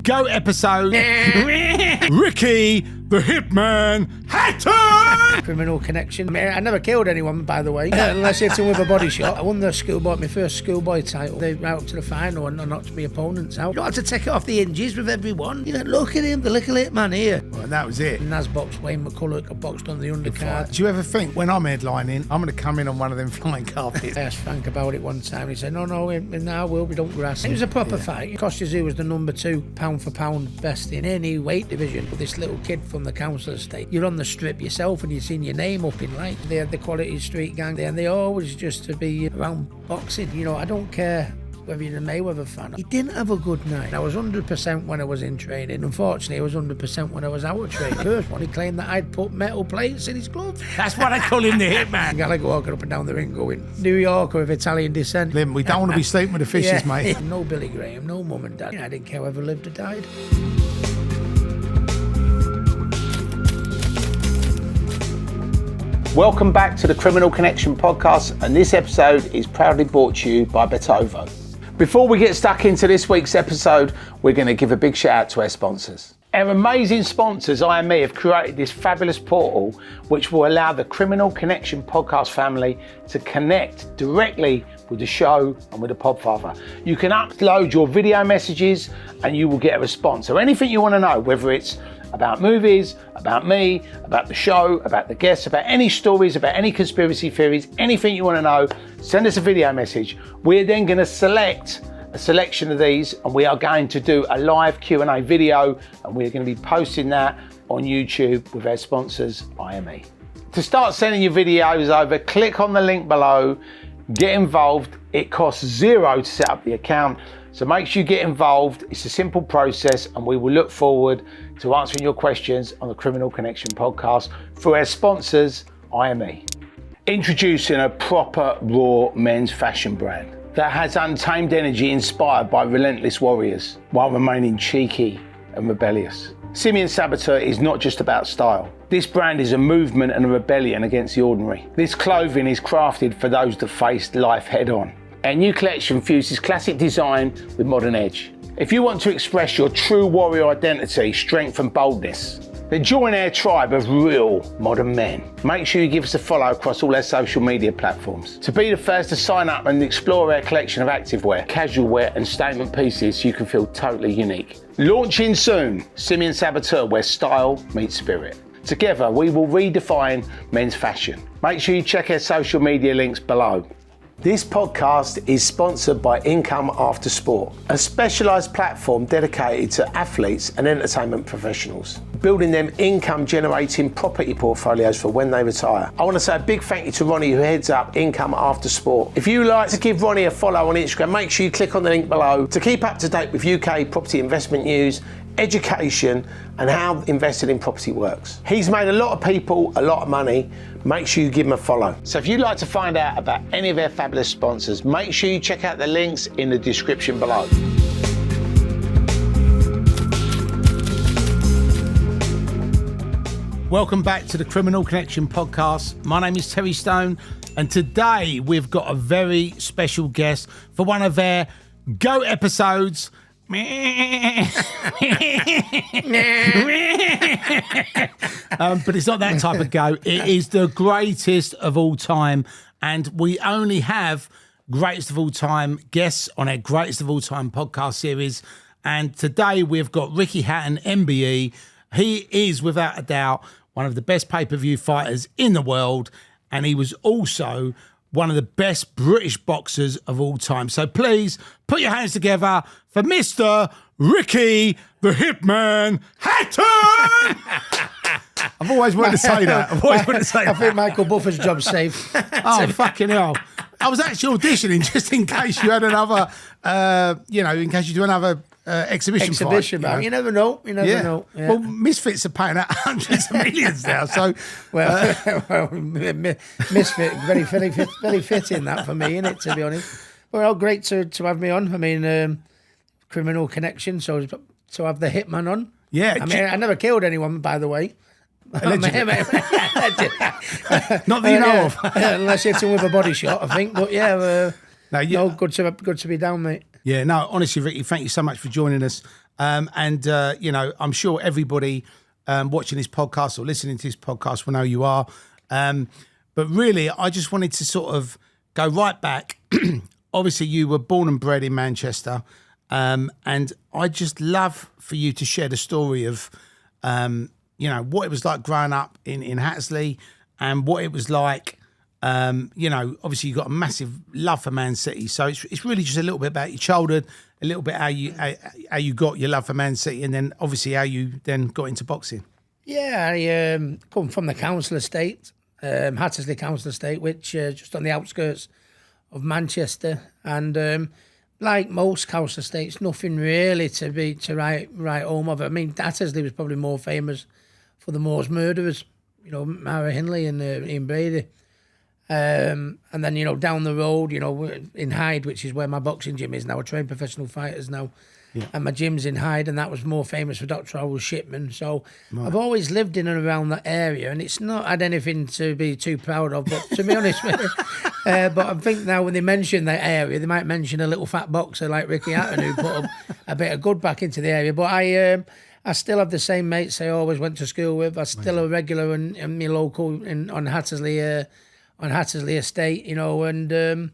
Go episode. Ricky, the Hitman, Hatton! Criminal connection. I mean, I never killed anyone, by the way, unless hit him with a body shot. I won the schoolboy, my first schoolboy title. They went out to the final and I knocked my opponents out. You don't have to take it off the hinges with everyone. You know, look at him, the little hitman here. Well, and that was it. Nas boxed Wayne McCulloch, I boxed on the undercard. Do you ever think, when I'm headlining, I'm going to come in on one of them flying carpets? I asked Frank about it one time. He said, no, we don't grass. It was a proper fight. Kostya was the number 2 pound for pound best in any weight division. With this little kid from the council estate. You're on the strip yourself and you've seen your name up in lights. They had the Quality Street Gang and they always just to be around boxing. You know, I don't care whether you're a Mayweather fan. He didn't have a good night. I was 100% when I was in training. Unfortunately, I was 100% when I was out of training. First one, he claimed that I'd put metal plates in his glove. That's what I call him, the Hitman. Gallagher walking up and down the ring going, New Yorker of Italian descent. Lim, we don't want to be sleeping with the fishes, mate. No Billy Graham, no mum and dad. I didn't care whether lived or died. Welcome back to the Criminal Connection podcast, and this episode is proudly brought to you by Betovo. Before we get stuck into this week's episode, we're going to give a big shout out to our sponsors. Our amazing sponsors, IME, have created this fabulous portal which will allow the Criminal Connection podcast family to connect directly with the show and with the Podfather. You can upload your video messages and you will get a response. So anything you want to know, whether it's about movies, about me, about the show, about the guests, about any stories, about any conspiracy theories, anything you want to know, send us a video message. We're then going to select a selection of these and we are going to do a live Q&A video and we're going to be posting that on YouTube with our sponsors, IME. To start sending your videos over, click on the link below, get involved. It costs $0 to set up the account. So make sure you get involved. It's a simple process and we will look forward to answering your questions on the Criminal Connection podcast through our sponsors, IME. Introducing a proper raw men's fashion brand that has untamed energy inspired by relentless warriors while remaining cheeky and rebellious. Simian Saboteur is not just about style. This brand is a movement and a rebellion against the ordinary. This clothing is crafted for those that face life head on. Our new collection fuses classic design with modern edge. If you want to express your true warrior identity, strength and boldness, then join our tribe of real modern men. Make sure you give us a follow across all our social media platforms. To be the first to sign up and explore our collection of activewear, casual wear and statement pieces so you can feel totally unique. Launching soon, Simian Saboteur, where style meets spirit. Together we will redefine men's fashion. Make sure you check our social media links below. This podcast is sponsored by Income After Sport, a specialised platform dedicated to athletes and entertainment professionals, building them income-generating property portfolios for when they retire. I want to say a big thank you to Ronnie, who heads up Income After Sport. If you like to give Ronnie a follow on Instagram, make sure you click on the link below to keep up to date with UK property investment news, education and how investing in property works. He's made a lot of people a lot of money. Make sure you give him a follow. So if you'd like to find out about any of our fabulous sponsors, make sure you check out the links in the description below. Welcome back to the Criminal Connection podcast. My name is Terry Stone and today we've got a very special guest for one of our Go episodes. But it's not that type of go. It is the greatest of all time, and we only have greatest of all time guests on our greatest of all time podcast series. And today we've got Ricky Hatton, MBE. He is without a doubt one of the best pay-per-view fighters in the world, and he was also one of the best British boxers of all time. So please put your hands together for Mr. Ricky, the Hitman, Hatton! I've always wanted to say that. I think Michael Buffer's job's safe. Oh, fucking hell. I was actually auditioning just in case you had another, in ccase you do another exhibition fight. You never know. You never know. Yeah. Well, Misfits are paying out hundreds of millions now. So, Misfit, very fitting that for me, innit, to be honest. Well, great to have me on. I mean, Criminal Connection, so to have the Hitman on. Yeah. I mean, I never killed anyone, by to be Not that you know of. Unless hit him with a body shot, I think. But yeah, good to be down, mate. Yeah, no, honestly, Ricky, thank you so much for joining us. I'm sure everybody watching this podcast or listening to this podcast will know you are. But really, I just wanted to sort of go right back. Obviously, you were born and bred in Manchester. And I'd just love for you to share the story of, what it was like growing up in Hattersley and what it was like. Obviously, you've got a massive love for Man City. So it's really just a little bit about your childhood, a little bit how you got your love for Man City, and then obviously how you then got into boxing. Yeah, I come from the council estate, Hattersley Council Estate, which just on the outskirts of Manchester. And like most council estates, nothing really to write home of. I mean, Hattersley was probably more famous for the Moors murderers, Mara Hindley and Ian Brady. And then, down the road, in Hyde, which is where my boxing gym is now, I train professional fighters now. Yeah. And my gym's in Hyde, and that was more famous for Dr. Howell Shipman. So I've always lived in and around that area, and it's not had anything to be too proud of, but to be honest with you. But I think now when they mention that area, they might mention a little fat boxer like Ricky Hatton who put a bit of good back into the area. But I still have the same mates I always went to school with. I'm still a regular in my local on Hattersley Estate, and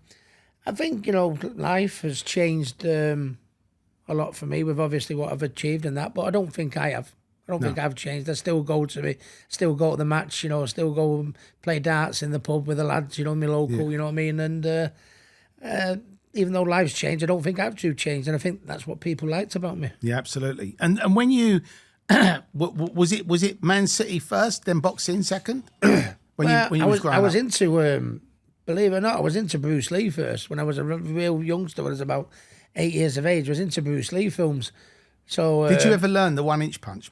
I think, life has changed a lot for me with obviously what I've achieved and that, but I don't think I have. I don't think I've changed. I still go to the match, still go and play darts in the pub with the lads, my local, you know what I mean? And even though life's changed, I don't think I've too changed, and I think that's what people liked about me. Yeah, absolutely. And when you, was it Man City first, then boxing second? I was into, believe it or not, I was into Bruce Lee first. When I was a real youngster, when I was about 8 years of age, I was into Bruce Lee films. So did you ever learn the 1-inch punch?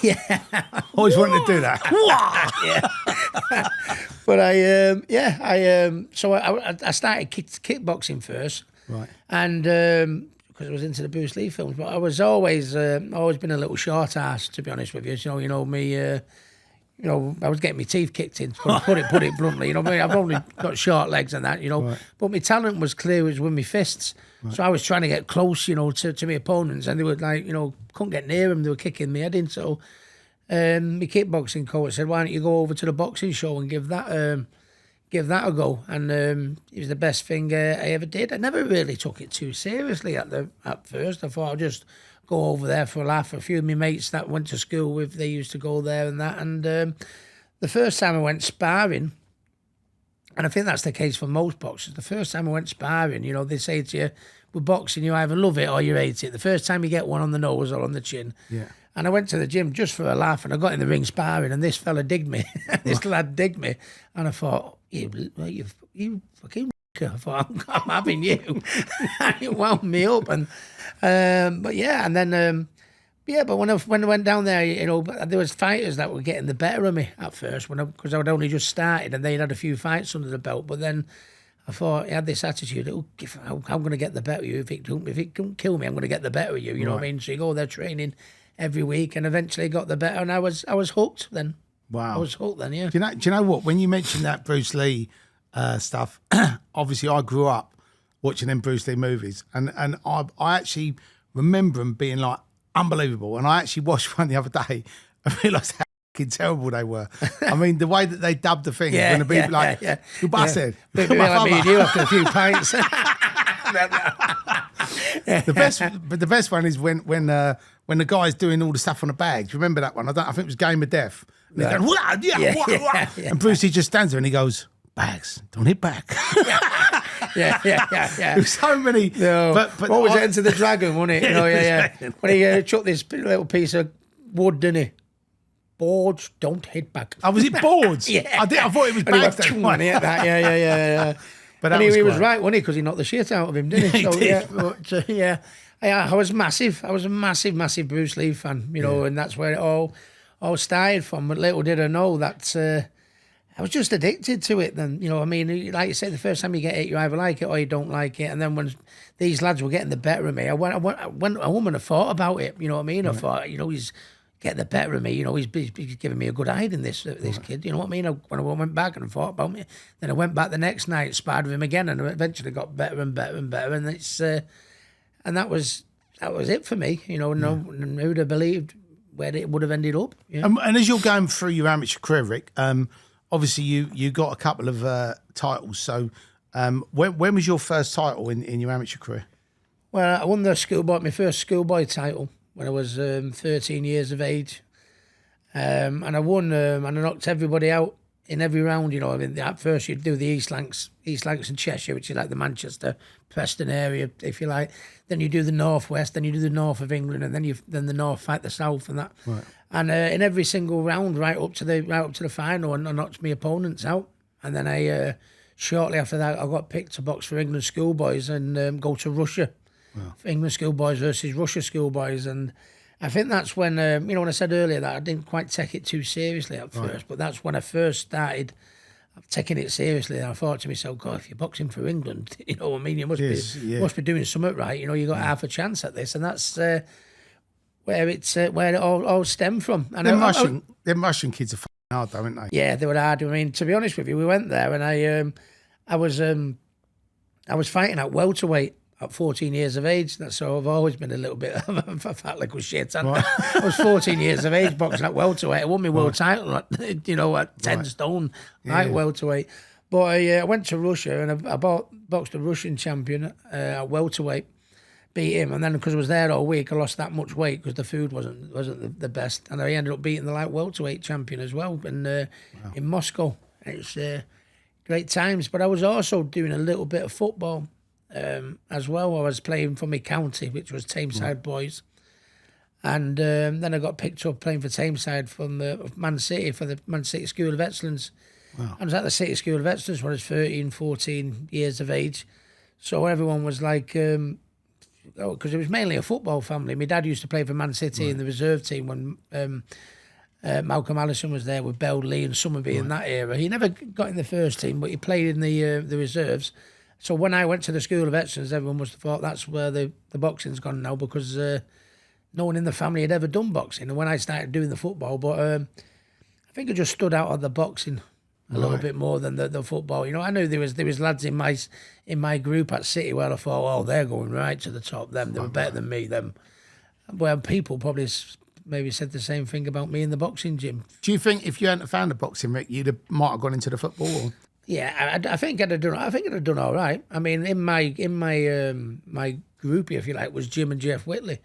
Yeah, always wanted to do that. Yeah. But I started kickboxing first, right? And because I was into the Bruce Lee films, but I was always been a little short ass, to be honest with you. So you know me. I was getting my teeth kicked in, put it bluntly. I've only got short legs and that, Right. But my talent was clear, was with my fists. Right. So I was trying to get close, to my opponents, and they were like, couldn't get near them. They were kicking me head in. So my kickboxing coach said, "Why don't you go over to the boxing show and give that a go?" And it was the best thing I ever did. I never really took it too seriously at first. I thought I'd just go over there for a laugh. A few of my mates that went to school with, they used to go there and that. And the first time I went sparring, and I think that's the case for most boxers, the first time I went sparring, they say to you, with boxing, you either love it or you hate it. The first time you get one on the nose or on the chin. Yeah. And I went to the gym just for a laugh, and I got in the ring sparring, and this fella digged me. This lad digged me. And I thought, you fucking I thought, I'm having you. You wound me up. And but when I went down there, there was fighters that were getting the better of me at first because I had only just started, and they'd had a few fights under the belt. But then I thought, I had this attitude, I'm going to get the better of you. If it don't kill me, I'm going to get the better of you. You know what I mean? So you go there training every week, and eventually got the better, and I was hooked then. Wow. I was hooked then, yeah. Do you know what? When you mentioned that Bruce Lee stuff, obviously I grew up watching them Bruce Lee movies, and I actually remember them being like unbelievable. And I actually watched one the other day and realised how fucking terrible they were. I mean, the way that they dubbed the thing, when the people you bastard. Bit like me and you after a few pints. The best one is when the guy's doing all the stuff on the bag. Do you remember that one? I think it was Game of Death. And he's going, wah. And Bruce Lee just stands there and he goes, "Bags, don't hit back." Yeah. There was so many. No. But what was it, Enter the Dragon, wasn't it? When he chucked this little piece of wood, didn't he? Boards, don't hit back. Oh, was it boards? Yeah. I thought it was bags. Yeah. But he was right, wasn't he? Because he knocked the shit out of him, didn't he? He did. Yeah, I was massive. I was a massive Bruce Lee fan, and that's where it all started from. But little did I know that I was just addicted to it then. I mean, like you say, the first time you get it, you either like it or you don't like it. And then when these lads were getting the better of me, I went a woman, I thought about it, you know what I mean? Right. I thought, he's getting the better of me, he's giving me a good hiding, this kid, you know what I mean? When I went back and thought about me, then I went back the next night, sparred with him again, and I eventually got better and better and better. And it's, and that was it for me. You know, who would have believed where it would have ended up. Yeah. And as you're going through your amateur career, Rick, obviously you got a couple of titles. So when was your first title in your amateur career? Well, I won my first schoolboy title when I was 13 years of age. And I won, and I knocked everybody out in every round. You know, I mean, at first you'd do the East Lancs and Cheshire, which is like the Manchester, Preston area, if you like. Then you do the Northwest, then you do the North of England, and then the North fight the South and that. Right. And in every single round, right up to the final, and I knocked my opponents out. And then I shortly after that, I got picked to box for England schoolboys and go to Russia. Wow. For England schoolboys versus Russia schoolboys. And I think that's when, when I said earlier that I didn't quite take it too seriously at first, but that's when I first started taking it seriously. And I thought to myself, God, if you're boxing for England, you know what I mean, you must be doing something right. You know, you got half a chance at this. And that's where it all stemmed from. And them Russian kids are fucking hard, though, aren't they? Yeah, they were hard. I mean, to be honest with you, we went there and I was fighting at welterweight at 14 years of age. So I've always been a little bit of a fat lick with shit. Right. I was 14 years of age boxing at welterweight. I won my world title at 10 stone, welterweight. But I went to Russia and I boxed a Russian champion at welterweight, beat him. And then because I was there all week, I lost that much weight because the food wasn't the best. And I ended up beating the light welterweight champion as well in Moscow. It's great times. But I was also doing a little bit of football. As well, I was playing for my county, which was Tameside Boys, and then I got picked up playing for Tameside from Man City for the Man City School of Excellence. Wow. I was at the City School of Excellence when I was 13, 14 years of age, so everyone was like, because it was mainly a football family. My dad used to play for Man City in the reserve team when Malcolm Allison was there with Bell Lee and Summerby in that era. He never got in the first team, but he played in the reserves. So when I went to the School of Excellence, everyone must have thought that's where the boxing's gone now, because no one in the family had ever done boxing. And when I started doing the football, but I think I just stood out on the boxing a little bit more than the football. You know, I knew there was lads in my group at City where I thought, oh, they're going right to the top. They were better than me. Well, people probably maybe said the same thing about me in the boxing gym. Do you think if you hadn't found the boxing, Rick, might have gone into the football? Or? Yeah, I think I'd have done. I think I'd have done all right. I mean, in my groupie, if you like, was Jim and Jeff Whitley,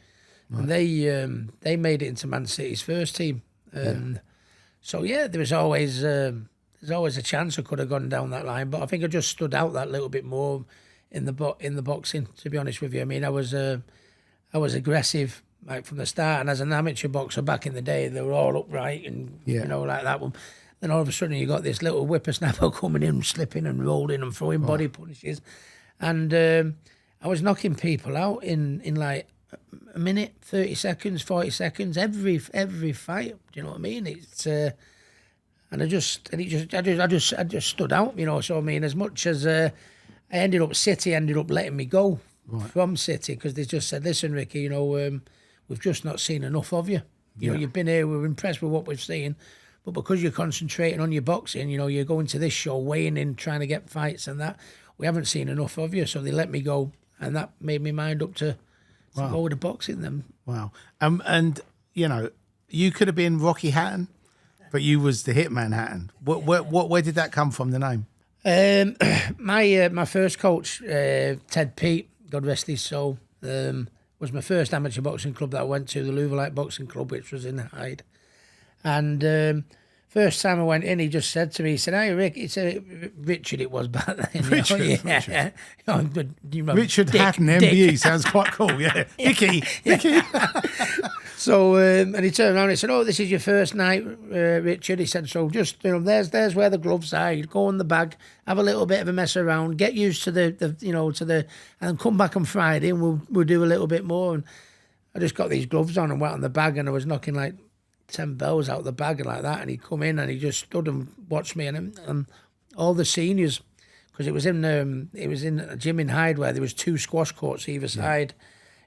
and they made it into Man City's first team. So there was always a chance I could have gone down that line, but I think I just stood out that little bit more in the boxing. To be honest with you, I mean, I was aggressive right from the start, and as an amateur boxer back in the day, they were all upright and like that one. Then all of a sudden you got this little whippersnapper coming in, slipping and rolling and throwing body punches. And I was knocking people out in like a minute, 30 seconds, 40 seconds, every fight. Do you know what I mean? It's and I just stood out, you know. So I mean, as much as City ended up letting me go from City, because they just said, listen, Ricky, you know, we've just not seen enough of you. You know, you've been here, we're impressed with what we've seen. But because you're concentrating on your boxing, you know, you're going to this show, weighing in, trying to get fights and that, we haven't seen enough of you. So they let me go, and that made me mind up to go with the boxing then. Wow. And, you know, you could have been Rocky Hatton, but you was the Hitman Hatton. Where did that come from, the name? My first coach, Ted Pete, God rest his soul, was my first amateur boxing club that I went to, the Louverlight Boxing Club, which was in Hyde. And first time I went in, he just said to me, he said, hey, Rick, it's Richard it was back then. Richard. Richard Hatton, MBE, sounds quite cool, yeah. Vicky. So, and he turned around and he said, oh, this is your first night, Richard. He said, so just, you know, there's where the gloves are. You go in the bag, have a little bit of a mess around, get used to and come back on Friday and we'll do a little bit more. And I just got these gloves on and went on the bag, and I was knocking like 10 bells out of the bag and like that, and he'd come in and he just stood and watched me, and all the seniors, because it was in a gym in Hyde where there was 2 squash courts either side,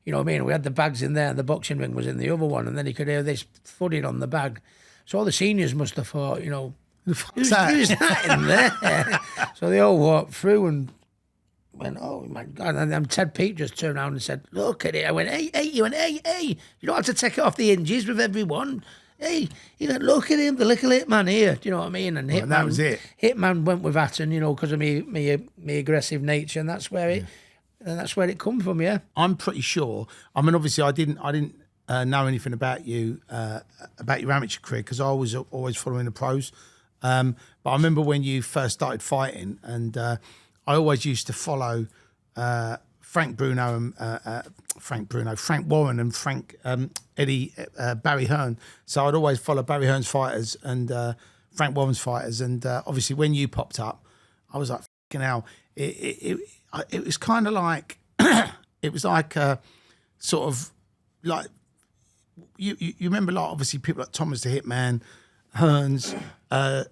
you know what I mean, we had the bags in there and the boxing ring was in the other one, and then you could hear this thudding on the bag, so all the seniors must have thought, you know, who's that in there? So they all walked through, and went, oh my God. And then Ted Peake just turned around and said, look at it. I went, hey. He went, hey. You don't have to take it off the hinges with everyone. Hey, he went, look at him, the little hitman here. Do you know what I mean? And Hitman, that was it. Hitman went with Hatton, because of me aggressive nature, and that's where it come from. Yeah, I'm pretty sure. I mean, obviously, I didn't know anything about you, about your amateur career, because I was always following the pros. But I remember when you first started fighting, and I always used to follow Frank Warren and Barry Hearn. So I'd always follow Barry Hearn's fighters and Frank Warren's fighters. And obviously, when you popped up, I was like, fucking hell. It was kind of like, it was like sort of like, you remember, like, obviously people like Thomas the Hitman, Hearns,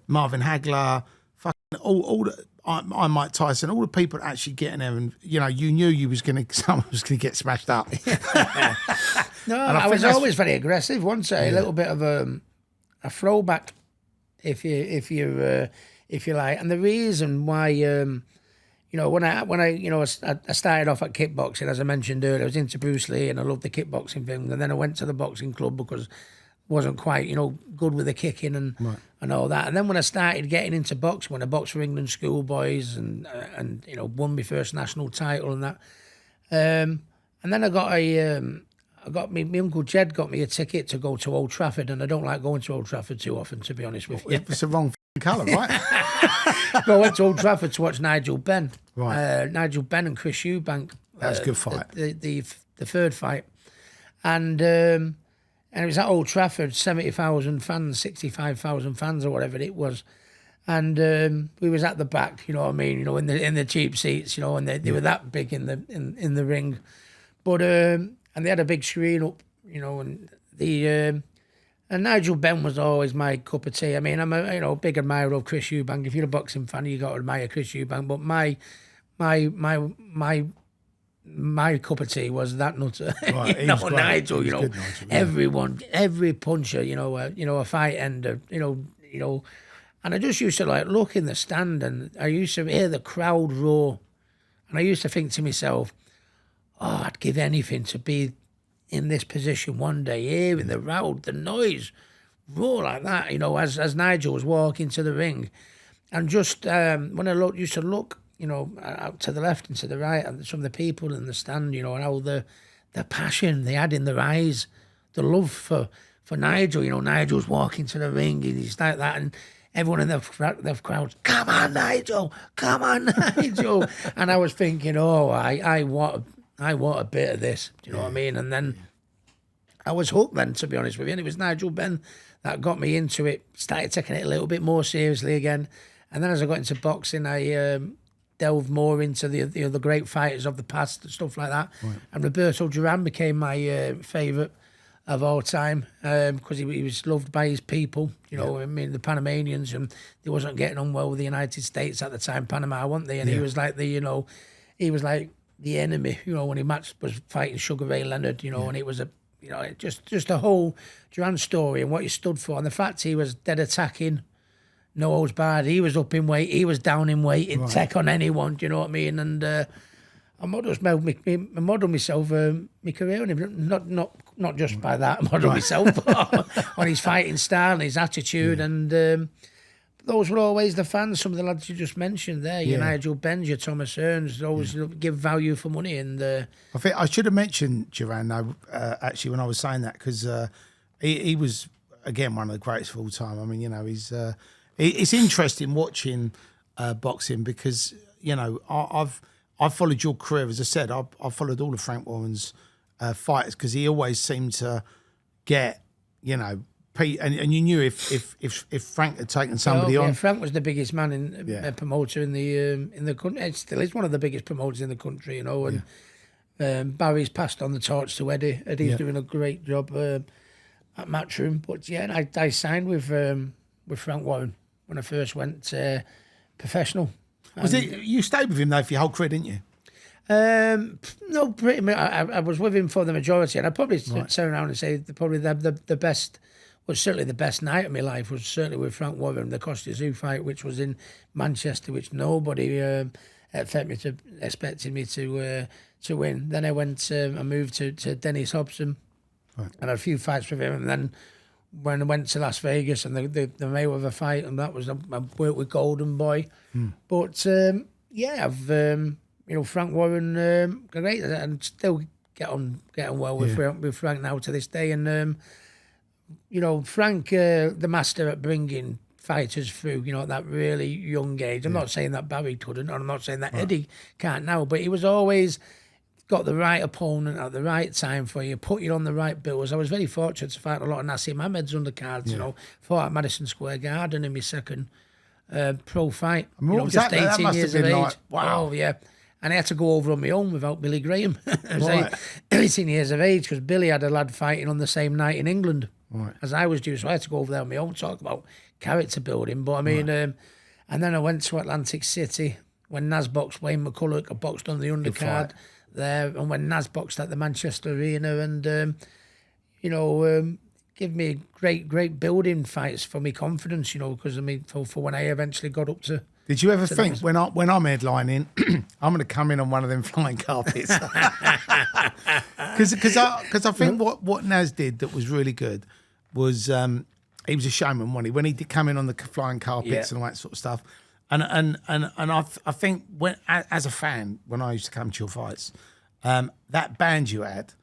Marvin Hagler, fucking all the, I Mike Tyson, all the people actually getting there, and you knew someone was gonna get smashed up. No, I was always very aggressive. Once a little bit of a throwback, if you like. And the reason why, when I started off at kickboxing, as I mentioned earlier, I was into Bruce Lee and I loved the kickboxing thing, and then I went to the boxing club because wasn't quite, good with the kicking and all that. And then when I started getting into boxing, when I boxed for England schoolboys and won my first national title and that, and then I got my Uncle Jed got me a ticket to go to Old Trafford, and I don't like going to Old Trafford too often, to be honest with you. It's the wrong colour, right? I went to Old Trafford to watch Nigel Benn. Right. Nigel Benn and Chris Eubank. That was a good fight. The third fight. And it was at Old Trafford, 70,000 fans, 65,000 fans or whatever it was. And we was at the back, you know what I mean, in the cheap seats, and they were that big in the ring. But and they had a big screen up, and and Nigel Benn was always my cup of tea. I mean, I'm a big admirer of Chris Eubank. If you're a boxing fan, you got to admire Chris Eubank. But my cup of tea was that nutter. Right, Nigel, Nigel, everyone, every puncher, a fight ender, and I just used to look in the stand, and I used to hear the crowd roar, and I used to think to myself, oh, I'd give anything to be in this position one day, hearing the crowd, the noise, roar like that, as Nigel was walking to the ring. And just when I used to look, out to the left and to the right, and some of the people in the stand, and how the passion they had in their eyes, the love for Nigel. Nigel's walking to the ring, and he's like that, and everyone in the crowd, come on, Nigel, and I was thinking, oh, I want a bit of this. Do you know what I mean? And then I was hooked then, to be honest with you. And it was Nigel Benn that got me into it, started taking it a little bit more seriously again. And then as I got into boxing, I delved more into the great fighters of the past and stuff like that. Right. And Roberto Duran became my favourite of all time because he was loved by his people. I mean, the Panamanians, and they wasn't getting on well with the United States at the time. Panama, weren't they? And he was like the enemy, when he was fighting Sugar Ray Leonard, and it was just a whole Duran story and what he stood for, and the fact he was dead attacking, no holds barred. He was up in weight, he was down in weight, he'd take on anyone. Do you know what I mean? And I modelled myself my career on him, not just by that. I modelled myself but on his fighting style and his attitude, and those were always the fans. Some of the lads you just mentioned there, your Nigel Benn, your Thomas Hearns, always give value for money. And I think I should have mentioned Duran though, actually, when I was saying that, because he was again one of the greatest of all time. I mean, he's it's interesting watching boxing because I've followed your career. As I said, I've followed all of Frank Warren's fighters because he always seemed to get Pete, and you knew if Frank had taken somebody on. Frank was the biggest man in promoter in the country. It still is one of the biggest promoters in the country, And Barry's passed on the torch to Eddie. Eddie's doing a great job at Matchroom. But I signed with Frank Warren when I first went professional. Was it you stayed with him though for your whole career, didn't you? No, pretty much. I was with him for the majority, and I'd probably turn around and say probably the best. Well, certainly the best night of my life was certainly with Frank Warren, the Kostya fight, which was in Manchester, which nobody expecting me to win. Then I moved to Dennis Hobson, and had a few fights with him, and then when I went to Las Vegas and the Mayweather fight, and that was I worked with Golden Boy, but I've Frank Warren, great, and still get on well with Frank now to this day, and Frank, the master at bringing fighters through, at that really young age. I'm not saying that Barry couldn't, or I'm not saying that Eddie can't now, but he was always got the right opponent at the right time for you, put you on the right bills. I was very fortunate to fight a lot of Nassim Ahmed's undercards, fought at Madison Square Garden in my second pro fight. I mean, just 18 years of age. Like, wow. Oh, yeah. And I had to go over on my own without Billy Graham. I was 18 years of age because Billy had a lad fighting on the same night in England as I was due. So I had to go over there on my own, talk about character building. But I mean, and then I went to Atlantic City when Naz boxed Wayne McCulloch. I boxed on the undercard there. And when Naz boxed at the Manchester Arena and, give me great building fights for me confidence, because I mean, for when I eventually got up to. Did you ever think when I'm headlining, I'm going to come in on one of them flying carpets? Because I think what Naz did that was really good was he was a showman, wasn't he? When he did come in on the flying carpets and all that sort of stuff, and I think when as a fan when I used to come to your fights, that band you had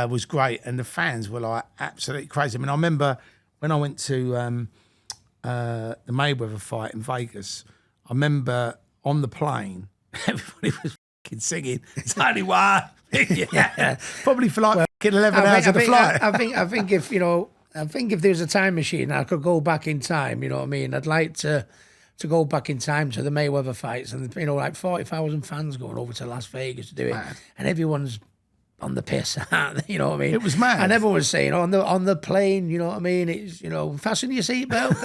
was great, and the fans were like absolutely crazy. I mean, I remember when I went to the Mayweather fight in Vegas. I remember on the plane, everybody was fucking singing. It's only one. Probably for like 11 hours of the flight. I think if there was a time machine, I could go back in time. You know what I mean? I'd like to go back in time to the Mayweather fights, and like 40,000 fans going over to Las Vegas to do it, and everyone's on the piss, you know what I mean? It was mad. And everyone was saying on the plane, you know what I mean? It's, fasten your seatbelt.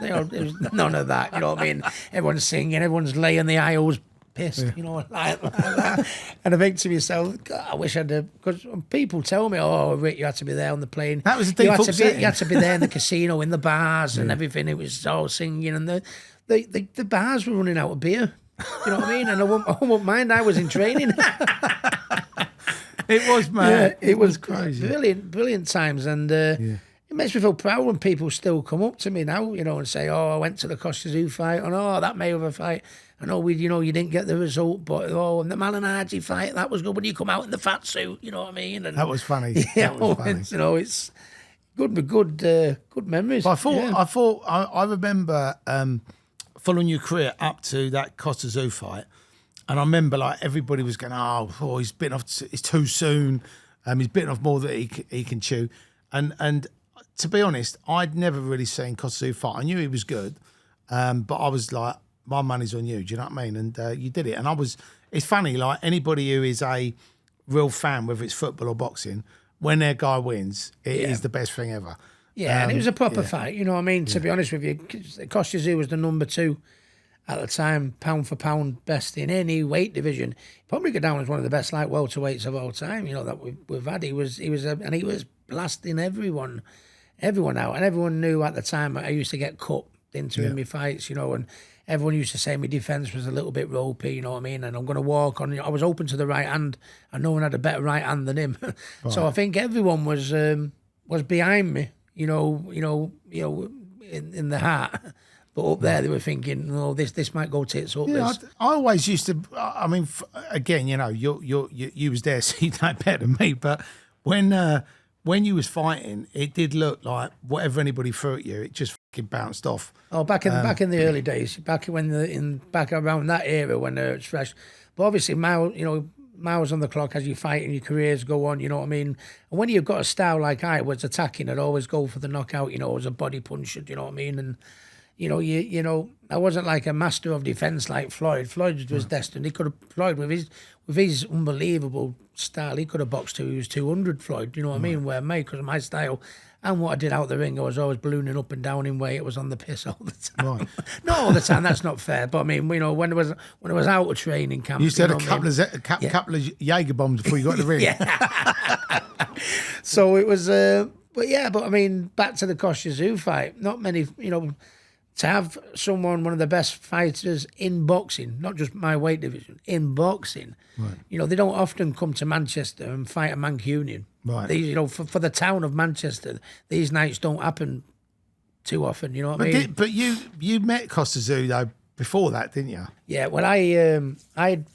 There was none of that, you know what I mean? Everyone's singing, everyone's laying the aisles pissed, like that. And I think to myself, God, I wish I'd have, because people tell me, oh, Rick, you had to be there on the plane. That was a default setting. You had to be there in the casino, in the bars and everything. It was all singing, and the bars were running out of beer. You know what I mean? And I won't mind, I was in training. It was, man. Yeah, it was crazy. Brilliant times. And it makes me feel proud when people still come up to me now, and say, oh, I went to the Kostya fight, and oh, that Mayweather fight. I know you didn't get the result, but and the Malignaggi fight, that was good when you come out in the fat suit, you know what I mean? And that was funny. Yeah, that was funny. It's good memories. But I remember following your career up to that Kostya fight. And I remember, like, everybody was going, oh, he's bitten off. It's too soon. He's bitten off more than he can chew. And to be honest, I'd never really seen Kostya fight. I knew he was good, but I was like, my money's on you. Do you know what I mean? And you did it. And it's funny, like, anybody who is a real fan, whether it's football or boxing, when their guy wins, it is the best thing ever. Yeah, and it was a proper fight. You know what I mean? To be honest with you, Kostya was the number 2. At the time, pound for pound, best in any weight division. Probably go down as one of the best light welterweights of all time. That we've had. He was blasting everyone out, and everyone knew at the time I used to get cut into in my fights. And everyone used to say my defense was a little bit ropey. You know what I mean? And I'm going to walk on. I was open to the right hand, and no one had a better right hand than him. So I think everyone was behind me. In the heart. But up there, they were thinking, "Oh, this might go tits up." Yeah, I always used to. I mean, again, you was there, so you know better than me. But when you was fighting, it did look like whatever anybody threw at you, it just fucking bounced off. Oh, back in the early days, back around that era when it's fresh. But obviously, miles on the clock as you fight and your careers go on. You know what I mean? And when you've got a style like I was attacking, I'd always go for the knockout. As a body puncher. You know what I mean? And I wasn't like a master of defence like Floyd. Floyd was destined. Floyd with his unbelievable style, he could have boxed till he was 200. Floyd, you know what I mean? Where me, because of my style and what I did out the ring, I was always ballooning up and down in weight. It was on the piss all the time. Right. Not all the time. That's not fair. But I mean, when I was out of training camp, you used to have a couple of Jaeger bombs before you got in the ring. Yeah. So it was. But I mean, back to the Kostya fight. Not many, to have someone, one of the best fighters in boxing, not just my weight division, in boxing, you know, they don't often come to Manchester and fight a Mancunian. Right. These, you know, for the town of Manchester, these nights don't happen too often, you know what I mean? But you met Kostya though before that, didn't you? Yeah, well, I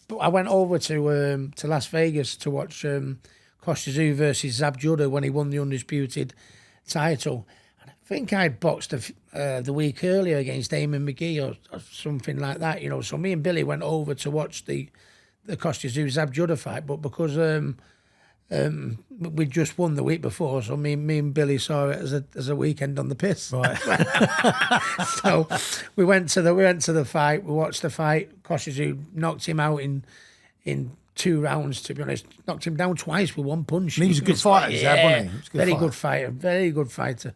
went over to Las Vegas to watch Kostya versus Zab Judah when he won the undisputed title. And I think I'd boxed the week earlier against Eamon McGee or something like that, you know. So me and Billy went over to watch the Kostya Zab Judah fight, but because we just won the week before, so me and Billy saw it as a weekend on the piss. Right. So we went to the fight. We watched the fight. Kostya knocked him out in 2 rounds. To be honest, knocked him down twice with one punch. And he was a good fighter, wasn't he? Very good fighter. Very good fighter.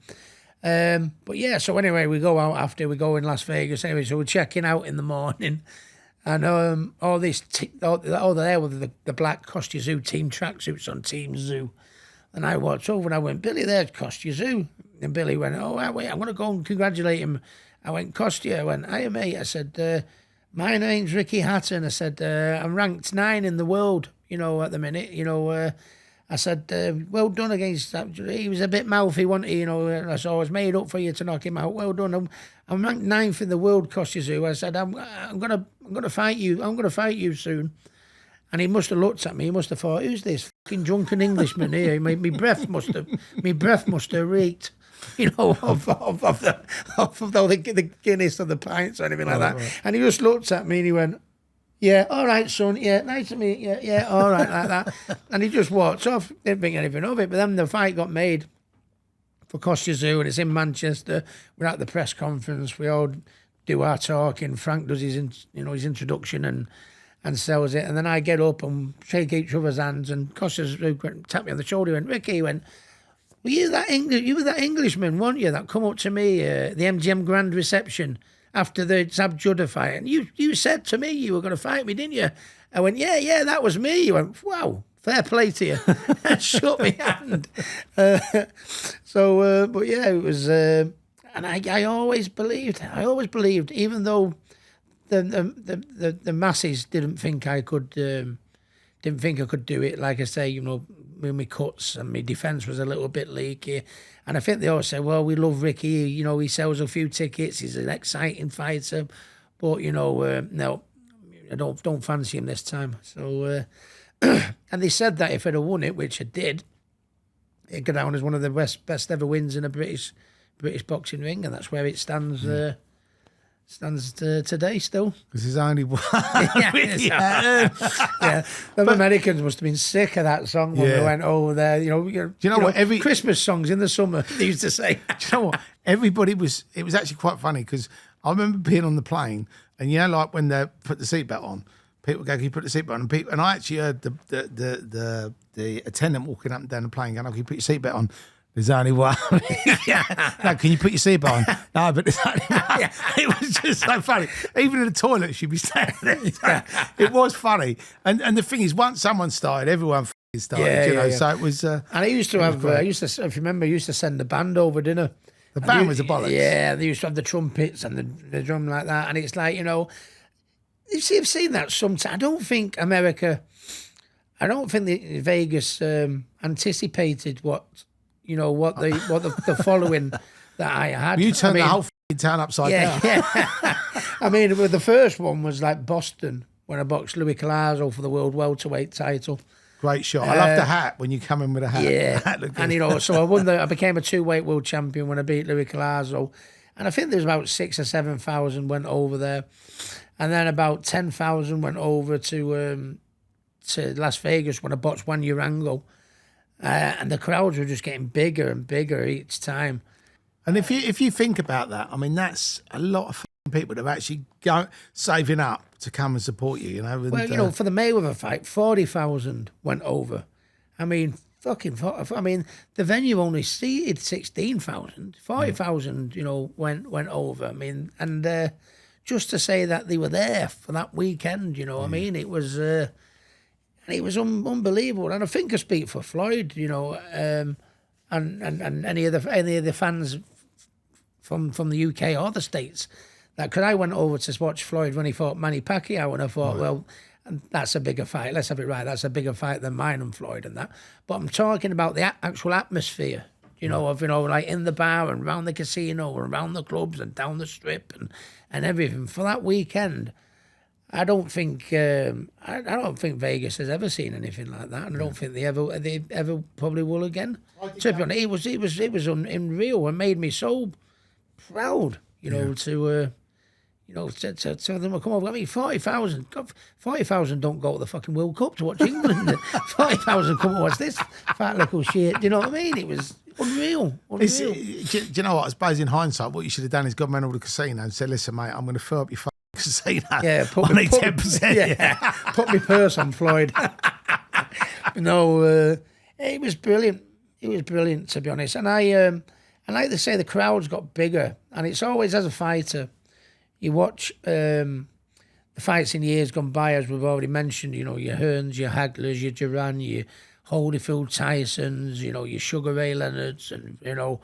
But yeah. So anyway, we go out after we go in Las Vegas. Anyway, so we're checking out in the morning. And all there with the black Kostya team tracksuits on Team Zoo. And I walked over and I went, Billy, there's Kostya. And Billy went, oh, wait, I'm going to go and congratulate him. I went, Kostya. I went, hiya, mate. I said, my name's Ricky Hatton. I said, I'm ranked 9 in the world, you know, at the minute. You know, I said, well done against that. He was a bit mouthy, wasn't he? You know, so I was made up for you to knock him out. Well done. I'm ranked 9th in the world, Kostya. I said, I'm gonna fight you. I'm gonna fight you soon. And he must have looked at me. He must have thought, who's this fucking drunken Englishman here? My breath must have reeked, you know, of the Guinness or the pints or anything like that. Right. And he just looked at me and he went, yeah, all right, son. Yeah, nice to meet you. Yeah, all right, like that. And he just walked off. Didn't think anything of it. But then the fight got made for Kostya, and it's in Manchester. We're at the press conference. We all do our talking. Frank does his introduction and sells it. And then I get up and shake each other's hands. And Kostya tapped me on the shoulder. He went, Ricky. He went, well, you were that Englishman, weren't you? That come up to me the MGM Grand reception after the Zab Judah fight. And you said to me you were going to fight me, didn't you? I went, yeah, that was me. You went, wow, fair play to you. And shook my hand. But yeah, it was, and I always believed, even though the masses didn't think I could do it. Like I say, you know, with my cuts and my defence was a little bit leaky. And I think they all say, well, we love Ricky, you know, he sells a few tickets, he's an exciting fighter. But, you know, no, I don't fancy him this time. So, and they said that if I'd have won it, which I did, it'd go down as one of the best ever wins in a British boxing ring, and that's where it stands today still. This is only one. Yeah. The Americans must have been sick of that song when we went over there. Do you know what? Every Christmas songs in the summer, they used to say. Do you know what? It was actually quite funny because I remember being on the plane and, you know, like when they put the seatbelt on, people go, can you put the seatbelt on? And I actually heard the attendant walking up and down the plane going, oh, can you put your seatbelt on? There's only one. No, can you put your seatbelt on? No, but there's only one. It was just so funny. Even in the toilet, she'd be standing there. It was funny. And the thing is, once someone started, everyone started, So it was... and I used to have, if you remember, I used to send the band over dinner. The band was a bollocks. Yeah, they used to have the trumpets and the drum like that. And it's like, you know, you've seen that sometimes. I don't think the Vegas anticipated what the following that I had. You turned the whole town upside down. Yeah. I mean, the first one was like Boston when I boxed Louis Collazo for the world welterweight title. Great shot. I love the hat when you come in with a hat. Yeah, and so I became a 2-weight world champion when I beat Louis Collazo, and I think there's about 6,000 or 7,000 went over there, and then about 10,000 went over to Las Vegas when I boxed Juan Urango. And the crowds were just getting bigger and bigger each time. And if you think about that, I mean, that's a lot of people that have actually saving up to come and support you, you know. And, well, for the Mayweather fight, 40,000 went over. I mean, the venue only seated 16,000. 40,000, you know, went over. I mean, and just to say that they were there for that weekend, you know, I mean, it was... And it was unbelievable, and I think I speak for Floyd, you know, and any of the fans from the UK or the States. Because I went over to watch Floyd when he fought Manny Pacquiao, and I thought, well, and that's a bigger fight. Let's have it right. That's a bigger fight than mine and Floyd and that. But I'm talking about the actual atmosphere, of, like in the bar and around the casino and around the clubs and down the strip and everything. For that weekend, I don't think Vegas has ever seen anything like that, and I don't think they ever probably will again. To be honest, it was unreal and made me so proud, to them come over. I mean, 40,000 don't go to the fucking World Cup to watch England. 40,000 come and watch this fat little shit. Do you know what I mean? It was unreal. Do you know what? I suppose in hindsight, what you should have done is gone around all the casino and said, listen, mate, I'm going to fill up your fucking casino. Yeah, put me 10%. Yeah, put my purse on Floyd. It was brilliant. It was brilliant, to be honest. And I like to say the crowds got bigger. And it's always, as a fighter, you watch the fights in years gone by, as we've already mentioned, your Hearns, your Haglers, your Duran, your Holyfield Tysons, your Sugar Ray Leonards, and, and all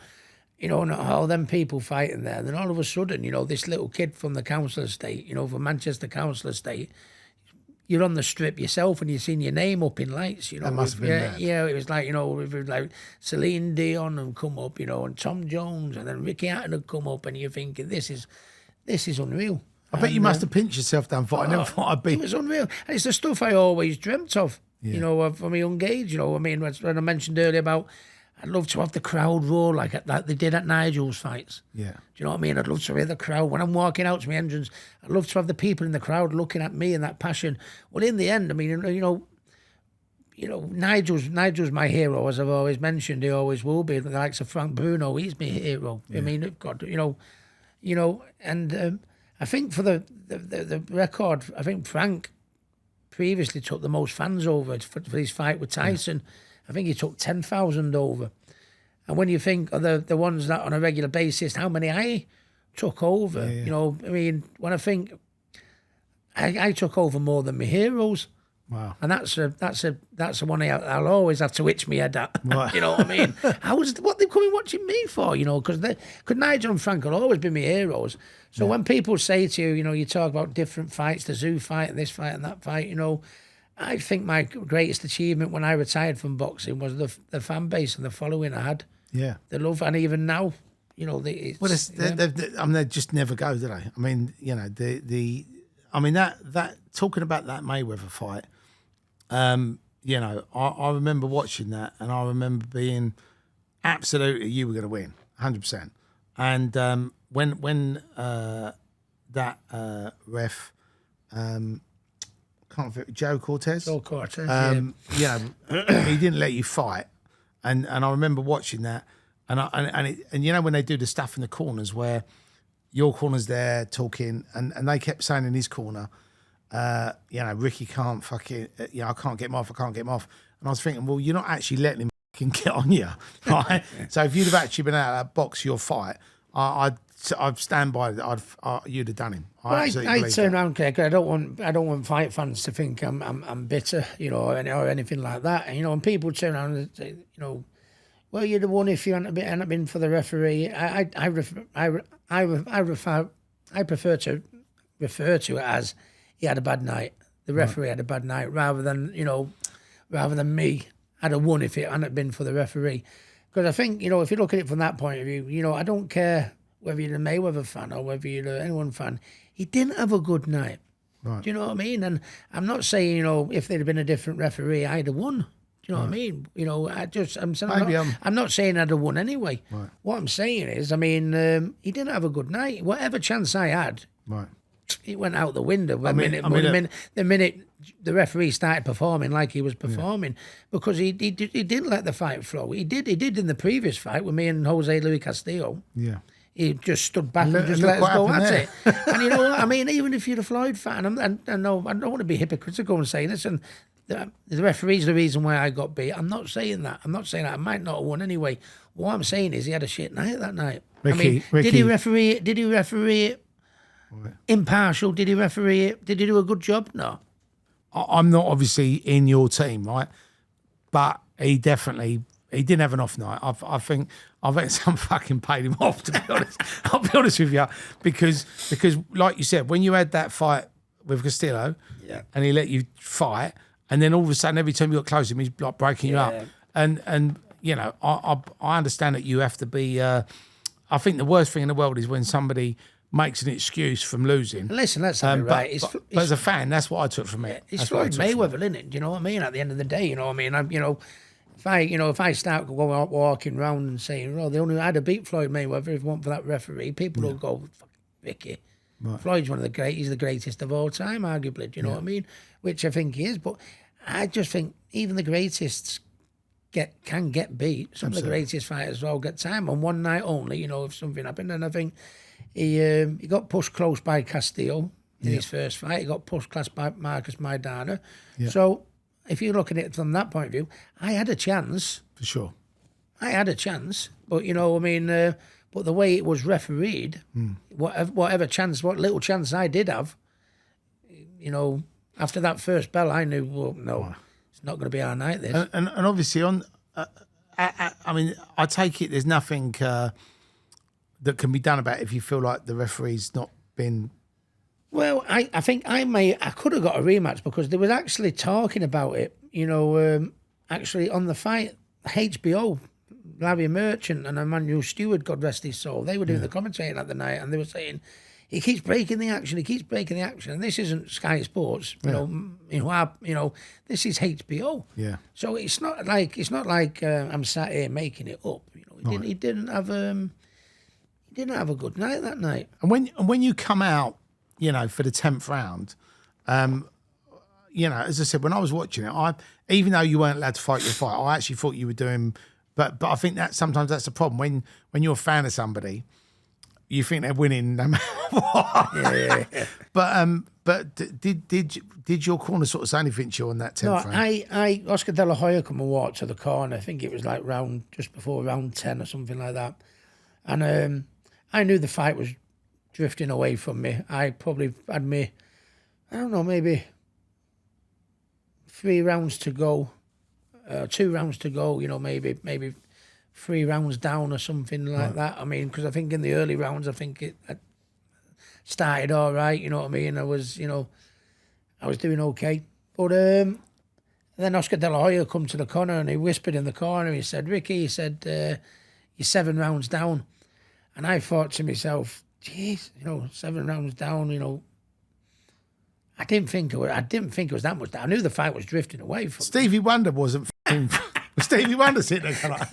them people fighting there. Then all of a sudden, this little kid from the council estate, from Manchester council estate, you're on the strip yourself and you've seen your name up in lights, That must have been mad. Yeah, it was like, Celine Dion had come up, and Tom Jones, and then Ricky Hatton had come up, and you're thinking, this is unreal. I bet you must have pinched yourself down for it. I never thought I'd be. It was unreal. And it's the stuff I always dreamt of, from a young age. When I mentioned earlier about I'd love to have the crowd roar like they did at Nigel's fights. Yeah. Do you know what I mean? I'd love to hear the crowd. When I'm walking out to my entrance, I'd love to have the people in the crowd looking at me and that passion. Well, in the end, Nigel's my hero, as I've always mentioned. He always will be. The likes of Frank Bruno, he's my hero. Yeah. I mean, God, and I think for the record, I think Frank previously took the most fans over for his fight with Tyson. Yeah. I think he took 10,000 over. And when you think of the ones that on a regular basis, how many I took over, when I think I took over more than my heroes. Wow. And that's the one I'll always have to itch my head at. Right. You know what I mean? What they coming watching me for? Because Nigel and Frank will always be my heroes. So when people say to you, you talk about different fights, the Tszyu fight and this fight and that fight, I think my greatest achievement when I retired from boxing was the fan base and the following I had. Yeah. The love, and even now, they just never go, do they? I mean, that talking about that Mayweather fight, I remember watching that, and I remember being absolutely you were going to win, 100%. And when that ref, Joe Cortez. He didn't let you fight, and I remember watching that, and when they do the stuff in the corners where your corner's there talking, and they kept saying in his corner, Ricky can't fucking, I can't get him off, and I was thinking, well, you're not actually letting him fucking get on you, right? So if you'd have actually been out of that box your fight, I'd stand by it. You'd have done him. I turn around, Craig. I don't want fight fans to think I'm bitter, or anything like that. And people turn around and say, well, you'd have won if you hadn't been for the referee. I prefer to refer to it as he had a bad night. The referee had a bad night, rather than me. I'd have won if it hadn't been for the referee. Because I think, if you look at it from that point of view, I don't care whether you're a Mayweather fan or whether you're an anyone fan, he didn't have a good night. Right. Do you know what I mean? And I'm not saying, if there'd have been a different referee, I'd have won. Do you know what I mean? I'm not saying I'd have won anyway. Right. What I'm saying is, he didn't have a good night. Whatever chance I had, right, it went out the window. The minute the referee started performing like he was performing, because he didn't let the fight flow. He did in the previous fight with me and Jose Luis Castillo. Yeah. He just stood back and just let us go at it. And you know what? I mean, even if you're a Floyd fan, and I don't want to be hypocritical and say this, and the referee's the reason why I got beat. I'm not saying that. I might not have won anyway. What I'm saying is he had a shit night that night. Ricky. Did he referee it? Right. Impartial? Did he referee it? Did he do a good job? No. I'm not obviously in your team, right? But he didn't have an off night. I think I bet some fucking paid him off, to be honest. I'll be honest with you. Because like you said, when you had that fight with Castillo and he let you fight, and then all of a sudden, every time you got close to him, he's like breaking you up. And you know, I understand that you have to be... I think the worst thing in the world is when somebody makes an excuse from losing. Listen, that's right. But as a fan, that's what I took from it. It's Floyd Mayweather, isn't it? Do you know what I mean? At the end of the day, you know what I mean? If I start going out walking around and saying, "Oh, they only had to beat Floyd Mayweather if it weren't for that referee," people will go, "Fuck, Vicky." Right. Floyd's one of the great. He's the greatest of all time, arguably. Do you know what I mean? Which I think he is. But I just think even the greatest can get beat. Some of the greatest fighters all get time on one night only. You know, if something happened, and I think he got pushed close by Castillo in his first fight. He got pushed close by Marcus Maidana. Yeah. So if you look at it from that point of view, I had a chance. For sure. I had a chance. But, you know, I mean, but the way it was refereed, what little chance I did have, you know, after that first bell, I knew, well, no, it's not going to be our night, this. And obviously, I mean, I take it there's nothing that can be done about it if you feel like the referee's not been... Well, I think I could have got a rematch because they was actually talking about it, you know, actually on the fight, HBO, Larry Merchant and Emmanuel Stewart, God rest his soul, they were doing the commentating at the night, and they were saying, he keeps breaking the action, and this isn't Sky Sports, you know, this is HBO. Yeah. So it's not like I'm sat here making it up, you know. He didn't have a good night that night. And when you come out, you know, for the 10th round, you know, as I said, when I was watching it, even though you weren't allowed to fight your fight, I actually thought you were doing, but I think that sometimes that's the problem when you're a fan of somebody, you think they're winning no matter what. Yeah. But did your corner sort of say anything to you on that 10th round? I Oscar De La Hoya come and walked to the corner. I think it was like just before round 10 or something like that, and I knew the fight was drifting away from me. I probably had maybe 3 rounds to go, 2 rounds to go, you know, maybe 3 rounds down or something like that. I mean, because I think in the early rounds, I think it started all right, you know what I mean? I was doing okay. But then Oscar De La Hoya come to the corner and he whispered in the corner, he said, "Ricky," he said, "you're 7 rounds down." And I thought to myself, jeez, you know, 7 rounds down, you know. I didn't think it was that much down. I knew the fight was drifting away from Stevie Wonder wasn't Stevie Wonder sitting there like,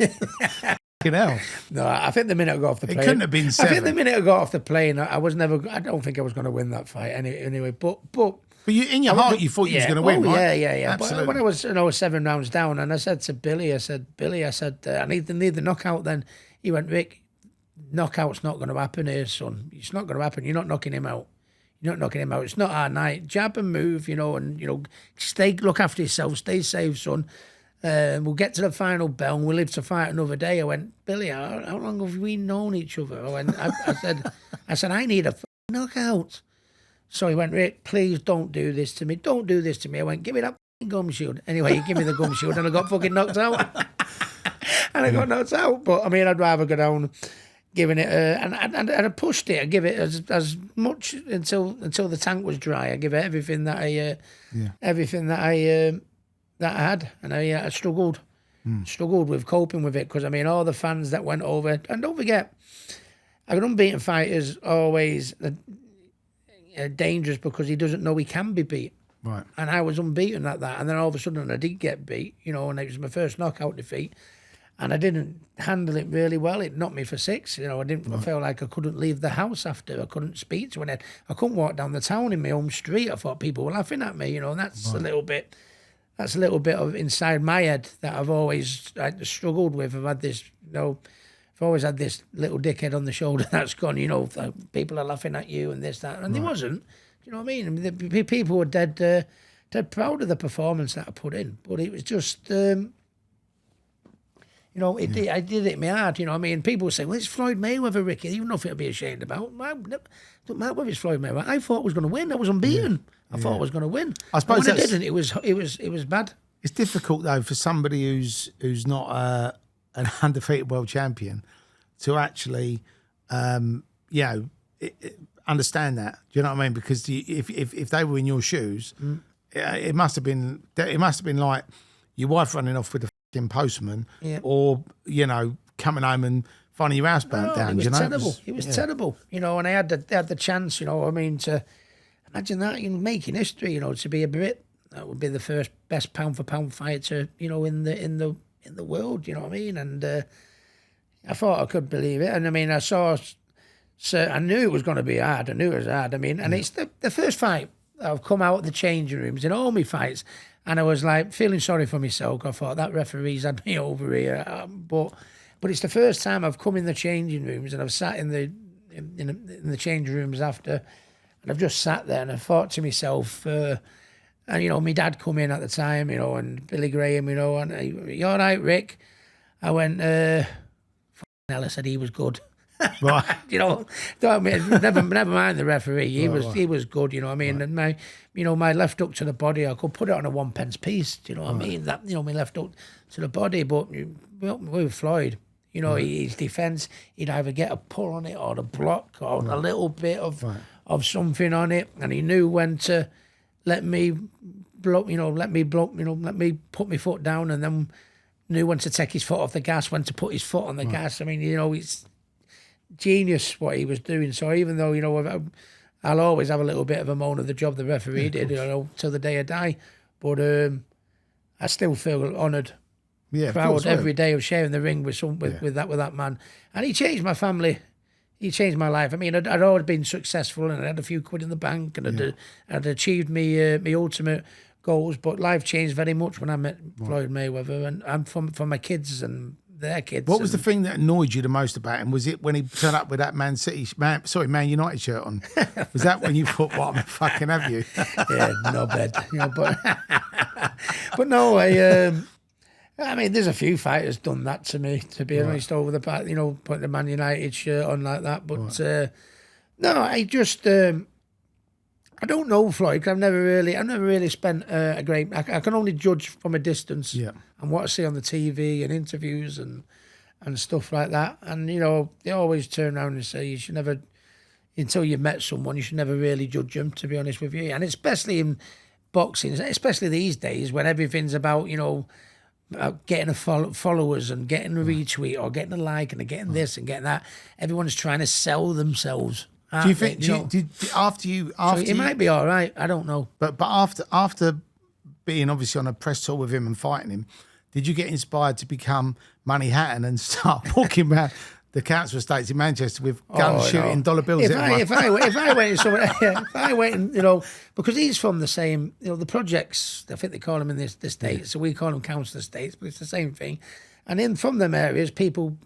hell. No, I think the minute I got off the plane, it couldn't have been 7. I think the minute I got off the plane, I don't think I was going to win that fight anyway. But you, in your heart, you thought you was going to win, right? Yeah. Absolutely. But when I was 7 rounds down, and I said to Billy, I need the knockout. Then he went, "Rick, knockout's not going to happen here, son. It's not going to happen. You're not knocking him out. It's not our night. Jab and move, you know, and, you know, look after yourself, stay safe, son. We'll get to the final bell and we'll live to fight another day." I went, "Billy, how long have we known each other?" I said, "I need a knockout." So he went, "Rick, please don't do this to me. Don't do this to me." I went, "Give me that gum shield." Anyway, he gave me the gum shield and I got fucking knocked out. And I got knocked out. But, I mean, I'd rather go down giving it and I pushed it. I give it as much until the tank was dry. I give it everything that I had, and I struggled with coping with it because, I mean, all the fans that went over, and don't forget, an unbeaten fighter is always dangerous because he doesn't know he can be beat. Right. And I was unbeaten at that, and then all of a sudden I did get beat, you know, and it was my first knockout defeat. And I didn't handle it really well. It knocked me for 6. You know, I felt like I couldn't leave the house after. I couldn't speak to anyone. I couldn't walk down the town in my home street. I thought people were laughing at me, you know, and that's a little bit of inside my head that I've always struggled with. I've had this, you know, I've always had this little dickhead on the shoulder that's gone, you know, people are laughing at you and this, that. And they wasn't. You know what I mean? The people were dead proud of the performance that I put in. But it was just... you know, I did it in my heart, you know what I mean? People would say, "Well, it's Floyd Mayweather, Ricky. You've nothing to be ashamed about." Don't matter whether it's Floyd Mayweather. I thought I was going to win. I was unbeaten. I thought I was going to win. I suppose when I didn't, it was bad. It's difficult, though, for somebody who's not an undefeated world champion to actually, understand that. Do you know what I mean? Because if they were in your shoes, it must have been like your wife running off with the fucking postman, or coming home and finding your house burnt down. It was terrible. It was terrible. And I had the chance. To imagine that, making history. To be a Brit, that would be the first best pound for pound fighter. in the world. You know what I mean? And I thought I could believe it. And I mean, I saw. So I knew it was going to be hard. I knew it was hard. I mean, and it's the first fight I've come out of the changing rooms in all my fights, and I was like feeling sorry for myself. I thought that referee's had me over here, but it's the first time I've come in the changing rooms, and I've sat in the changing rooms after, and I've just sat there, and I thought to myself, and my dad come in at the time, and Billy Graham, and you all right, Rick? I went, hell, I said he was good. Right. Never mind the referee. He was good. You know what I mean? Right. And my left hook to the body, I could put it on a 1p piece. Do you know what I mean? That my left hook to the body. But with Floyd, his defence, he'd either get a pull on it or a block or a little bit of something on it, and he knew when to let me block. Let me put my foot down, and then knew when to take his foot off the gas, when to put his foot on the gas. I mean, it's genius what he was doing. So even though I'll always have a little bit of a moan of the job the referee did, till the day I die, but I still feel honoured, proud every day of sharing the ring with that man. And he changed my family. He changed my life. I mean, I'd always been successful, and I had a few quid in the bank, and I'd achieved my ultimate goals. But life changed very much when I met Floyd Mayweather, and I'm for my kids and their kids. What was the thing that annoyed you the most about him? Was it when he turned up with that Man United shirt on? Was that when you thought, "What, I'm fucking have you?" Yeah, no bed. But no, I mean, there's a few fighters done that to me, to be honest, over the past, putting the Man United shirt on like that. But no, I just I don't know Floyd, because I've never really spent a great. I can only judge from a distance, and what I see on the TV and interviews and stuff like that. And they always turn around and say you should never, until you've met someone, you should never really judge them. To be honest with you, and especially in boxing, especially these days when everything's about getting followers and getting a retweet or getting a like and getting this and getting that. Everyone's trying to sell themselves. Do you think? After it might be all right. I don't know. But after being obviously on a press tour with him and fighting him, did you get inspired to become Money Hatton and start walking around the council estates in Manchester with guns shooting dollar bills? If I went somewhere, if I went, because he's from the same, the projects. I think they call them in the states, so we call them council estates, but it's the same thing. And from them areas, people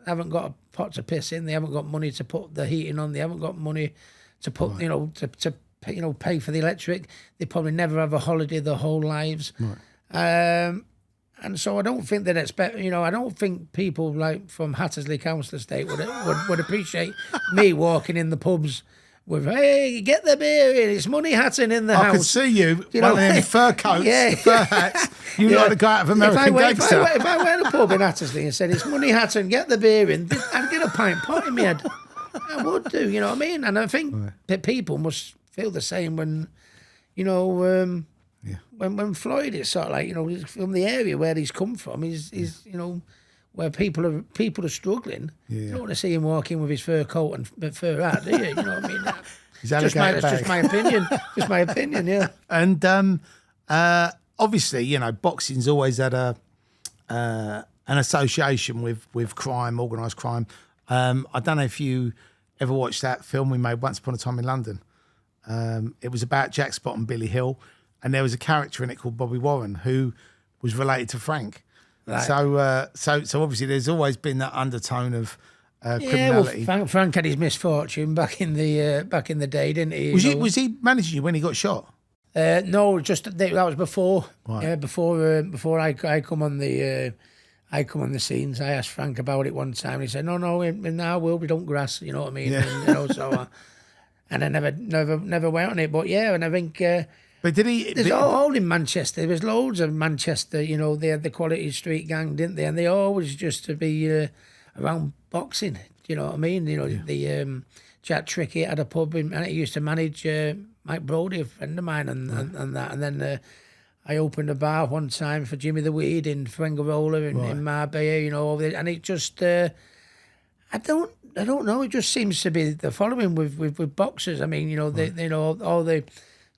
haven't got a pot to piss in. They haven't got money to put the heating on. They haven't got money to put, to pay for the electric. They probably never have a holiday their whole lives. Right. And so I don't think they'd expect, I don't think people like from Hattersley Council Estate would appreciate me walking in the pubs with, hey, get the beer in, it's Money Hatton in the house. I could see you, one of them fur coats, fur hats. You like the guy out of American Gangster. If I went to a pub in Hattersley and said, it's Money Hatton, get the beer in, I'd get a pint pot in my head. I would do, you know what I mean? And I think that people must feel the same when, when Floyd is sort of like, he's from the area where he's come from, he's where people are struggling. You don't want to see him walk in with his fur coat and fur hat, do you? You know what I mean? That's just my opinion. Just my opinion, yeah. And obviously, boxing's always had an association with crime, organised crime. I don't know if you ever watched that film we made Once Upon a Time in London. It was about Jack Spott and Billy Hill, and there was a character in it called Bobby Warren who was related to Frank. Right. So obviously there's always been that undertone of criminality. Well, Frank had his misfortune back in the day, didn't he? Was he managing you when he got shot? No, just that was before. Right. Yeah, before I come on the scenes. I asked Frank about it one time. And he said, "No, in our world we don't grass." You know what I mean? Yeah. And, so, and I never went on it. But yeah, and I think. But did he? There's all in Manchester. There was loads of Manchester. They had the Quality Street gang, didn't they? And they always just to be around boxing. Do you know what I mean? You know, the Jack Trickett had a pub and he used to manage Mike Brodie, a friend of mine, and that. And then I opened a bar one time for Jimmy the Weed in Fuengirola in Marbella, you know, and it just I don't know. It just seems to be the following with boxers. I mean, you know, they know all the.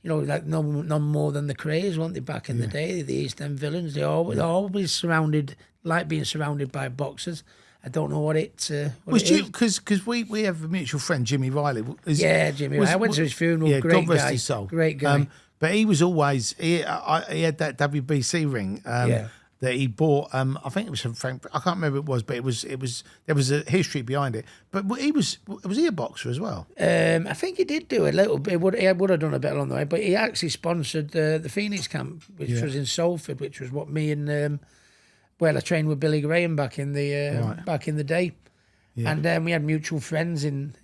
You know, like none more than the Craze, weren't they, back in the day? The East End villains. They're always surrounded, like being surrounded by boxers. I don't know what it was. Because we have a mutual friend, Jimmy Riley. Jimmy Riley. I went to his funeral. Yeah, great God rest guy. his soul. Great guy. But he was always he had that WBC ring. That he bought. I think it was from Frank. I can't remember what it was, but it was. There was a history behind it. But was he a boxer as well? I think he did do a little bit. He would have done a bit along the way. But he actually sponsored the Phoenix camp, which was in Salford, which was what me and I trained with Billy Graham back in the day. Yeah. And we had mutual friends in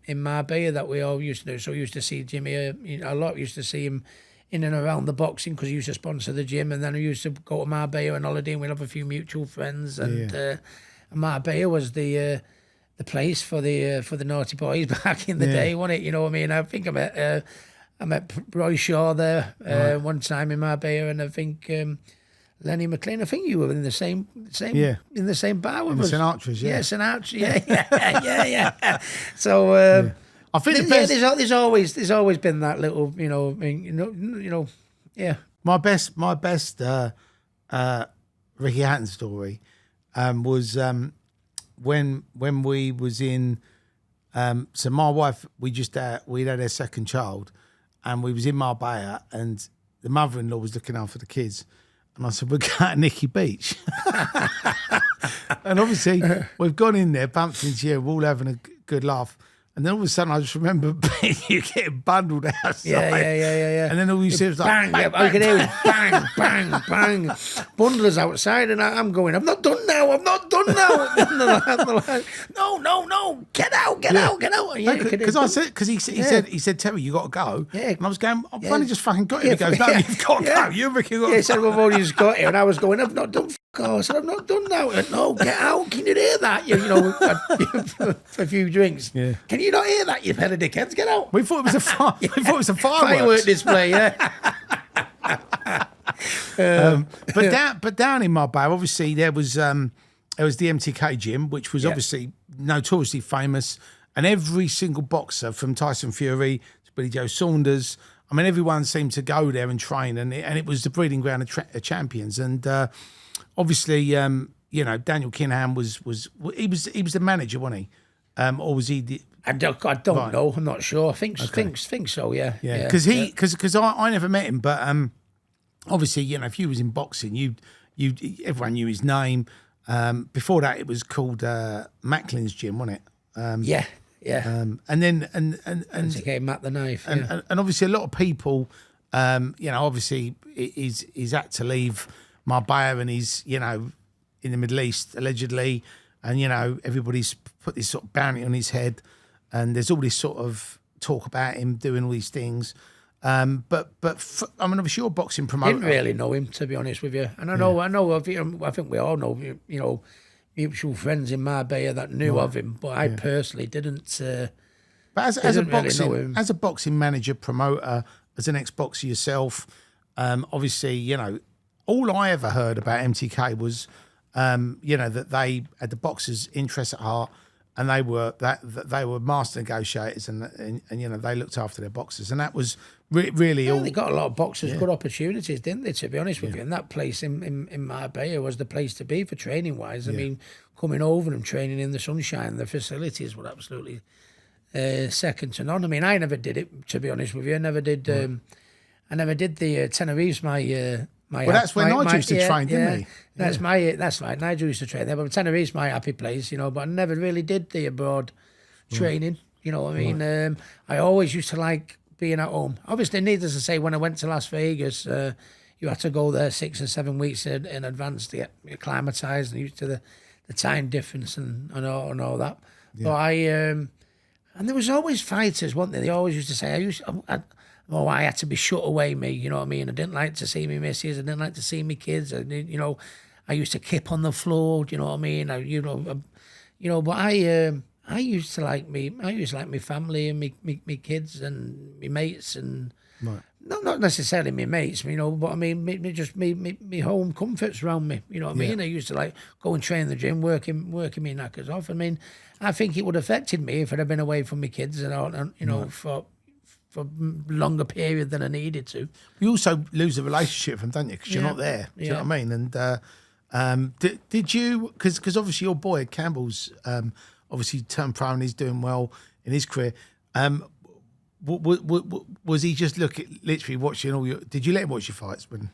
Marbella that we all used to do. So we used to see Jimmy a lot. We used to see him in and around the boxing because he used to sponsor the gym, and then we used to go to Marbella on holiday, and we'd have a few mutual friends. And Marbella was the place for the naughty boys back in the day, wasn't it? You know what I mean? I think I met Roy Shaw there one time in Marbella, and I think Lenny McLean. I think you were in the same in the same bar with us. Sinatra's, yeah, Sinatra, yeah. So. I think the best. There's always been that little, you know, yeah. My best Ricky Hatton story was when we was in. So my wife, we'd had our second child, and we was in Marbella, and the mother-in-law was looking after the kids, and I said, we're going to Nikki Beach, and obviously we've gone in there, bumped into you, we're all having a good laugh. And then all of a sudden, I just remember you getting bundled outside. Yeah. And then all you see was like, bang, bang, I can hear it, bang, bang, bang. Bundlers outside, and I'm going, I'm not done now. And they're like, no, get out. Because he said, Terry, you got to go. Yeah. And I was going, I've only just fucking got here. He goes, no, you've got to go. You've got to go. He said, we've only just got here. And I was going, I've not done. I said, I'm not done now. Went, no, get out. Can you hear that? You know, for a few drinks. Yeah. Can you not hear that, you pair of dickheads? Get out. We thought it was a firework display, yeah. But down in Marbella, obviously there was the MTK gym, which was obviously notoriously famous, and every single boxer from Tyson Fury to Billy Joe Saunders, I mean, everyone seemed to go there and train, and it was the breeding ground of champions. And obviously, you know, Daniel Kinahan was the manager, wasn't he? Or was he the? I don't know. I'm not sure. I think so. Yeah. Because I never met him, but obviously, you know, if you was in boxing, everyone knew his name. Before that, it was called Macklin's Gym, wasn't it? Yeah. And then and okay, Matt the Knife. And obviously, a lot of people, you know, obviously, he's had to leave Marbella, and he's, you know, in the Middle East allegedly, and you know, everybody's put this sort of bounty on his head, and there's all this sort of talk about him doing all these things. I mean, obviously, you're a boxing promoter. Didn't really know him, to be honest with you, and I know. I think we all know, you know, mutual friends in Marbella that knew of him, but I personally didn't. But as a boxing manager, promoter, as an ex-boxer yourself, obviously, you know, all I ever heard about MTK was, you know, that they had the boxers' interests at heart, and they were master negotiators, and you know, they looked after their boxers, and that was really all. They got a lot of boxers, good opportunities, didn't they? To be honest with you, and that place in Marbella was the place to be for training wise. I mean, coming over and training in the sunshine, the facilities were absolutely second to none. I mean, I never did it, to be honest with you. I never did. I never did the Tenerife. That's where Nigel used to train, didn't he? That's right. Nigel used to train there, but Tenerife's my happy place, you know. But I never really did the abroad training. You know what I mean? I always used to like being at home. Obviously, needless to say, when I went to Las Vegas, you had to go there 6 or 7 weeks in advance to get acclimatised and used to the time difference and all that. Yeah. But and there was always fighters, weren't there? They always used to say, I had to be shut away, me, you know what I mean? I didn't like to see me missus, I didn't like to see me kids, you know. I used to kip on the floor. Do you know what I mean? But I used to like my family and me kids and me mates and not necessarily me mates, but I mean me home comforts around me. You know what I mean? I used to like go and train in the gym, working me knackers off. I mean, I think it would have affected me if I'd have been away from my kids and all, and for longer period than I needed to. You also lose a relationship from, don't you? Because you're not there. Do you know what I mean? And did you? Because obviously your boy Campbell's obviously turned pro and he's doing well in his career. Was he just literally watching all your? Did you let him watch your fights when?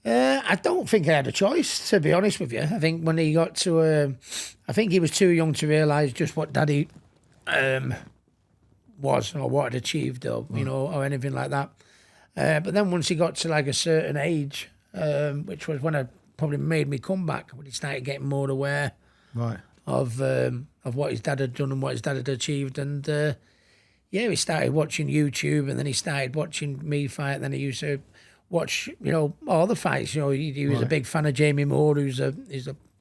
I don't think I had a choice, to be honest with you. I think when he got to, I think he was too young to realise just what Daddy was or what had achieved, or or anything like that. But then once he got to like a certain age, which was when I probably made me come back, when he started getting more aware, of what his dad had done and what his dad had achieved, and he started watching YouTube, and then he started watching me fight. And then he used to watch, all the fights. He was a big fan of Jamie Moore, he's a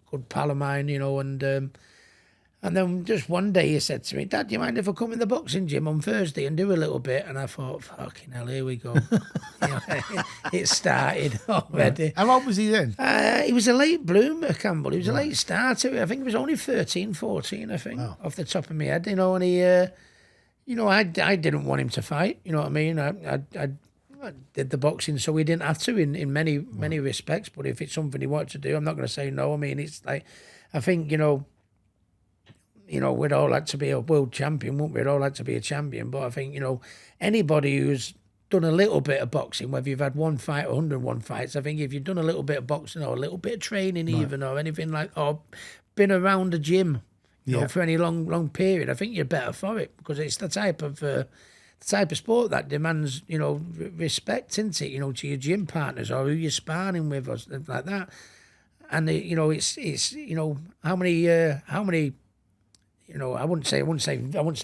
good pal of mine, and then just one day he said to me, "Dad, do you mind if I come in the boxing gym on Thursday and do a little bit?" And I thought, fucking hell, here we go. It started already. How old was he then? He was a late bloomer, Campbell. He was a late starter. I think he was only 13, 14, I think, off the top of my head. And he, I didn't want him to fight. You know what I mean? I did the boxing so he didn't have to in many respects. But if it's something he wanted to do, I'm not going to say no. I mean, it's like, I think, we'd all like to be a world champion, wouldn't we? We'd all like to be a champion. But I think, anybody who's done a little bit of boxing, whether you've had one fight or 101 fights, I think if you've done a little bit of boxing or a little bit of training even or anything like, or been around a gym, for any long period, I think you're better for it, because it's the type of sport that demands, respect, isn't it? To your gym partners or who you're sparring with or something like that. And it's how many. I wouldn't say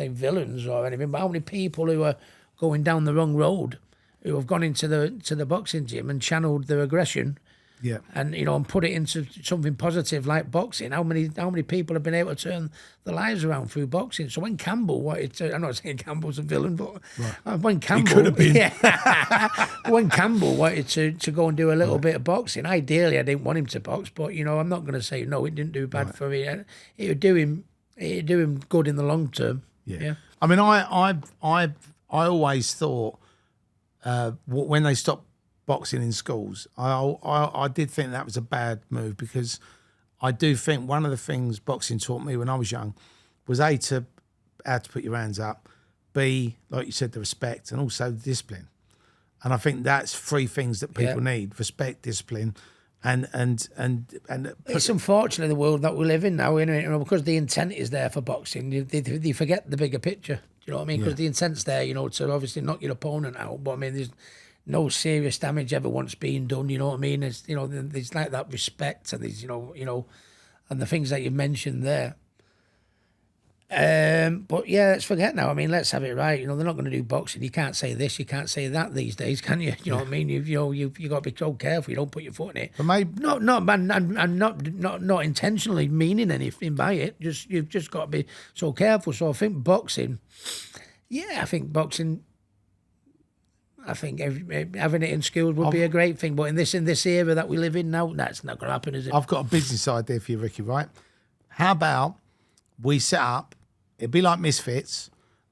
villains or anything, but how many people who are going down the wrong road, who have gone into the boxing gym and channeled their aggression, and put it into something positive like boxing. How many people have been able to turn their lives around through boxing? So when Campbell wanted to, I'm not saying Campbell's a villain, but when Campbell, he could have been. When Campbell wanted to go and do a little bit of boxing, ideally I didn't want him to box, but I'm not going to say no, it didn't do bad for him. It would do him good in the long term. Yeah. I mean, I always thought when they stopped boxing in schools, I did think that was a bad move, because I do think one of the things boxing taught me when I was young was how to put your hands up, B, like you said, the respect, and also the discipline. And I think that's three things that people need: respect, discipline, and it's unfortunately the world that we live in now, isn't it? Because the intent is there for boxing, they forget the bigger picture. Do you know what I mean? Because the intent's there, to obviously knock your opponent out. But I mean, there's no serious damage ever once being done. You know what I mean? It's, there's like that respect, and there's and the things that you mentioned there. But let's forget now. I mean, let's have it right. They're not going to do boxing. You can't say this, you can't say that these days, can you? You know what I mean? You got to be so careful. You don't put your foot in it. But maybe not intentionally meaning anything by it. You've just got to be so careful. So I think boxing. I think having it in schools would be a great thing. But in this era that we live in now, that's not going to happen, is it? I've got a business idea for you, Ricky. Right? How about we set up? It'd be like Misfits,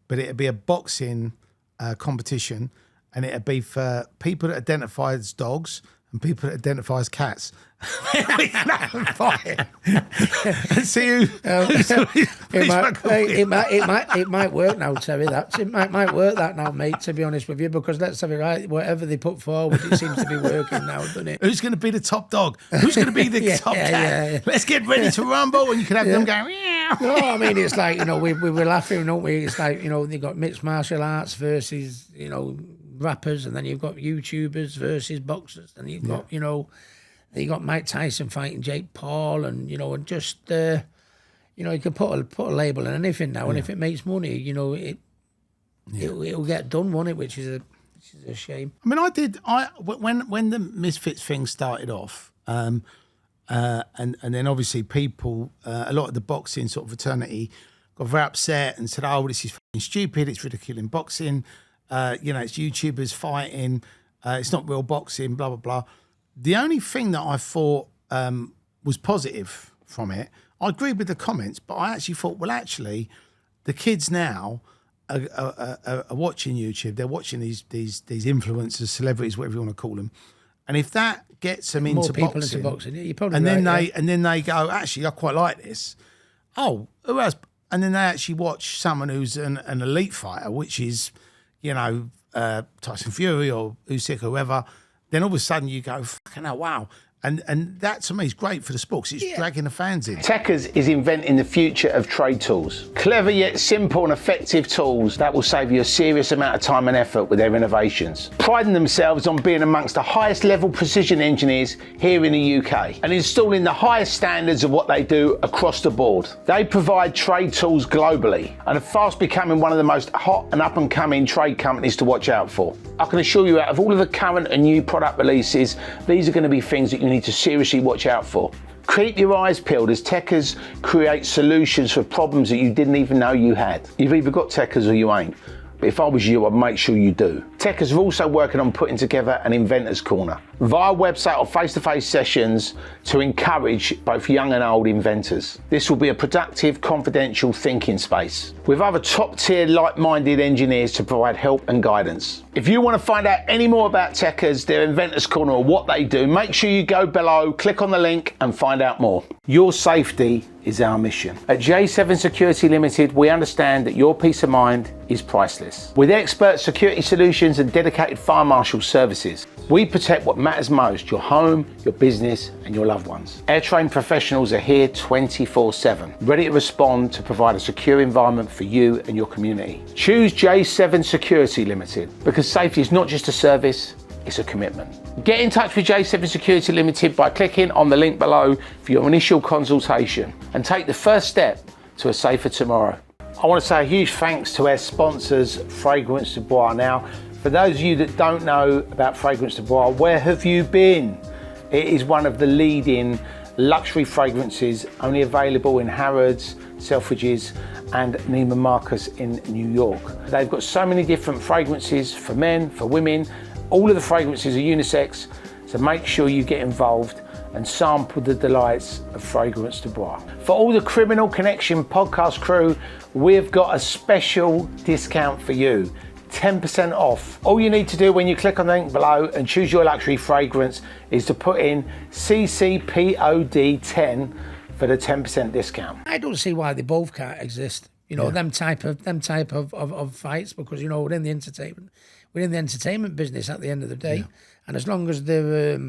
but it'd be a boxing competition, and it'd be for people that identify as dogs and people that identify as cats. We can have a fight. And see who. It might work now, Terry. It might work that now, mate. To be honest with you, because let's have it right. Whatever they put forward, it seems to be working now, doesn't it? Who's going to be the top dog? Who's going to be the top cat? Yeah. Let's get ready to rumble, and you can have them going. Meow. No, I mean, it's like we were laughing, don't we? It's like they got mixed martial arts versus rappers, and then you've got YouTubers versus boxers, and you've got you got Mike Tyson fighting Jake Paul, and and just you can put a label on anything now, and if it makes money, it'll get done, won't it? Which is a shame. I mean, when the Misfits thing started off, and then obviously people, a lot of the boxing sort of fraternity got very upset and said, "Oh, this is fucking stupid. It's ridiculing boxing. It's YouTubers fighting. It's not real boxing. Blah blah blah." The only thing that I thought was positive from it, I agreed with the comments, but I actually thought, well, actually, the kids now are watching YouTube. They're watching these influencers, celebrities, whatever you want to call them, and if that gets them More into people boxing, into boxing, you're probably and right, then they go, actually, I quite like this. Oh, who else? And then they actually watch someone who's an elite fighter, which is, Tyson Fury or Usyk or whoever. Then all of a sudden you go, fucking hell, wow. And that to me is great for the sport because it's dragging the fans in. Techers is inventing the future of trade tools. Clever yet simple and effective tools that will save you a serious amount of time and effort with their innovations. Priding themselves on being amongst the highest level precision engineers here in the UK and installing the highest standards of what they do across the board. They provide trade tools globally and are fast becoming one of the most hot and up and coming trade companies to watch out for. I can assure you, out of all of the current and new product releases, these are going to be things that you need to seriously watch out for. Keep your eyes peeled as Techers create solutions for problems that you didn't even know you had. You've either got Techers or you ain't. But if I was you, I'd make sure you do. Techers are also working on putting together an Inventors Corner via website or face-to-face sessions to encourage both young and old inventors. This will be a productive, confidential thinking space with other top-tier, like-minded engineers to provide help and guidance. If you want to find out any more about Techers, their Inventors Corner, or what they do, make sure you go below, click on the link and find out more. Your safety is our mission. At J7 Security Limited, we understand that your peace of mind is priceless. With expert security solutions and dedicated fire marshal services, we protect what matters most, your home, your business and your loved ones. Our trained professionals are here 24/7, ready to respond to provide a secure environment for you and your community. Choose J7 Security Limited because safety is not just a service, it's a commitment. Get in touch with J7 Security Limited by clicking on the link below for your initial consultation and take the first step to a safer tomorrow. I want to say a huge thanks to our sponsors, Fragrance du Bois. Now, for those of you that don't know about Fragrance du Bois, where have you been? It is one of the leading luxury fragrances, only available in Harrods, Selfridges and Neiman Marcus in New York. They've got so many different fragrances for men, for women. All of the fragrances are unisex, so make sure you get involved and sample the delights of Fragrance du Bois. For all the Criminal Connection podcast crew, we've got a special discount for you. 10% off. All you need to do when you click on the link below and choose your luxury fragrance is to put in CCPOD10 for the 10% discount. I don't see why they both can't exist. Them type of fights, because we're in the entertainment business at the end of the day, and as long as they're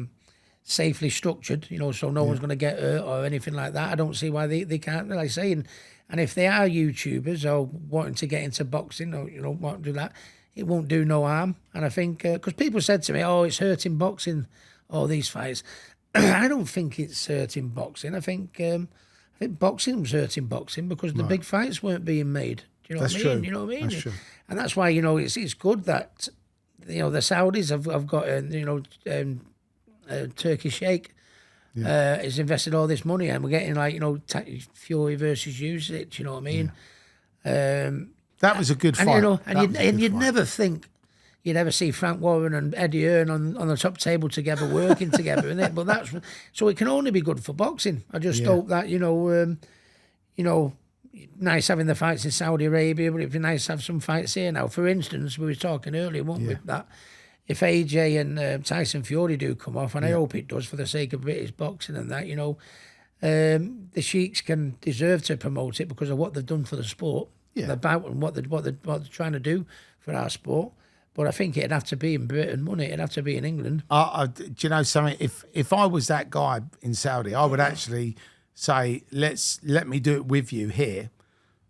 safely structured, so no one's going to get hurt or anything like that, I don't see why they can't. Like I say, and if they are YouTubers or wanting to get into boxing or want to do that, it won't do no harm. And I think because people said to me, "Oh, it's hurting boxing, all these fights." I don't think it's hurting boxing. I think boxing was hurting boxing because the big fights weren't being made. Do you know what I mean? True. You know what I mean? That's true. And that's why it's good that the Saudis have got Turkish sheikh has invested all this money, and we're getting Fury versus Usyk. You know what I mean? That was a good fight. You'd never think you'd ever see Frank Warren and Eddie Hearn on the top table together, working together, in it. But so it can only be good for boxing. I just hope that nice having the fights in Saudi Arabia, but it'd be nice to have some fights here now. For instance, we were talking earlier, weren't we, that if AJ and Tyson Fury do come off, and I hope it does for the sake of British boxing and that, the Sheiks can deserve to promote it because of what they've done for the sport, the bout, and what they're trying to do for our sport. But I think it'd have to be in Britain, wouldn't it? It'd have to be in England. Do you know something? If I was that guy in Saudi, I would actually say, let me do it with you here,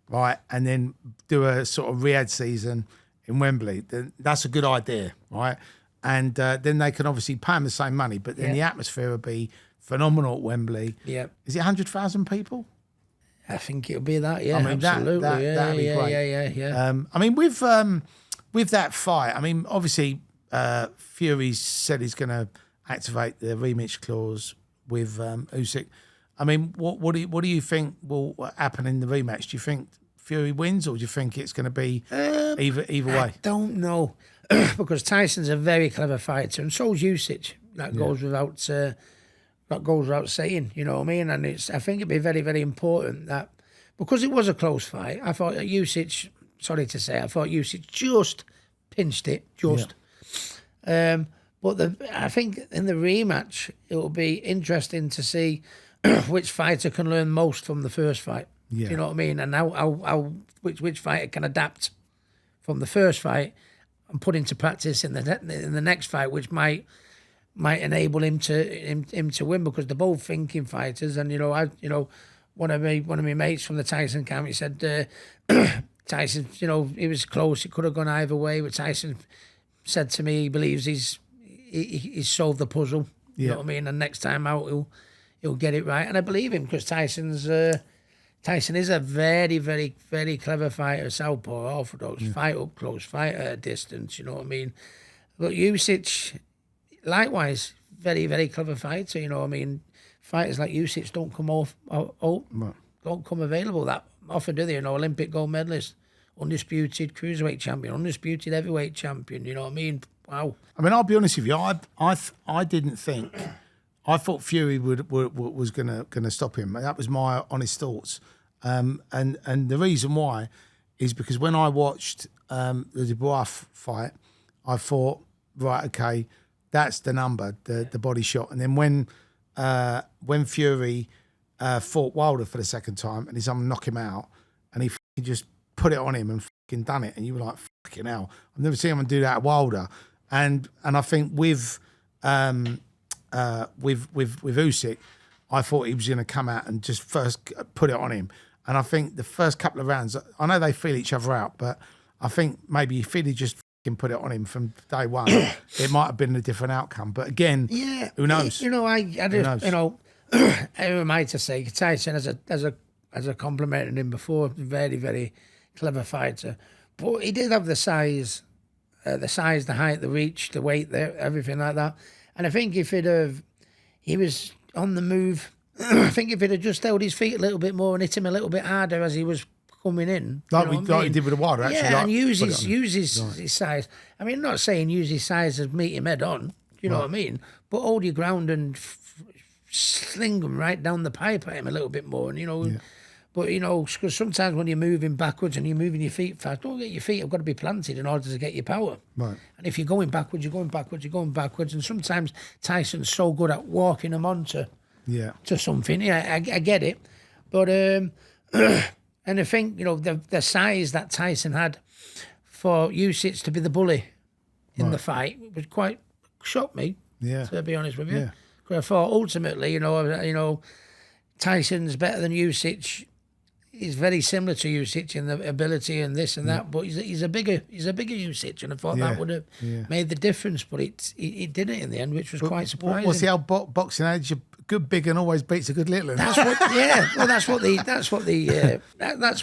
right? And then do a sort of Riyadh season in Wembley. Then that's a good idea, right? And then they can obviously pay them the same money, but then the atmosphere would be phenomenal at Wembley. Yeah. Is it 100,000 people? I think it'll be that, yeah. I mean, absolutely. that'd be great. Yeah. I mean, with that fight, I mean, obviously, Fury said he's going to activate the rematch clause Usyk. I mean, what do you think will happen in the rematch? Do you think Fury wins, or do you think it's going to be either way? I don't know, because Tyson's a very clever fighter, and so's Usyk. That goes without saying. You know what I mean? And I think it'd be very, very important that, because it was a close fight, I thought that Usyk. Sorry to say, I thought Usyk just pinched it, just. Yeah. But I think in the rematch, it will be interesting to see which fighter can learn most from the first fight. Yeah. Do you know what I mean? And how which fighter can adapt from the first fight and put into practice in the next fight, which might enable him to win, because they're both thinking fighters. And one of my mates from the Tyson camp, he said Tyson, he was close. It could have gone either way. But Tyson said to me he believes he's solved the puzzle. You know what I mean? And next time out, he'll get it right. And I believe him, because Tyson is a very, very, very clever fighter, southpaw, orthodox, fight up close, fight at a distance. You know what I mean? But Usyk, likewise, very, very clever fighter. You know what I mean? Fighters like Usyk don't come available that often, do they? Olympic gold medalist, undisputed cruiserweight champion, undisputed heavyweight champion. You know what I mean? Wow. I mean, I'll be honest with you. I didn't think. I thought Fury was gonna stop him. That was my honest thoughts. And the reason why is because when I watched the Dubois fight, I thought, right, okay, that's the number, the body shot. And then when Fury fought Wilder for the second time, and he's knock him out, and he just put it on him and fucking done it, and you were like, fucking hell, I've never seen him do that at Wilder. And I think with Usyk, I thought he was going to come out and just first put it on him. And I think the first couple of rounds, I know they feel each other out, but I think maybe if he'd just put it on him from day one, it might have been a different outcome. But again, who knows? I just, who am I to say? Tyson, as a complimented him before, very, very clever fighter. But he did have the size, the height, the reach, the weight, everything like that. And I think he was on the move. I think if he'd have just held his feet a little bit more and hit him a little bit harder as he was coming in, like he did with the Wilder, actually. Yeah, and use his size. I mean, I'm not saying use his size as meet him head on. You know what I mean? But hold your ground and sling him right down the pipe at him a little bit more, and But, because sometimes when you're moving backwards and you're moving your feet fast, don't get your feet have got to be planted in order to get your power. Right. And if you're going backwards, you're going backwards. And sometimes Tyson's so good at walking them onto something. Yeah, I get it. But, and I think, the size that Tyson had for Usyk to be the bully in the fight was quite shocked me, to be honest with you. Yeah. Because I thought ultimately, Tyson's better than Usyk. He's very similar to Usyk in the ability and this and that, but he's a bigger Usyk, and I thought that would have made the difference, but it didn't in the end, which was quite surprising. What's the old boxing adage? A good big and always beats a good little. That's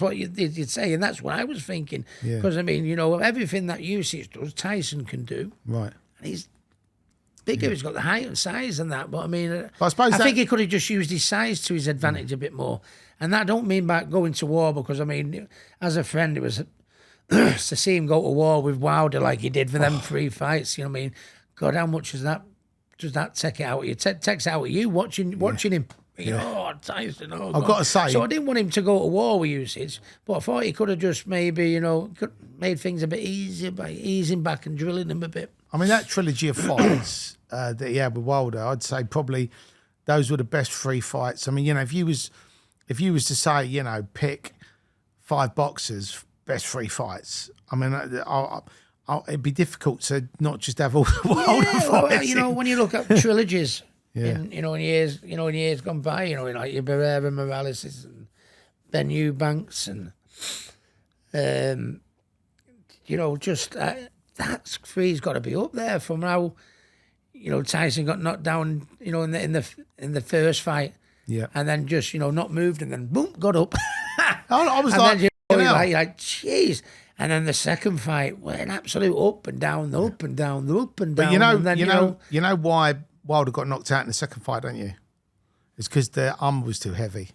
what you'd say, and that's what I was thinking. Because I mean, everything that Usyk does, Tyson can do. Right. And he's bigger. He's got the height and size and that. But I mean, I think he could have just used his size to his advantage a bit more. And that don't mean back going to war, because I mean, as a friend, it was to see him go to war with Wilder like he did for them 3 fights. You know what I mean? God, how much does that take it out of you? Takes it out of you watching him. Tyson. I've got to say. So I didn't want him to go to war with Usyk, but I thought he could have just maybe, made things a bit easier by easing back and drilling him a bit. I mean, that trilogy of fights that he had with Wilder, I'd say probably those were the best 3 fights. I mean, if you was to say, pick 5 boxers, best 3 fights, I mean, it'd be difficult to not just have all the Wilder fights. When you look at trilogies, in years gone by, like your Barrera Morales and Ben Eubanks and that 3's got to be up there from how Tyson got knocked down in the first fight, and then just not moved, and then boom, got up. I was and like jeez. And then the second fight went an absolute up and down, up and down, up and down. But you know why Wilder got knocked out in the second fight, don't you? It's because the arm was too heavy.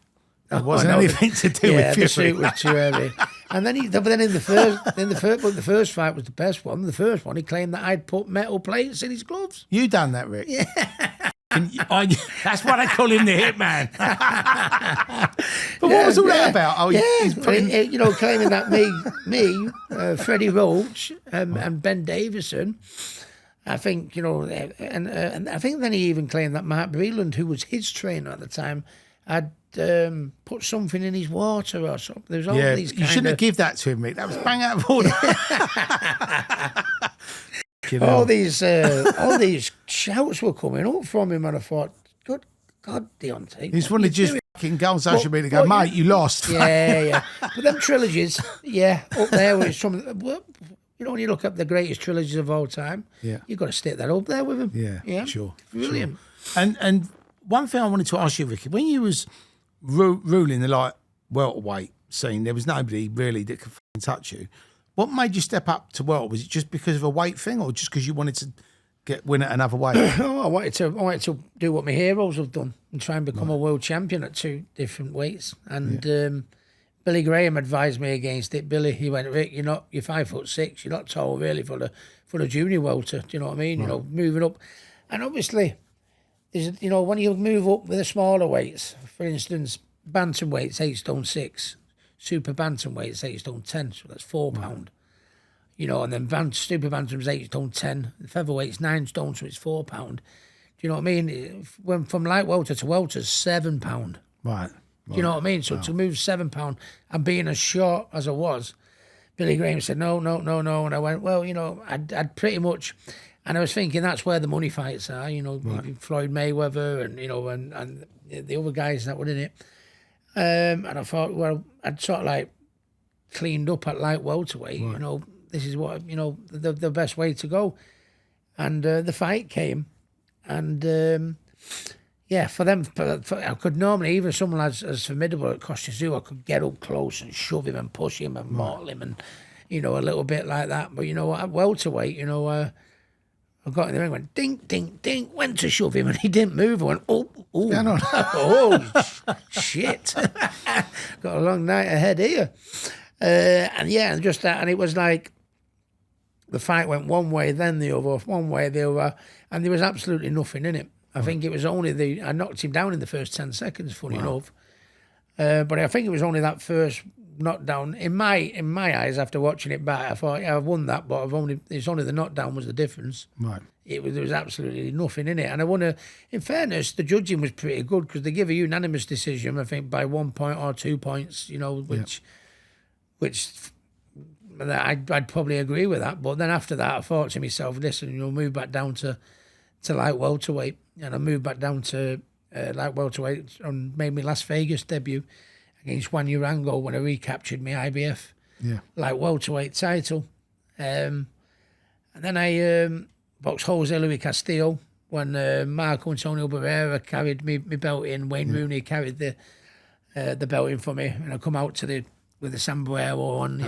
It wasn't anything to do with Fury. The suit was too heavy. And then in the first fight was the best one. The first one, he claimed that I'd put metal plates in his gloves. You done that, Rick? Yeah. That's why they call him the Hitman. But what was all that about? Oh, he's putting... claiming that me, Freddie Roach, and Ben Davison. I think, and I think then he even claimed that Mark Breland, who was his trainer at the time, had put something in his water or something. There was all these you shouldn't have give that to him, Rick. That was bang out of order. All these shouts were coming up from him, and I thought, good God, Deontay. He's one of just fucking goals I should be to go, mate, you lost. Yeah. But them trilogies, up there with some... when you look up the greatest trilogies of all time, you've got to stick that up there with him. Yeah, sure. Brilliant. Sure. And one thing I wanted to ask you, Ricky, when you was ruling the welterweight scene, there was nobody really that could touch you. What made you step up to welter? Was it just because of a weight thing, or just because you wanted to win at another weight? I wanted to do what my heroes have done and try and become a world champion at 2 different weights. And Billy Graham advised me against it. Billy, he went, Rick, you're 5'6", you're not tall really for the junior welter. Do you know what I mean? Right. Moving up, and obviously, when you move up with the smaller weights, for instance, bantamweight's 8 stone 6. Super bantamweight's 8 stone 10, so that's £4. And then super bantam's 8 stone 10. The featherweight's 9 stone, so it's £4. Do you know what I mean? When from light welter to welter's £7. Right. Do you know what I mean? So to move £7 and being as short as I was, Billy Graham said, no. And I went, well, I'd pretty much, and I was thinking that's where the money fights are, Floyd Mayweather and the other guys that were in it. And I thought, well, I'd sort of cleaned up at light welterweight. Right. This is what, the best way to go. And the fight came. And, for them, I could normally, even someone as formidable at Kostya, I could get up close and shove him and push him and mortal him and, a little bit like that. But, at welterweight, I got in the ring, went ding, ding, ding, went to shove him, and he didn't move. I went, shit. Got a long night ahead here. And just that, and it was like the fight went one way, then the other, one way, the other, and there was absolutely nothing in it. I think it was only I knocked him down in the first 10 seconds, funny enough. But I think it was only that first knockdown. In my eyes, after watching it back, I thought, I've won that, but it's only the knockdown was the difference. Right. There was absolutely nothing in it. And in fairness, the judging was pretty good because they give a unanimous decision, I think, by 1 point or 2 points, which I'd probably agree with that. But then after that, I thought to myself, listen, move back down to light welterweight. And I moved back down to light welterweight and made my Las Vegas debut against Juan Urango when I recaptured my IBF light welterweight title. And then I boxed Jose Luis Castillo when Marco Antonio Barrera carried me belt in. Wayne Rooney carried the belt in for me, and I come out with the sombrero on, I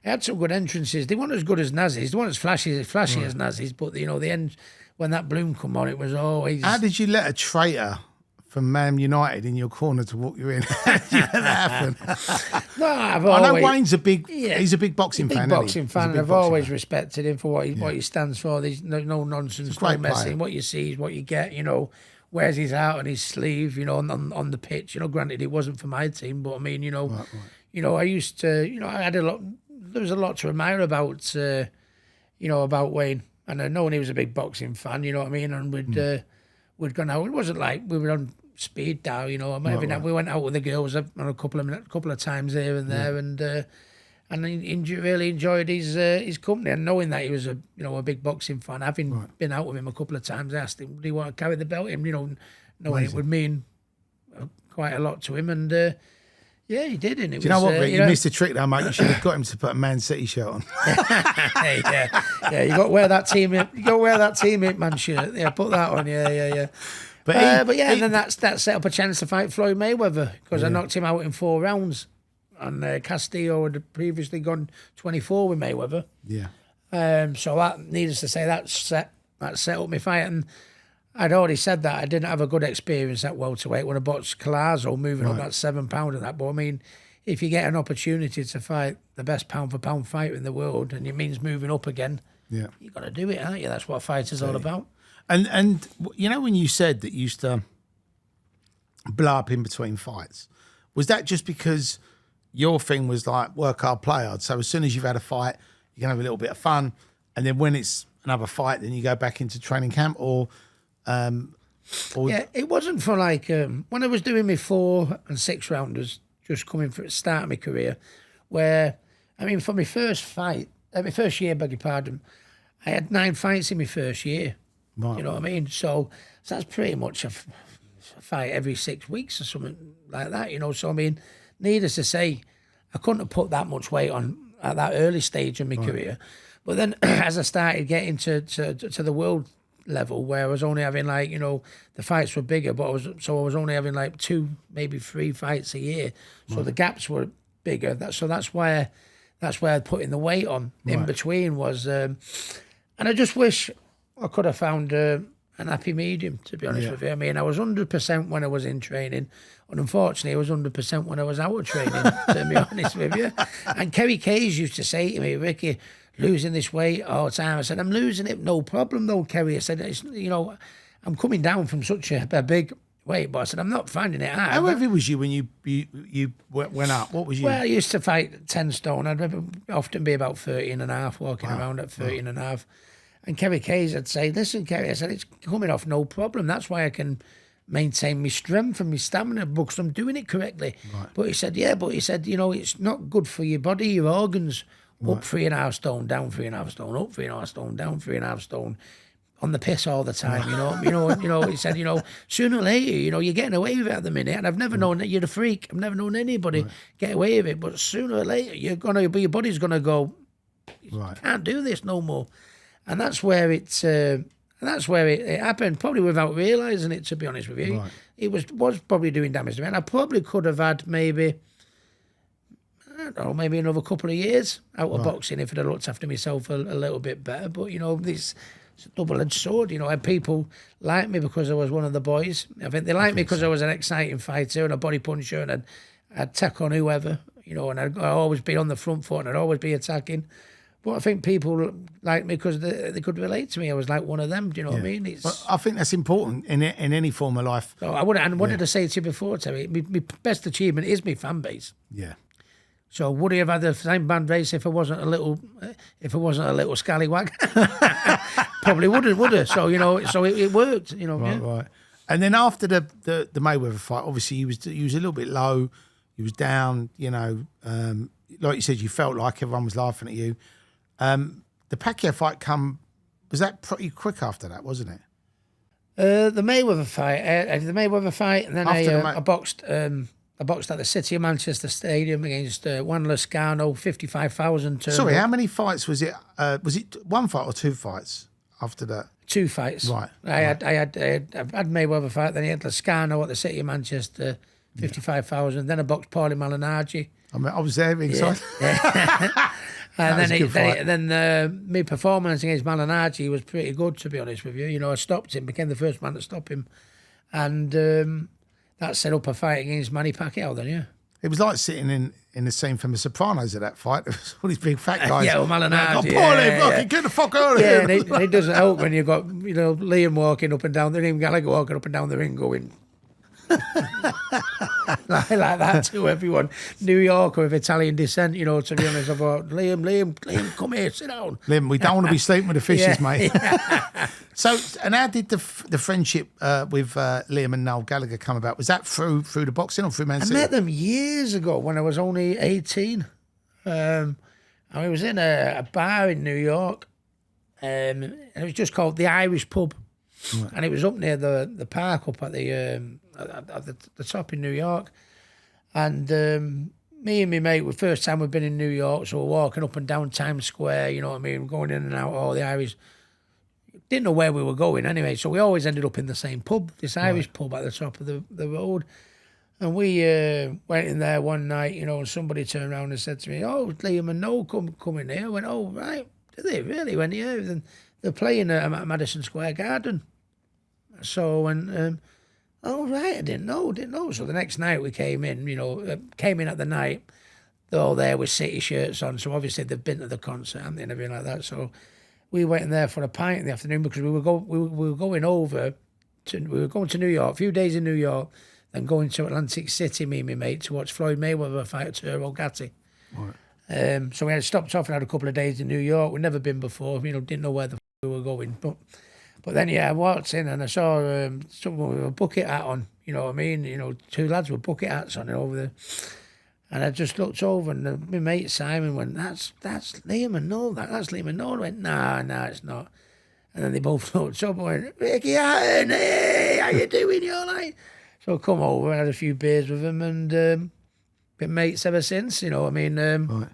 had some good entrances. They weren't as good as Nazi's. They weren't as flashy as Nazi's, but the end when that bloom come on, it was always. How did you let a traitor from Man United in your corner to walk you in? How did you let that happen? No, I know Wayne's he's a big boxing fan. And I've always respected him for what he stands for. There's no nonsense, no messing. What you see is what you get. Wears his heart on his sleeve, on the pitch. Granted, it wasn't for my team, but I mean, I used to, I had a lot. There was a lot to admire about, about Wayne, and knowing he was a big boxing fan. You know what I mean? And we'd gone out. It wasn't like we were on speed dial. Every night we went out with the girls on a couple of times here and there, and I really enjoyed his company. And knowing that he was a big boxing fan, having been out with him a couple of times, I asked him, "Do you want to carry the belt?" Knowing it would mean quite a lot to him, and he did. And do you know what, Rick? You missed a trick there, mate. You should have got him to put a Man City shirt on. You got to wear that team. You got to wear that Team HITMAN shirt. Yeah, put that on. Yeah. And then that set up a chance to fight Floyd Mayweather because I knocked him out in 4 rounds. And Castillo had previously gone 24 with Mayweather. Yeah. So that, needless to say, that set up my fight. And I'd already said that I didn't have a good experience at welterweight when I boxed Colazo, moving up that £7 of that. But I mean, if you get an opportunity to fight the best pound for pound fighter in the world, and it means moving up again, you got to do it, aren't you? That's what fighter's all about. And you know, when you said that you used to blow up in between fights, was that just because your thing was like work hard, play hard? So as soon as you've had a fight, you can have a little bit of fun, and then when it's another fight, then you go back into training camp, or it wasn't for like when I was doing my 4 and 6 rounders, just coming for the start of my career, where I mean, for my first fight, my first year, beg your pardon, I had 9 fights in my first year. Right. You know what I mean? So that's pretty much a fight every 6 weeks or something like that. You know, so I mean, needless to say, I couldn't have put that much weight on at that early stage of my career. But then, as I started getting to the world level, where I was only having like, you know, the fights were bigger, but I was only having like 2, maybe 3 fights a year. So the gaps were bigger. So that's why I put in the weight on in between was, and I just wish I could have found an happy medium, to be honest with you. I mean, I was 100% when I was in training, and unfortunately, I was 100% when I was out of training, to be honest with you. And Kerry Kayes used to say to me, Ricky, losing this weight all the time. I said, I'm losing it, no problem though, Kerry. I said, you know, I'm coming down from such a big weight, but I said, I'm not finding it hard. How heavy was you when you went up? What was you? Well, I used to fight 10 stone. I'd often be about 13 and a half, walking around at 13 and a half. And Kerry Kayes would say, listen, Kerry, I said, it's coming off no problem. That's why I can maintain my strength and my stamina, because I'm doing it correctly. Right. But he said, you know, it's not good for your body, your organs. Up 3.5 stone, down 3.5 stone, up 3.5 stone, down 3.5 stone, on the piss all the time. You know. He said, you know, sooner or later, you know, you're getting away with it at the minute. And I've never known that you're a freak. I've never known anybody get away with it. But sooner or later, your body's gonna go. You can't do this no more. And that's where it happened, probably without realising it, to be honest with you. It was probably doing damage to me. And I probably could have had maybe, I don't know, maybe another couple of years out of boxing if I'd have looked after myself a little bit better. But, you know, it's a double-edged sword. You know, and people like me because I was one of the boys. I think they liked me because I was an exciting fighter and a body puncher, and I'd tack on whoever, you know, and I'd always be on the front foot and I'd always be attacking. But I think people like me because they could relate to me. I was like one of them. Do you know what I mean? Well, I think that's important in any form of life. So I wanted to say to you before, Terry, my best achievement is my fan base. Yeah. So would he have had the same fan base if I wasn't a little scallywag? Probably wouldn't, would it? So, you know, so it worked. You know. Right. And then after the Mayweather fight, obviously he was a little bit low. He was down. You know, like you said, you felt like everyone was laughing at you. The Pacquiao fight was that pretty quick after that, wasn't it? The Mayweather fight, and then I boxed. I boxed at the City of Manchester Stadium against Juan Lascano, 55,000. Sorry, how many fights was it? Was it 1 fight or 2 fights after that? 2 fights. Right. I had Mayweather fight. Then I had Lascano at the City of Manchester, 55,000. Then I boxed Paulie Malignaggi. I was there inside. Yeah. And then my performance against Malignaggi was pretty good, to be honest with you. You know, I stopped him, became the first man to stop him, and that set up a fight against Manny Pacquiao. Then, yeah. It was like sitting in the scene from The Sopranos at that fight. It was all these big fat guys. Yeah, well, Malignaggi. Get the fuck out of here. Yeah, and it doesn't help when you've got, you know, Liam walking up and down the ring, Gallagher walking up and down the ring going like that to everyone. New Yorker of Italian descent, you know, to be honest. I thought, Liam, come here, sit down. Liam, we don't want to be sleeping with the fishes, mate. So, and how did the friendship with Liam and Noel Gallagher come about? Was that through the boxing or through Man City? I met them years ago when I was only 18. I was in a bar in New York, and it was just called the Irish Pub. Right. And it was up near the park up at the top in New York. And me and my mate, the first time we'd been in New York, so we're walking up and down Times Square, you know what I mean, going in and out, all the Irish. Didn't know where we were going anyway, so we always ended up in the same pub, this Irish pub at the top of the road. And we went in there one night, you know, and somebody turned around and said to me, "Oh, Liam and Noel come in here." I went, "Oh, right, do they really?" When yeah, then they're playing at Madison Square Garden. So when, oh, right, I didn't know. So the next night we came in, came in at the night, they're all there with City shirts on. So obviously they've been to the concert and everything like that. So we went in there for a pint in the afternoon because we were going to New York, a few days in New York, then going to Atlantic City, me and my mate, to watch Floyd Mayweather fight Tszyu Gatti. Right. So we had stopped off and had a couple of days in New York. We'd never been before, didn't know where the we were going. But then, I walked in and I saw someone with a bucket hat on, you know what I mean? Two lads with bucket hats on over there. And I just looked over and my mate Simon went, that's Liam and Noel, that's Liam and Noel. I went, nah, it's not. And then they both looked up and went, Ricky Hatton, hey, how you doing? You all right? So I come over and had a few beers with him and been mates ever since, you know what I mean? Right.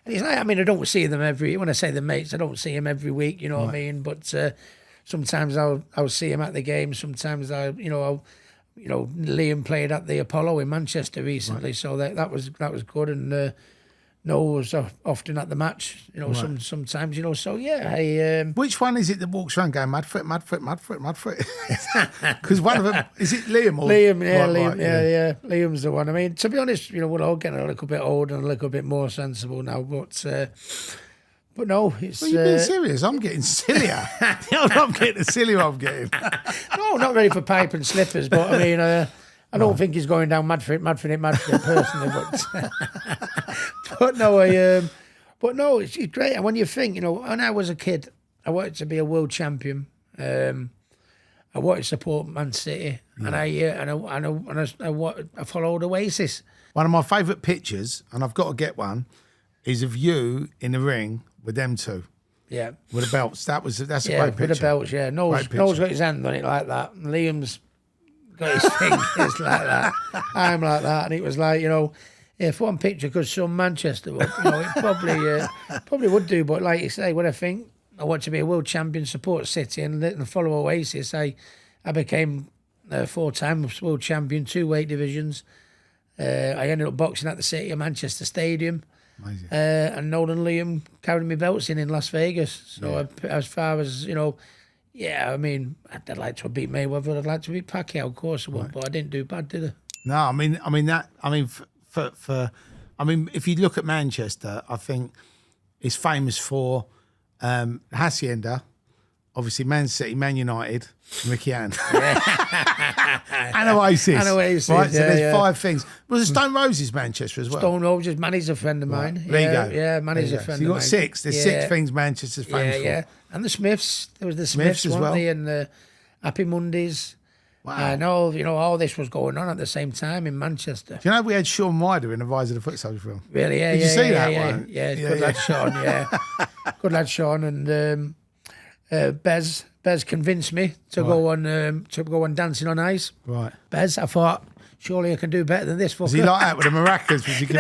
And he's like, I don't see them when I say the mates, I don't see him every week, you know what I mean? But sometimes I'll see him at the game. Sometimes Liam played at the Apollo in Manchester recently, so that was good. And Noel was often at the match, sometimes, so yeah. Which one is it that walks around going mad for it? Because one of them, is it Liam? Or? Liam, yeah, Liam, Liam, yeah. Liam's the one. To be honest, we're all getting a little bit older and a little bit more sensible now, but no, it's... Well, you're being serious. I'm getting sillier. I'm getting the sillier I'm getting. No, not ready for pipe and slippers, but I don't think he's going down mad for it personally, but no, it's great. And when you think, when I was a kid, I wanted to be a world champion. I wanted to support Man City, and I followed Oasis. One of my favourite pictures, and I've got to get one, is of you in the ring with them two. Yeah. With the belts. That's a great picture. With the belts, yeah. Noel's got his hand on it like that. And Liam's got his fingers like that. I'm like that. And it was like, if one picture could sum Manchester up, it probably would do. But like you say, when I think I want to be a world champion, support City and follow Oasis, I became 4-time world champion, 2 weight divisions. I ended up boxing at the City of Manchester Stadium. Amazing. And Noel and Liam carried me belts in Las Vegas. So as far as, I'd like to have beat Mayweather. I'd like to beat Pacquiao, of course I would, but I didn't do bad, did I? If you look at Manchester, I think it's famous for Hacienda, obviously Man City, Man United, Ricky Hatton. And Oasis. Right, so there's 5 things. Well, there's Stone Roses Manchester as well. Stone Roses, Manny's a friend of mine. There you go. Yeah, Manny's a friend so of mine. So you've got 6. There's 6 things Manchester's famous for. Yeah. And the Smiths. There was the Smiths as well. And the Happy Mondays. Wow. And all this was going on at the same time in Manchester. Do you know we had Sean Ryder in the Rise of the Foot Soldier film? Really? Yeah. Did you see that one? Yeah, good lad Sean, yeah. Good lad Sean. And Bez convinced me to go on Dancing on Ice. Right. Bez, I thought, surely I can do better than this. Fucker. Was he like that with the maracas? Was he he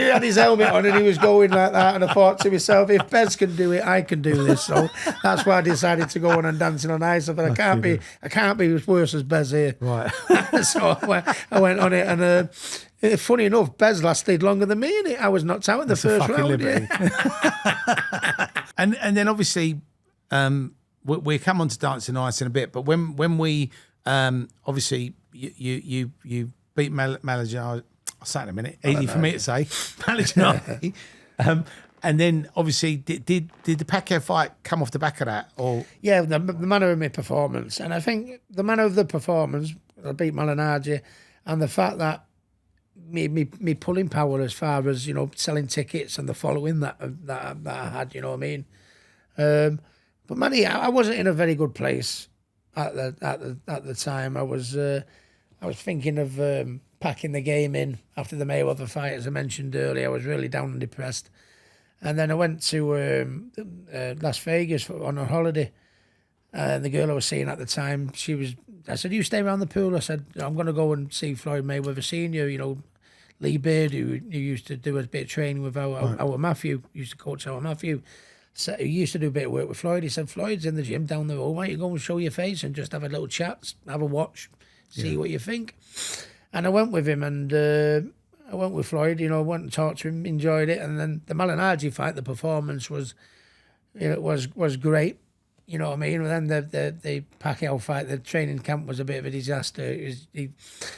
had his helmet on and he was going like that. And I thought to myself, if Bez can do it, I can do this. So that's why I decided to go on Dancing on Ice. I thought I can't be as worse as Bez here. Right. So I went on it, and funny enough, Bez lasted longer than me in it. I was knocked out in the first round. Yeah. and then obviously. We'll come on to Dancing on Ice in a bit, but when we obviously you beat Malignaggi, I'll say it in a minute. Easy for me to say, Malignaggi. And then obviously did the Pacquiao fight come off the back of that? Or the manner of my performance, and I think the manner of the performance, I beat Malignaggi, and the fact that me pulling power as far as selling tickets and the following that I had, you know what I mean. But Manny, I wasn't in a very good place at the time. I was thinking of packing the game in after the Mayweather fight, as I mentioned earlier. I was really down and depressed, and then I went to Las Vegas on a holiday. And the girl I was seeing at the time, I said, "You stay around the pool." I said, "I'm going to go and see Floyd Mayweather Senior." Lee Beard, who used to do a bit of training with our Matthew, used to coach our Matthew. So he used to do a bit of work with Floyd. He said, "Floyd's in the gym down the road. Why don't you go and show your face and just have a little chat, have a watch, see what you think?" And I went with him, and I went with Floyd. Went and talked to him, enjoyed it. And then the Malignaggi fight, the performance was great. You know what I mean? And then the Pacquiao fight, the training camp was a bit of a disaster.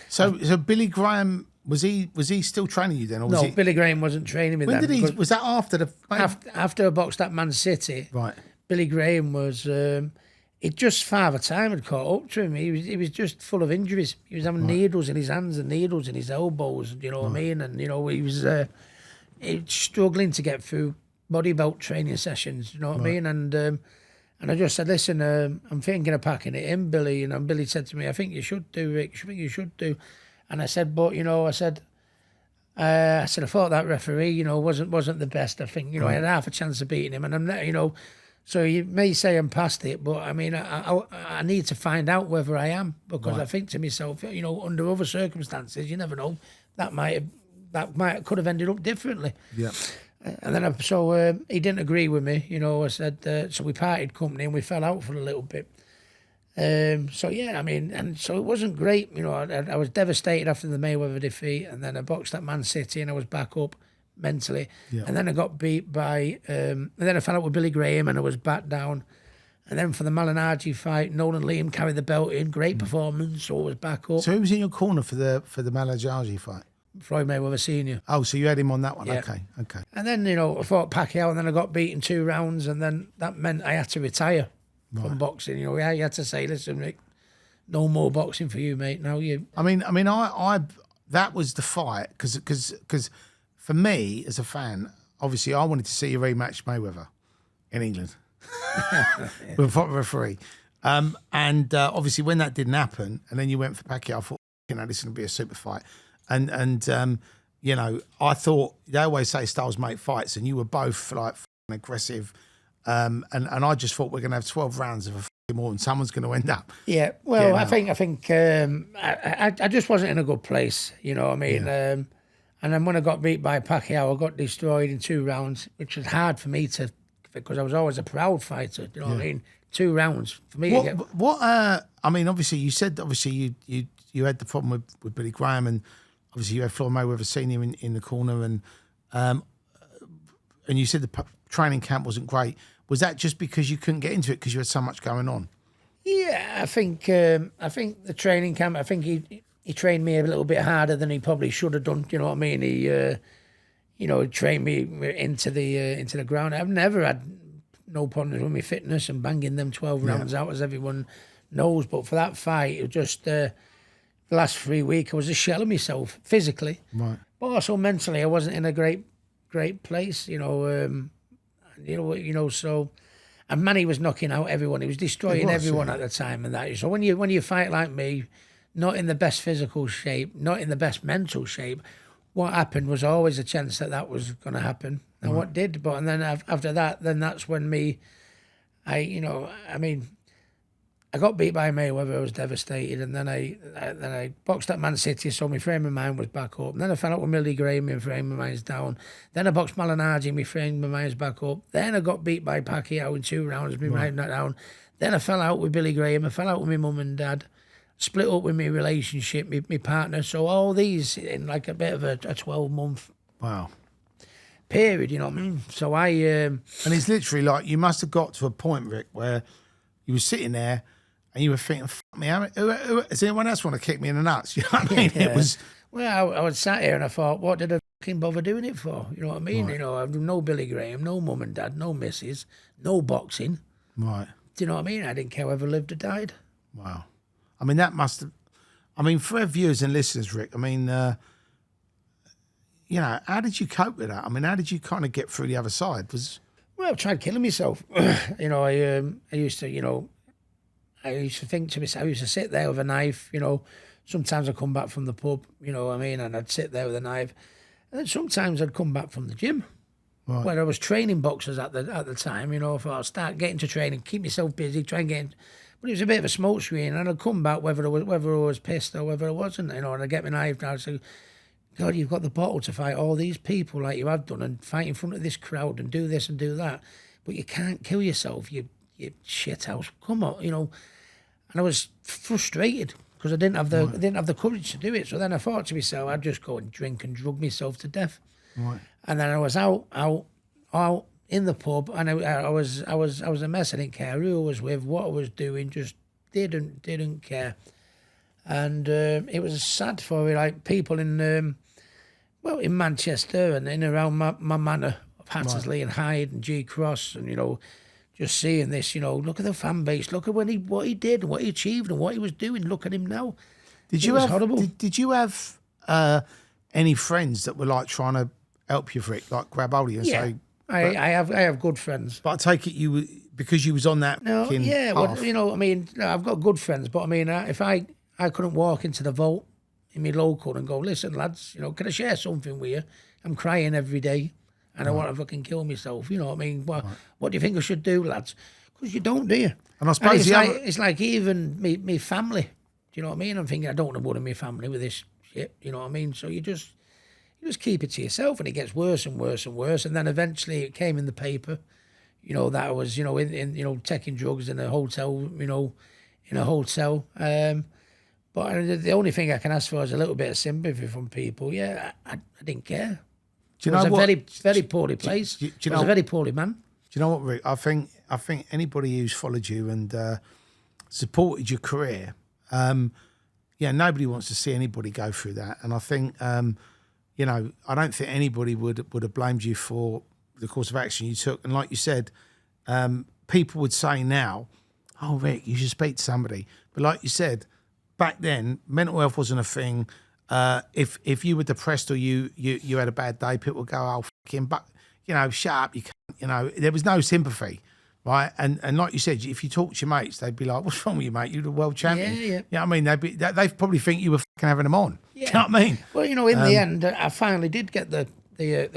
So Billy Graham, was he still training you then? Or was no, Billy Graham wasn't training me when then. did he? Was that after the After I boxed at Man City, right? Billy Graham was. It just Father Time had caught up to him. He was just full of injuries. He was having needles in his hands and needles in his elbows. You know what I mean? And he was struggling to get through body belt training sessions. You know what I mean? And I just said, listen, I'm thinking of packing it in, Billy. And Billy said to me, I think you should do, Rick. I think you should do. And I said, but I thought that referee, wasn't the best. I think, I had half a chance of beating him, and I'm not, So you may say I'm past it, but I mean, I need to find out whether I am, because I think to myself, under other circumstances, you never know, that could have ended up differently. Yeah. And then he didn't agree with me. I said, so we parted company and we fell out for a little bit. So it wasn't great. I was devastated after the Mayweather defeat, and then I boxed at Man City and I was back up mentally. Yeah. And then I got beat by, and then I fell out with Billy Graham and I was back down. And then for the Malignaggi fight, Nolan Liam carried the belt in, great performance, so I was back up. So who was in your corner for the Malignaggi fight? Floyd Mayweather Senior. Oh, so you had him on that one? Yeah. Okay. And then, I fought Pacquiao, and then I got beaten 2 rounds, and then that meant I had to retire from boxing. You had to say, listen, Rick, no more boxing for you, mate. Now you. I mean, I that was the fight because for me as a fan, obviously I wanted to see you rematch Mayweather in England with a proper referee, and obviously when that didn't happen, and then you went for Pacquiao, I thought, this is going to be a super fight. And I thought they always say styles make fights, and you were both like aggressive, and I just thought we're going to have 12 rounds of a more, and someone's going to end up. Yeah, well, I think I just wasn't in a good place. You know what I mean? Yeah. And then when I got beat by Pacquiao, I got destroyed in 2 rounds, which was hard for me because I was always a proud fighter. You know what I mean? 2 rounds for me. I mean, obviously you said you had the problem with Billy Graham, and obviously you had Floyd Mayweather Senior in the corner, and you said the training camp wasn't great. Was that just because you couldn't get into it because you had so much going on? Yeah, I think the training camp. I think he trained me a little bit harder than he probably should have done. You know what I mean? He trained me into the ground. I've never had no problems with my fitness and banging them 12 rounds out, as everyone knows. But for that fight, it was just the last 3 weeks, I was a shell of myself physically, right? But also mentally, I wasn't in a great place. So. And Manny was knocking out everyone. He was destroying everyone at the time, and that. So when you fight like me, not in the best physical shape, not in the best mental shape, what happened was always a chance that was going to happen. And what did? But and then after that, then that's when I got beat by Mayweather. I was devastated, and then I boxed at Man City, so my frame of mind was back up. And then I fell out with Billy Graham, my frame of mind's down. Then I boxed Malignaggi, my frame of mind's back up. Then I got beat by Pacquiao in 2 rounds, my mind not down. Then I fell out with Billy Graham. I fell out with my mum and dad. Split up with my relationship, my partner. So all these in like a bit of a 12-month period, you know what I mean? So and it's literally like you must have got to a point, Rick, where you were sitting there and you were thinking, fuck me, does anyone else want to kick me in the nuts? You know what I mean? Yeah. It was... Well, I was sat here and I thought, what did I fucking bother doing it for? You know what I mean? Right. I've no Billy Graham, no mum and dad, no missus, no boxing. Right. Do you know what I mean? I didn't care whether I lived or died. Wow. I mean, that must have... I mean, for our viewers and listeners, Rick, I mean, how did you cope with that? I mean, how did you kind of get through the other side? Well, I tried killing myself. I used to think to myself, I used to sit there with a knife, sometimes I'd come back from the pub, and I'd sit there with a knife. And then sometimes I'd come back from the gym, where I was training boxers at the time, I thought I'll start getting to training, keep myself busy, try and get in. But it was a bit of a smoke screen, and I'd come back whether I was pissed or whether I wasn't, and I'd get my knife down and say, God, you've got the bottle to fight all these people like you have done and fight in front of this crowd and do this and do that. But you can't kill yourself, you shithouse. Come on, And I was frustrated because I didn't have the courage to do it. So then I thought to myself, I'd just go and drink and drug myself to death. Right. And then I was out in the pub, and I was a mess. I didn't care who I was with, what I was doing, just didn't care. And it was sad for me, like people in in Manchester and in around my manor of Hattersley and Hyde and G Cross, and just seeing this, look at the fan base, look at what he did and what he achieved and what he was doing. Look at him now. Did you have any friends that were like trying to help you, Rick, like grab hold of you and say? I have good friends. But I take it because you was on that. No, yeah, path. Well, I've got good friends, but if I couldn't walk into the vault in my local and go, listen, lads, can I share something with you? I'm crying every day and I want to fucking kill myself. You know what I mean? What do you think I should do, lads? Because you don't, do you? And I suppose it's like even me family. Do you know what I mean? I'm thinking I don't want to burden my family with this shit. You know what I mean? So you just keep it to yourself, and it gets worse and worse and worse. And then eventually it came in the paper, that I was, in taking drugs in a hotel, in a hotel. But the only thing I can ask for is a little bit of sympathy from people. Yeah, I didn't care. Do you it was know a what? very, very poorly placed. I was a very poorly man. Do you know what, Rick? I think anybody who's followed you and supported your career, nobody wants to see anybody go through that. And I think, I don't think anybody would have blamed you for the course of action you took. And like you said, people would say now, "Oh, Rick, you should speak to somebody." But like you said, back then, mental health wasn't a thing. If you were depressed or you had a bad day, people would go, "Oh, fucking, but shut up, you can't." There was no sympathy, right? And like you said, if you talk to your mates, they'd be like, "What's wrong with you, mate? You're the world champion." Yeah. You know what I mean? They'd probably think you were fucking having them on. Yeah. Do you know what I mean? Well, in the end, I finally did get the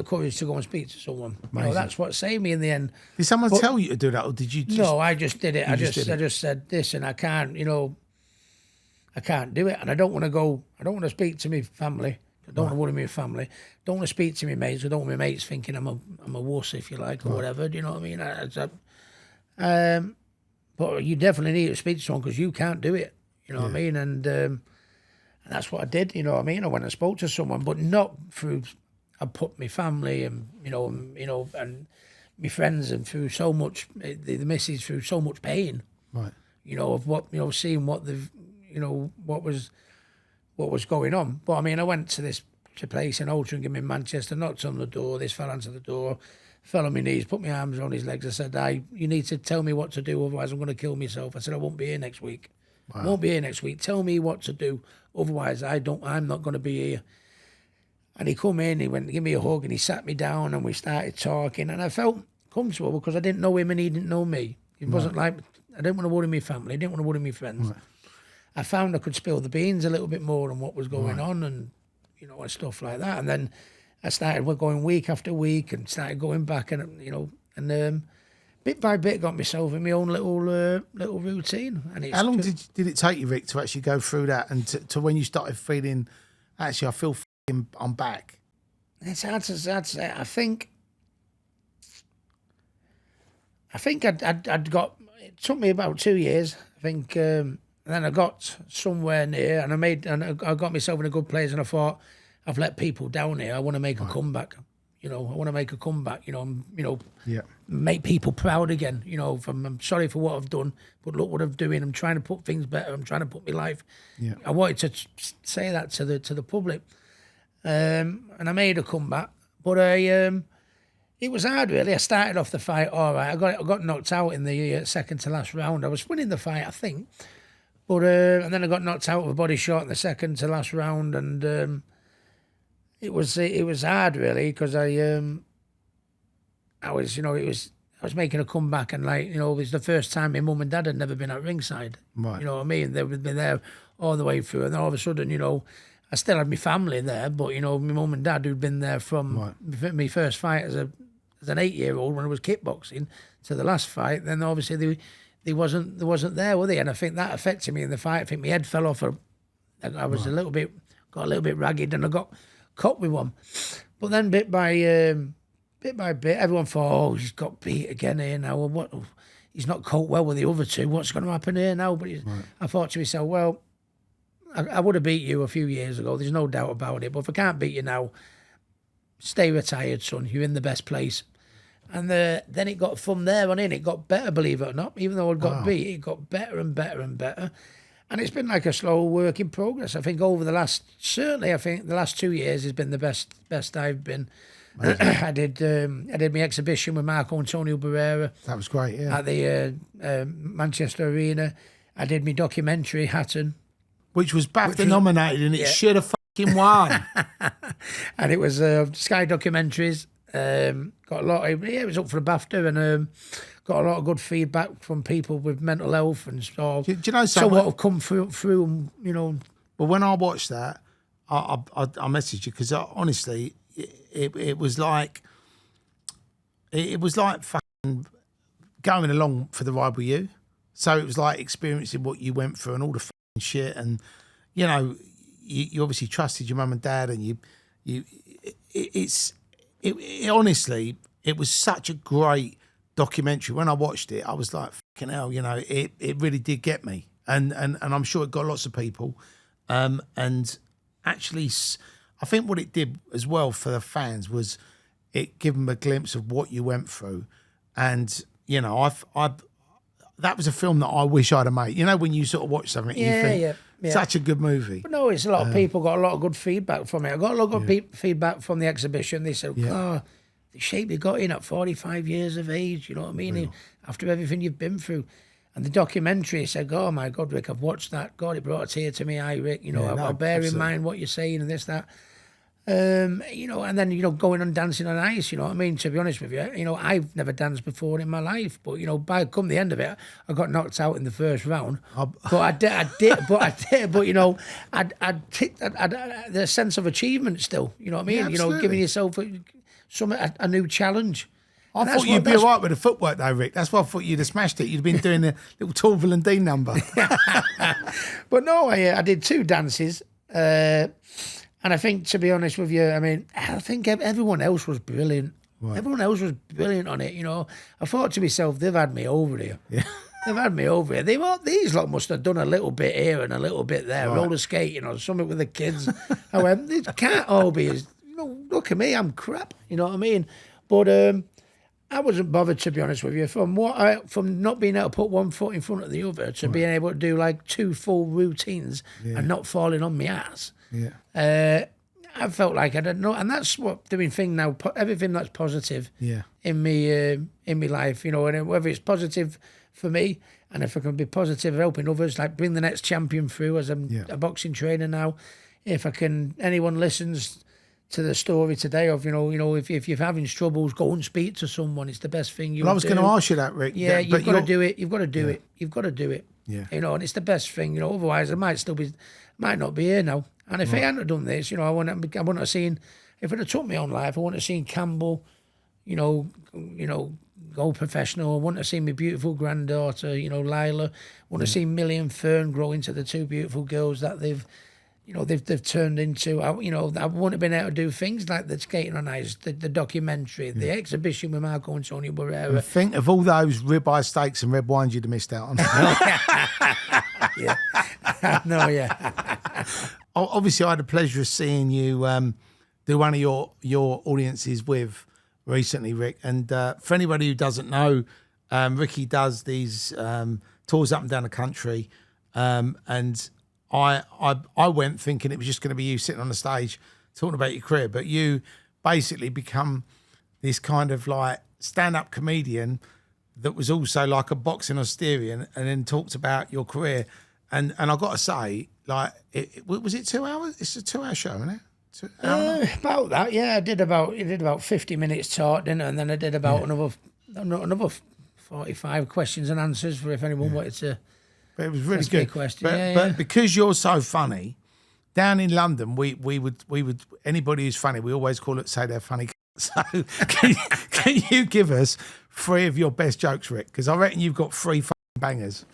courage to go and speak to someone. That's what saved me in the end. Did someone tell you to do that, or did you? No, I just did it. I just said, "Listen, I can't. I can't do it, and I don't want to go. I don't want to speak to my family. I don't want to worry my family. Don't want to speak to my mates. I don't want my mates thinking I'm a wuss, if you like, or whatever. Do you know what I mean? But you definitely need to speak to someone because you can't do it. You know what I mean? And that's what I did. You know what I mean? I went and spoke to someone, but not through. I put my family and and my friends and through so much. The missus through so much pain. Right. Of what seeing what the. What was going on. But I went to this place in Altrincham in Manchester, knocked on the door, this fell answered the door, fell on my knees, put my arms around his legs. I said, you need to tell me what to do, otherwise I'm going to kill myself. I said, I won't be here next week. Wow. I won't be here next week. Tell me what to do, otherwise I'm not going to be here. And he come in, he went to give me a hug, and he sat me down, and we started talking, and I felt comfortable because I didn't know him and he didn't know me. It wasn't like, I didn't want to worry my family, I didn't want to worry my friends. Right. I found I could spill the beans a little bit more on what was going on and, and stuff like that. And then I started going week after week and started going back and, bit by bit got myself in my own little routine. And it's how long did it take you, Rick, to actually go through that and to when you started feeling, actually, I feel I'm back? It's hard to say. I think I'd got, it took me about 2 years, I think, and then I got somewhere near, and I got myself in a good place, and I thought, I've let people down here. I want to make a comeback. I want to make a comeback. Make people proud again. I'm sorry for what I've done, but look what I'm doing. I'm trying to put things better. I'm trying to put my life. Yeah. I wanted to say that to the public, and I made a comeback. But it was hard, really. I started off the fight all right. I got knocked out in the second to last round. I was winning the fight, I think. But and then I got knocked out with a body shot in the second to last round, and it was hard, really, because I was making a comeback, and it was the first time my mum and dad had never been at ringside. Right. You know what I mean? They'd been there all the way through, and then all of a sudden, I still had my family there, but my mum and dad who'd been there from my first fight as an 8-year-old when I was kickboxing to the last fight. Then obviously they wasn't there, were they? And I think that affected me in the fight. I think my head fell off. I was got a little bit ragged, and I got caught with one. But then bit by bit, everyone thought, oh, he's got beat again here now. Well, what? He's not caught well with the other two. What's going to happen here now? But I thought to myself, well, I would have beat you a few years ago. There's no doubt about it. But if I can't beat you now, stay retired, son. You're in the best place. And then it got from there on in, it got better, believe it or not. Even though it got beat, it got better and better and better. And it's been like a slow work in progress. I think over the last 2 years has been the best I've been. I did my exhibition with Marco Antonio Barrera. That was great, yeah. At the Manchester Arena. I did my documentary, Hatton. Which was BAFTA nominated, and it should have fucking won. And it was Sky Documentaries. Got a lot of, it was up for a BAFTA, and got a lot of good feedback from people with mental health and stuff. Do you know so something? what have come through and, you know. Well, when I watched that, I messaged you because honestly, it was like fucking going along for the ride with you. So it was like experiencing what you went through and all the fucking shit, and you know, you obviously trusted your mum and dad, and honestly, it was such a great documentary. When I watched it, I was like, fucking hell, you know, it really did get me, and I'm sure it got lots of people, and actually, I think what it did as well for the fans was it gave them a glimpse of what you went through, and you know, that was a film that I wish I'd have made. You know, when you sort of watch something, and you think, such a good movie. But no, it's a lot of people got a lot of good feedback from it. I got a lot of good feedback from the exhibition. They said, oh, the shape you got in at 45 years of age, you know what I mean? After everything you've been through. And the documentary said, oh my God, Rick, I've watched that. God, it brought a tear to me eye, Rick. You know, I'll bear in mind what you're saying and this, that. You know, and then, you know, going on dancing on ice, you know what I mean? To be honest with you, you know, I've never danced before in my life, but, you know, come the end of it, I got knocked out in the first round. But I did, but, you know, the sense of achievement still, you know what I mean? Yeah, you know, giving yourself a new challenge. I thought you'd be all right with the footwork though, Rick. That's why I thought you'd have smashed it. You'd have been doing the little Torval and Dean number. But no, I did 2 dances. And I think, to be honest with you, I mean, I think everyone else was brilliant. Right. Everyone else was brilliant on it, you know. I thought to myself, they've had me over here. Yeah. They've had me over here. These lot must have done a little bit here and a little bit there, roller skating or something with the kids. However, they can't all be as, you know, look at me, I'm crap, you know what I mean? But I wasn't bothered, to be honest with you, from not being able to put one foot in front of the other to being able to do like 2 full routines and not falling on my ass. Yeah. I felt like I don't know, and that's what doing thing now. Everything that's positive, in me life, you know, and whether it's positive for me, and if I can be positive helping others, like bring the next champion through as I'm a boxing trainer now. If anyone listens to the story today of, you know, if you're having troubles, go and speak to someone. It's the best thing you. Well, I was going to ask you that, Rick. Yeah, you've got to do it. You've got to do it. You've got to do it. Yeah. You know, and it's the best thing. You know, otherwise I might not be here now. And if I hadn't done this, you know, I wouldn't have seen. If it had took my own life, I wouldn't have seen Campbell, you know, go professional. I wouldn't have seen my beautiful granddaughter, you know, Lila. Wouldn't have seen Millie and Fern grow into the 2 beautiful girls that they've turned into. You know, I wouldn't have been able to do things like the skating on ice, the documentary, the exhibition with Marco Antonio Barrera. And think of all those ribeye steaks and red wines you'd have missed out on. No, yeah. Obviously, I had the pleasure of seeing you do one of your audiences with recently, Rick. And for anybody who doesn't know, Ricky does these tours up and down the country, and I went thinking it was just going to be you sitting on the stage talking about your career, but you basically become this kind of like stand-up comedian that was also like a boxing Austerian, and then talked about your career. And I got to say, like, was it 2 hours? It's a 2-hour show, isn't it? About that, yeah. I did about 50 minutes talk, didn't I? And then I did about another 45 questions and answers for if anyone wanted to. But it was really good. Question. But because you're so funny, down in London, we would anybody who's funny, we always say they're funny. So can you give us 3 of your best jokes, Rick? Because I reckon you've got 3 fucking bangers.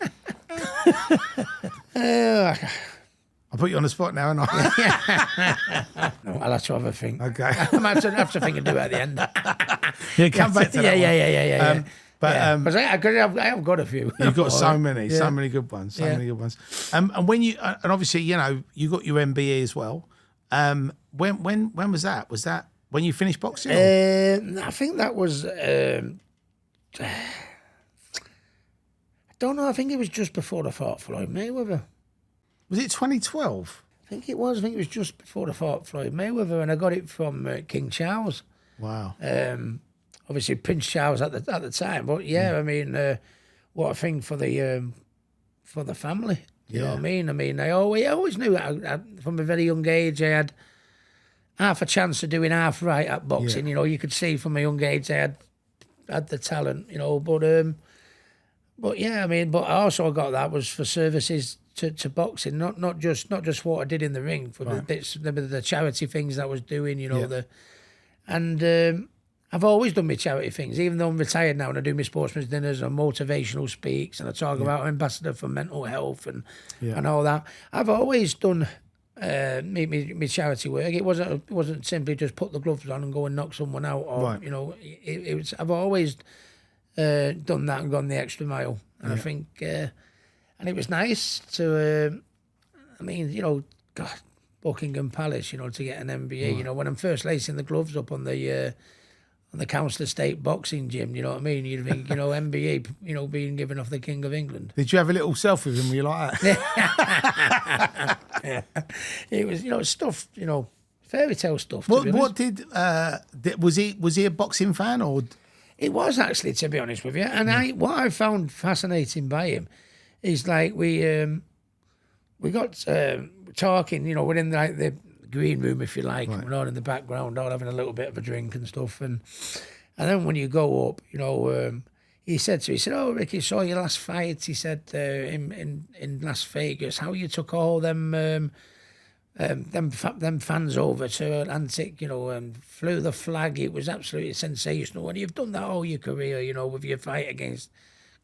I'll put you on the spot now, and no, I'll have to have a think. Okay. I might have to think and do it at the end. Yeah, come back to that. Yeah. But I have got a few. You've got so many good ones, many good ones. And when you and obviously, you know, you got your MBE as well. When was that? Was when you finished boxing? I think that was. I don't know. I think it was just before I fought Floyd Mayweather. Was it 2012? I think it was. I think it was just before I fought Floyd Mayweather, and I got it from King Charles. Wow. Obviously Prince Charles at the time, but I mean, what a thing for the family. You know what I mean? I mean, I always knew that from a very young age I had half a chance of doing half right at boxing. You know, you could see from a young age I had the talent. You know, but yeah, I mean, but I also got that was for services to boxing, not just what I did in the ring, for the bits, the charity things that I was doing. You know, I've always done my charity things, even though I'm retired now and I do my sportsman's dinners and motivational speaks and I talk about ambassador for mental health and all that. I've always done me charity work. It wasn't simply just put the gloves on and go and knock someone out, or you know, it was. I've always done that and gone the extra mile, and I think, and it was nice to. I mean, you know, God, Buckingham Palace, you know, to get an MBE. You know, when I'm first lacing the gloves up on the Council Estate boxing gym, you know what I mean? You'd think, you know, MBE, you know, being given off the King of England. Did you have a little selfie with him? Were you like that? It was, you know, stuff, you know, fairy tale stuff. What was he a boxing fan or? It was actually, to be honest with you. And what I found fascinating by him is like we got talking, you know, we're in like the green room, if you like, and we're all in the background, all having a little bit of a drink and stuff, and then when you go up, you know, he said to me, he said, "Oh, Ricky, saw your last fight." He said in Las Vegas, how you took all them fans over to Antic, you know, and flew the flag. It was absolutely sensational, and you've done that all your career, you know, with your fight against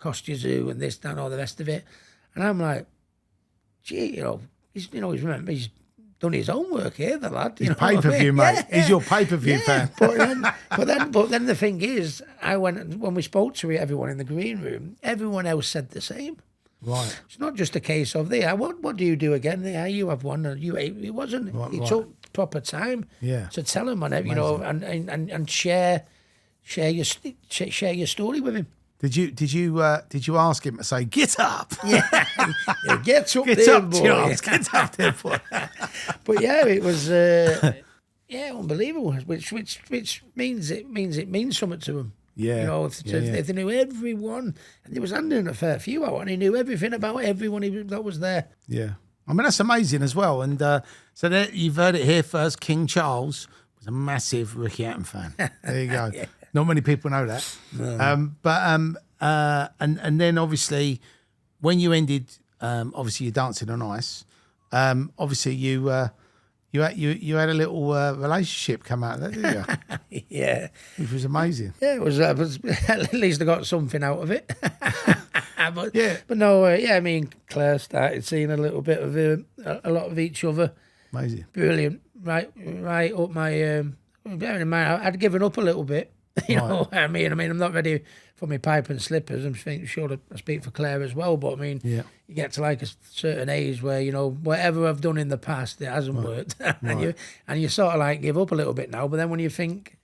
Kostya Tszyu and this, that, and all the rest of it. And I'm like, gee, you know, he's done his own work here, the lad. He's pay-per-view, mate. He's your pay-per-view fan. But then the thing is, when we spoke to everyone in the green room, everyone else said the same. Right. It's not just a case of what do you do again? You have one, and it wasn't. He took proper time to tell him on it, you know, and share your story with him. Did you ask him to say, "Get up"? Yeah, get up, boy. Charles. Get up there, boy. But yeah, it was unbelievable. Which means it means something to him. Yeah, you know, if they knew everyone, and he was handing a fair few out, and he knew everything about everyone that was there. Yeah, I mean that's amazing as well. And so there, you've heard it here first. King Charles was a massive Ricky Hatton fan. There you go. Yeah. Not many people know that. No. And then obviously when you ended, obviously you're dancing on ice. Obviously you had a little relationship come out of that, didn't you? Yeah, which was amazing. Yeah, it was. At least I got something out of it. But no, I mean Claire started seeing a little bit of a lot of each other. Amazing, brilliant. Right up my. Bearing in mind, I'd given up a little bit. You know what I mean? I'm not ready for my pipe and slippers. I'm sure I speak for Claire as well, but I mean, you get to like a certain age where, you know, whatever I've done in the past, it hasn't worked. and you sort of like give up a little bit now. But then when you think,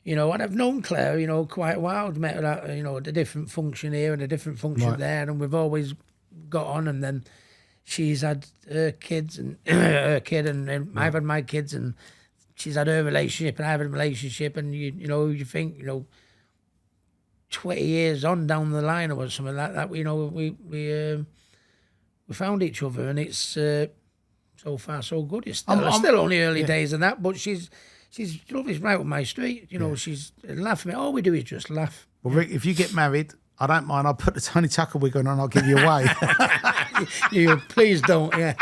you know, and I've known Claire, you know, quite a while, I've met her at, you know, a different function here and a different function there, and we've always got on, and then she's had her kids and her kid, and I've had my kids, and she's had her relationship and I have a relationship, and you think, you know, 20 years on down the line or something like that, you know, we found each other, and it's so far so good. It's still only early days and that, but she's lovely, right up my street. You know, she's laughing at me. All we do is just laugh. Well, Rick, if you get married, I don't mind. I'll put the Tony Tucker wig on and I'll give you away. You please don't. Yeah.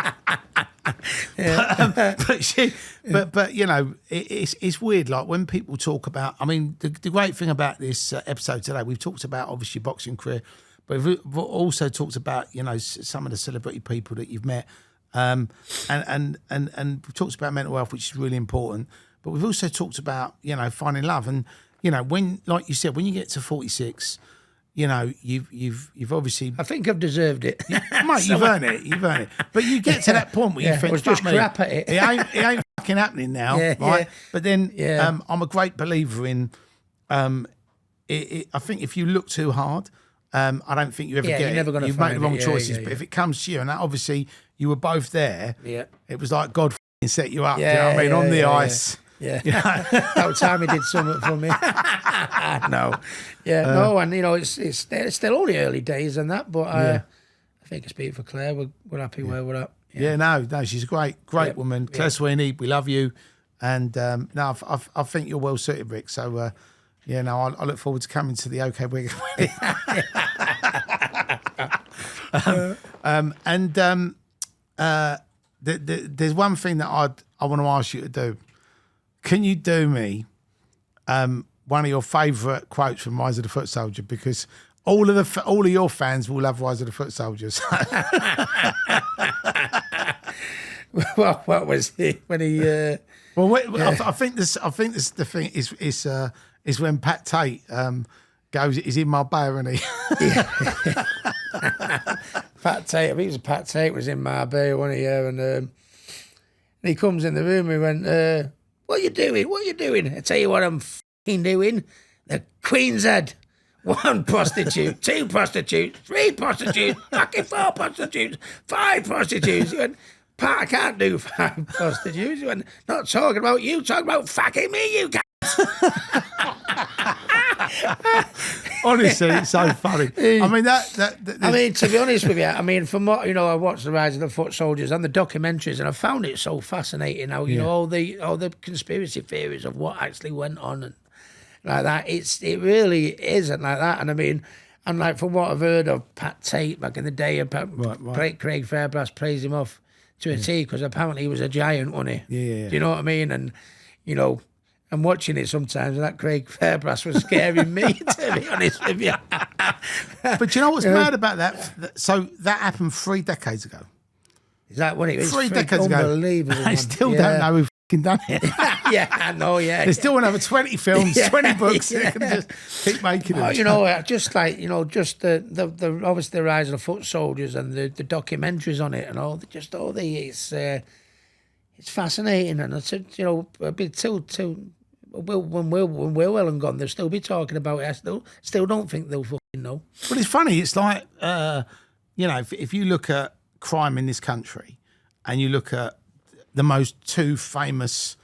But you know, it's weird. Like when people talk about, I mean, the great thing about this episode today, we've talked about obviously boxing career, but we've also talked about, you know, some of the celebrity people that you've met, and we've talked about mental health, which is really important. But we've also talked about, you know, finding love, and you know, when, like you said, when you get to 46. You know, you've obviously. I think I've deserved it, mate. You've earned it. But you get to that point where you think, I was just crap at it. It ain't fucking happening now, Yeah, right? yeah. But then Yeah. I'm a great believer in. I think if you look too hard, I don't think you ever get you're it. never gonna You make the find wrong it. Yeah, choices. yeah, But yeah. if it comes to you, and that obviously you were both there, Yeah. it was like God fucking set you up. Yeah, do you know what I mean? yeah, On the yeah, ice. Yeah. You know? That time he did something for me. No. Yeah, no, and it's still only early days and that, but I think I speak for Claire. We're happy where we're at. Yeah, no, she's a great Yeah, woman. yeah. Claire Sweeney, we love you. And no, I think you're well suited, Rick. So, yeah, no, I look forward to coming to the OK Week. There's one thing that I want to ask you to do. Can you do me one of your favourite quotes from Rise of the Foot Soldier? Because all of your fans will love Rise of the Foot Soldiers. Well, what was he when he? Well, I think the thing is when Pat Tate goes, he's in Marbella, and he. Pat Tate, I think it was Pat Tate was in Marbella one year, and he comes in the room. He went, "What you doing? What you doing?" I tell you what, I'm fucking doing. The Queen's Head. 1 prostitute, 2 prostitutes, 3 prostitutes, fucking 4 prostitutes, 5 prostitutes. He went, Pat, I can't do 5 prostitutes. He went, not talking about you, talking about fucking me, you can't. Honestly, it's so funny. I mean, I mean, to be honest with you, I mean, from what, I watched The Rise of the Foot Soldiers and the documentaries, and I found it so fascinating how, all the conspiracy theories of what actually went on and like that. It really isn't like that. And I mean, and like from what I've heard of Pat Tate back in the day, and Craig Fairbrass praised him off to a T because apparently he was a giant, wasn't he? Yeah. Do you know what I mean? And, I'm watching it sometimes, and that Craig Fairbrass was scaring me, to be honest with you. But you know what's mad about that? So that happened 3 decades ago. Is that what it is? 3 decades ago. Unbelievable. They still don't know who fucking done it. Yeah, I know, yeah. There's still another 20 films, 20 books. Yeah. They can just keep making them. Just like, just the obviously the Rise of the Foot Soldiers and the documentaries on it and all, it's fascinating. And I said, a bit till when we're well and gone, they'll still be talking about it. I still don't think they'll fucking know. But it's funny. It's like, if you look at crime in this country and you look at the most 2 famous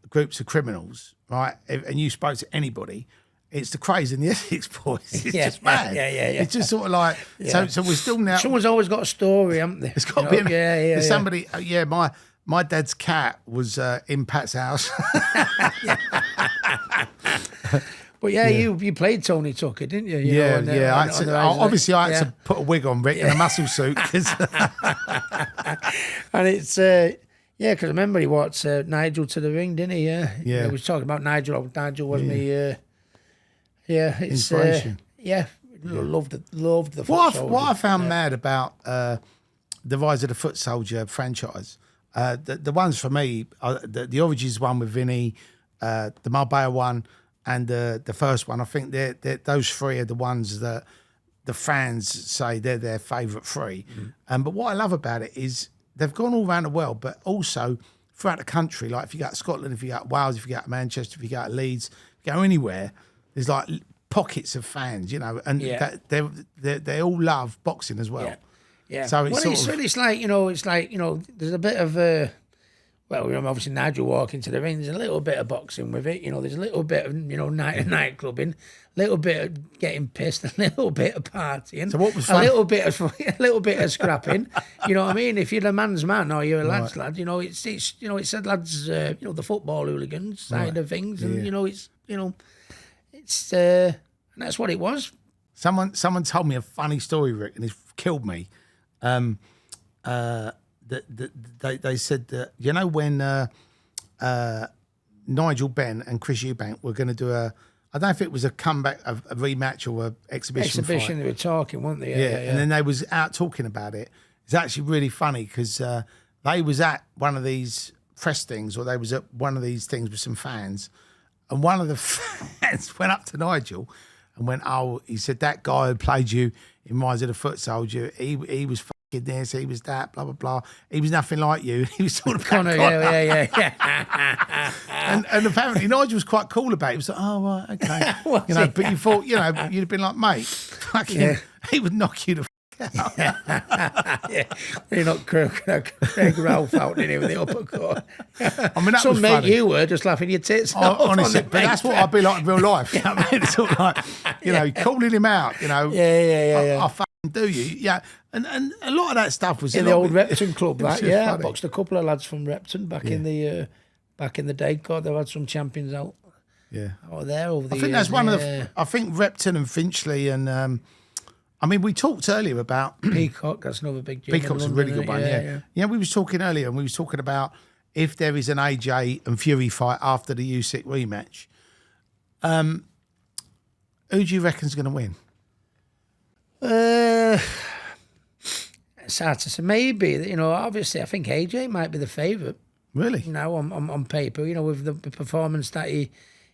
groups of criminals, right? And you spoke to anybody, it's the Crays and the Essex Boys. It's just mad. Yeah. It's just sort of like, so we're still now. Someone's always got a story, haven't they? It's got to be. Yeah. Somebody, my dad's cat was in Pat's house. But you played Tony Tucker, didn't you? Obviously, I had to put a wig on, Rick, and a muscle suit. And it's because I remember he watched Nigel to the ring, didn't he? Yeah. He was talking about Nigel. Nigel was me. It's inspiration. Loved the. What I found mad about the Rise of the Foot Soldier franchise, the ones for me, the Origins one with Vinny, the Marbella one, and the first one. I think those 3 are the ones that the fans say they're their favourite 3. But what I love about it is they've gone all around the world, but also throughout the country. Like if you go to Scotland, if you go to Wales, if you go to Manchester, if you go to Leeds, if you go anywhere, there's like pockets of fans, and they all love boxing as well. Yeah. So it's like there's a bit of obviously Nigel walking to the ring. There's a little bit of boxing with it. There's a little bit of night clubbing, a little bit of getting pissed, a little bit of partying. So what was fun? A little bit of scrapping. You know what I mean? If you're a man's man or you're a lad's lad, it's it's a lads the football hooligans side of things, and it's and that's what it was. Someone told me a funny story, Rick, and it killed me. They said that when Nigel Benn and Chris Eubank were going to do I don't know if it was a comeback, a rematch or a exhibition fight. They were talking, weren't they? Yeah. And then they was out talking about it. It's actually really funny because they was at one of these press things, or they was at one of these things with some fans, and one of the fans went up to Nigel and went, he said, that guy who played you in Rise of the Foot Soldier, he was this, he was that, blah, blah, blah. He was nothing like you. He was sort of Connor, yeah. and apparently Nigel was quite cool about it. He was like, oh, right, okay. But you thought, you'd have been like, mate, fucking, he would knock you the out. Yeah. You're not Craig Ralph out in here with the uppercut. I mean, that Some was mate funny. you were just laughing your tits off. Honestly, but that's what I'd be like in real life. You know what I mean? It's sort of like, calling him out, Yeah. I fucking do you. Yeah. And a lot of that stuff was in the old Repton club, right? Yeah, funny. I boxed a couple of lads from Repton back in the day. God, they had some champions out. Yeah. Out there over the I think years. that's one of the. I think Repton and Finchley and. I mean, we talked earlier about Peacock. That's another big gym. Peacock's a really good one. Yeah. We was talking earlier, and we was talking about if there is an AJ and Fury fight after the Usyk rematch. Who do you reckon's going to win? It's hard to say. Maybe, obviously, I think AJ might be the favourite. Really? On paper, with the performance that he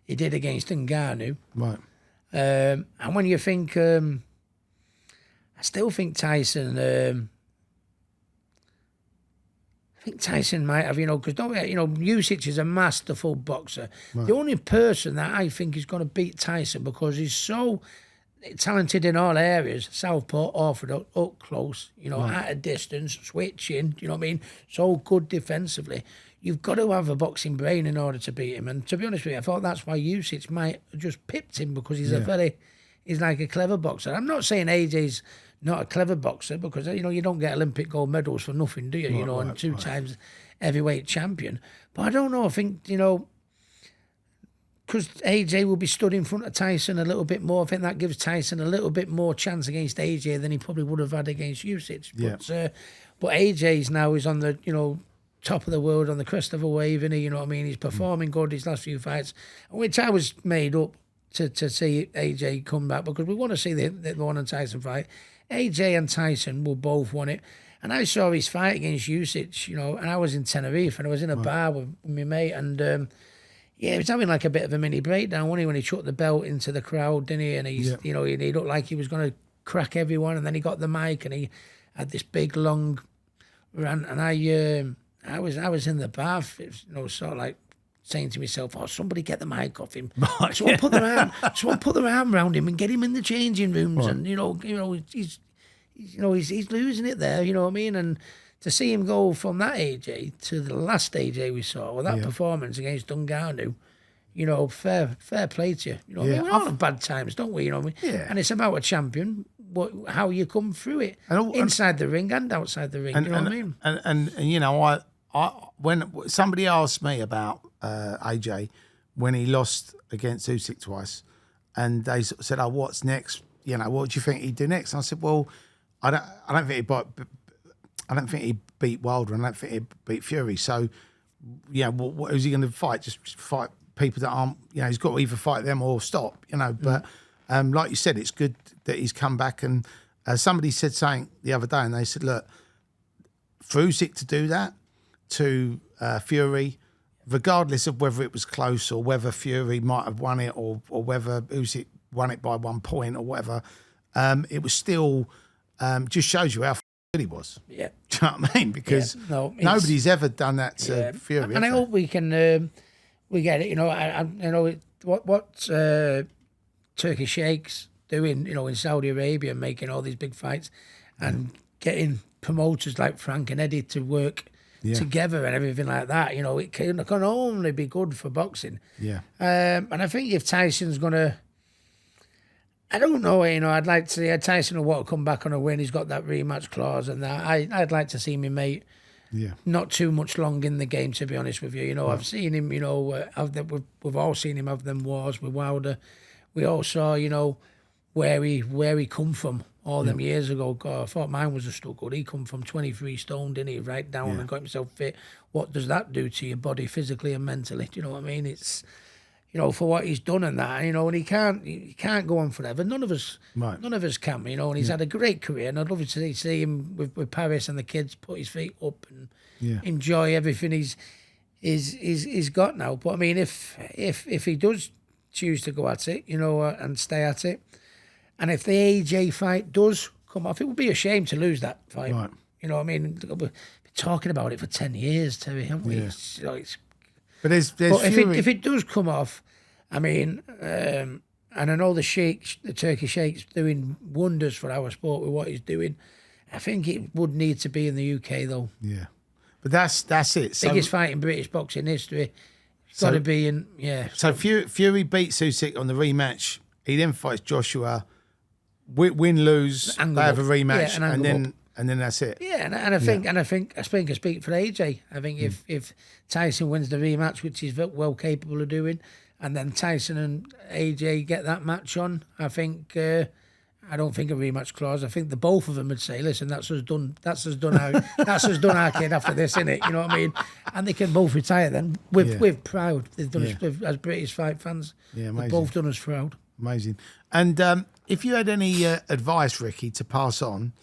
did against Ngannou. Right. And when you think, I still think Tyson. I think Tyson might have, because Usyk is a masterful boxer. Right. The only person that I think is going to beat Tyson because he's so talented in all areas, southpaw, orthodox, up close, at a distance, switching, you know what I mean? So good defensively. You've got to have a boxing brain in order to beat him. And to be honest with you, I thought that's why Usyk might have just pipped him because he's he's like a clever boxer. I'm not saying AJ's not a clever boxer because, you don't get Olympic gold medals for nothing, do you? And two times heavyweight champion. But I don't know. I think, because AJ will be stood in front of Tyson a little bit more. I think that gives Tyson a little bit more chance against AJ than he probably would have had against Usyk. Yeah. But AJ's now is on the, top of the world, on the crest of a wave, and you know what I mean? He's performing good his last few fights, which I was made up to see AJ come back because we want to see the one and Tyson fight. AJ and Tyson will both want it. And I saw his fight against Usyk, and I was in Tenerife and I was in a bar with my mate and he was having like a bit of a mini breakdown, wasn't he, when he chucked the belt into the crowd, didn't he? And he looked like he was going to crack everyone, and then he got the mic and he had this big long rant, and I was in the bath, sort of like saying to myself, "Oh, somebody get the mic off him! Someone put their arm around him and get him in the changing rooms." Right. And he's losing it there. You know what I mean? And to see him go from that AJ to the last AJ we saw, with that performance against Ngannou, fair play to you. You know what I mean? We all have bad times, don't we? You know what I mean? Yeah. And it's about a champion. How you come through it, inside the ring and outside the ring. You know what I mean? And when somebody asked me about AJ when he lost against Usyk twice, and they said, "Oh, what's next? What do you think he'd do next?" And I said, "Well, I don't think he'd beat Wilder, and I don't think he'd beat Fury. So, who's he going to fight? Just fight people that aren't. He's got to either fight them or stop. But like you said, it's good that he's come back. And somebody said something the other day, and they said, look, for Usyk to do that to Fury, regardless of whether it was close or whether Fury might have won it or whether Usyk won it by 1 point or whatever, it was still just shows you how good he was. Yeah. Do you know what I mean? Because nobody's ever done that to Fury. And I hope we can we get it. I know what Turkish sheikhs doing, in Saudi Arabia, making all these big fights and getting promoters like Frank and Eddie to work together and everything like that. It can only be good for boxing. Yeah. And I think if Tyson's going to, I don't know, I'd like to see Tyson will want to come back on a win. He's got that rematch clause and that. I'd like to see me mate not too much long in the game, to be honest with you. Right. I've seen him, we've all seen him have them wars with Wilder. We all saw, where he come from all them years ago. God, I thought mine was a struggle. He come from 23 stone, didn't he? Right down and got himself fit. What does that do to your body physically and mentally? Do you know what I mean? It's, for what he's done and that, and he can't go on forever. None of us can, and he's had a great career. And I'd love to see him with Paris and the kids put his feet up and enjoy everything he's got now. But I mean, if he does choose to go at it, and stay at it, and if the AJ fight does come off, it would be a shame to lose that fight. Right. You know what I mean? We've been talking about it for 10 years, Terry, haven't we? Yeah. But if it does come off, I mean, and I know the Turkey Sheik's doing wonders for our sport with what he's doing. I think it would need to be in the UK though. Yeah, but that's it. So, biggest fight in British boxing history. It's got to be in. So Fury beats Usyk on the rematch. He then fights Joshua. Win lose. They have a rematch, and then that's it. Yeah, and I think I speak for AJ. I think if Tyson wins the rematch, which he's well capable of doing, and then Tyson and AJ get that match on, I think I don't think a rematch clause. I think the both of them would say, "Listen, that's us done. That's us done our kid after this, innit? You know what I mean?" And they can both retire then with proud. They've done us as British fight fans. Yeah, amazing. They've both done us proud. Amazing. And if you had any advice, Ricky, to pass on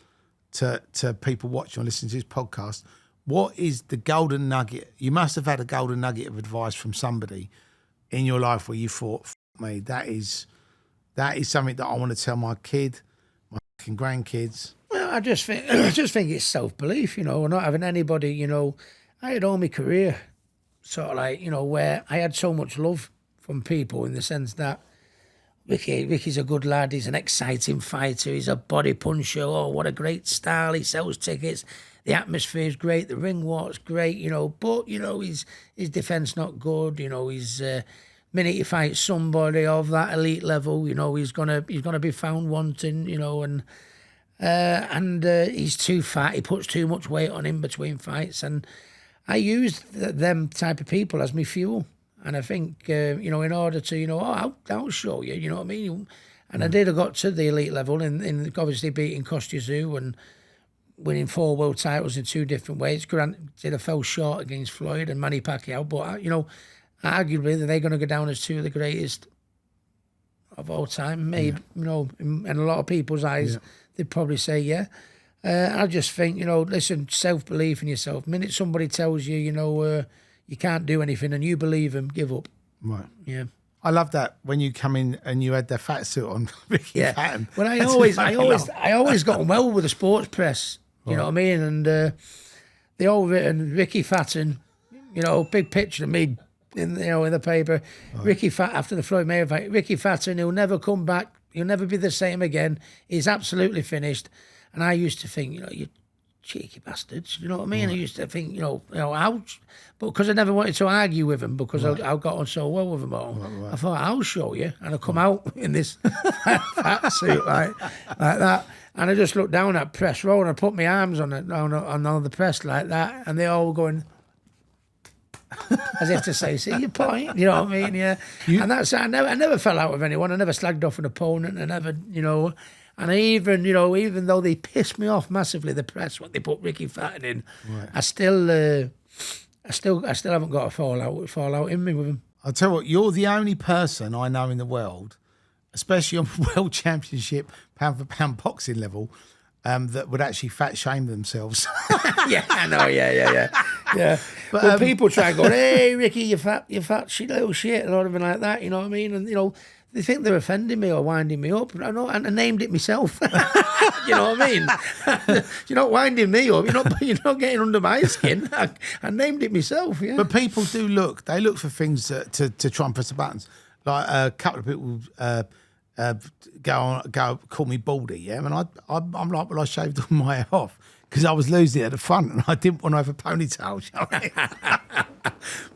to people watching or listening to this podcast, what is the golden nugget? You must have had a golden nugget of advice from somebody in your life where you thought, me, that is something that I want to tell my kid, my fucking grandkids. Well, I just think it's self-belief, you know, not having anybody, you know. I had all my career sort of like, you know, where I had so much love from people in the sense that Ricky's a good lad, he's an exciting fighter, he's a body puncher, oh, what a great style, he sells tickets, the atmosphere is great, the ring walk's great, you know, but, you know, his defence not good, you know, he's... minute you fight somebody of that elite level, you know, he's gonna be found wanting, you know, and he's too fat. He puts too much weight on him between fights, and I used them type of people as my fuel. And I think you know, in order to, you know, I'll show you, you know what I mean. And I got to the elite level in obviously beating Kostya Tszyu and winning 4 world titles in 2 different weights. Granted, I fell short against Floyd and Manny Pacquiao, but you know. Arguably, they're going to go down as 2 of the greatest of all time. Maybe, you know, in a lot of people's eyes, they'd probably say, yeah. I just think, you know, listen, self-belief in yourself. The minute somebody tells you, you know, you can't do anything and you believe them, give up. Right. Yeah. I love that when you come in and you had the fat suit on, Ricky Hatton. Well, I always got on well with the sports press. You know what I mean? And they all written Ricky Hatton, you know, big picture of me. In the paper, Ricky after the Floyd Mayweather fight, Ricky Hatton, he'll never come back. He'll never be the same again. He's absolutely finished. And I used to think, you know, you cheeky bastards. You know what I mean? Right. I used to think, you know, ouch. But because I never wanted to argue with him because I got on so well with them all, I thought I'll show you, and I come out in this fat suit like that. And I just looked down at press row and I put my arms on the press like that, and they all were going. As if to say, see your point, you know what I mean? Yeah. And that's I never fell out with anyone. I never slagged off an opponent. I never, you know, and I even, you know, even though they pissed me off massively, the press, what they put Ricky Hatton in, I still haven't got a fallout in me with him. I'll tell you what, you're the only person I know in the world, especially on world championship pound for pound boxing level, that would actually fat shame themselves. Yeah, I know. Yeah. But when people try and go, "Hey, Ricky, you fat little shit," and all of it like that, you know what I mean? And you know, they think they're offending me or winding me up. I know, and I named it myself. You know what I mean? You're not winding me up. You're not getting under my skin. I named it myself. Yeah. But people do look. They look for things to try and press the buttons. Like a couple of people. Go call me baldy, yeah, and I'm like, well, I shaved all my hair off because I was losing it at the front and I didn't want to have a ponytail.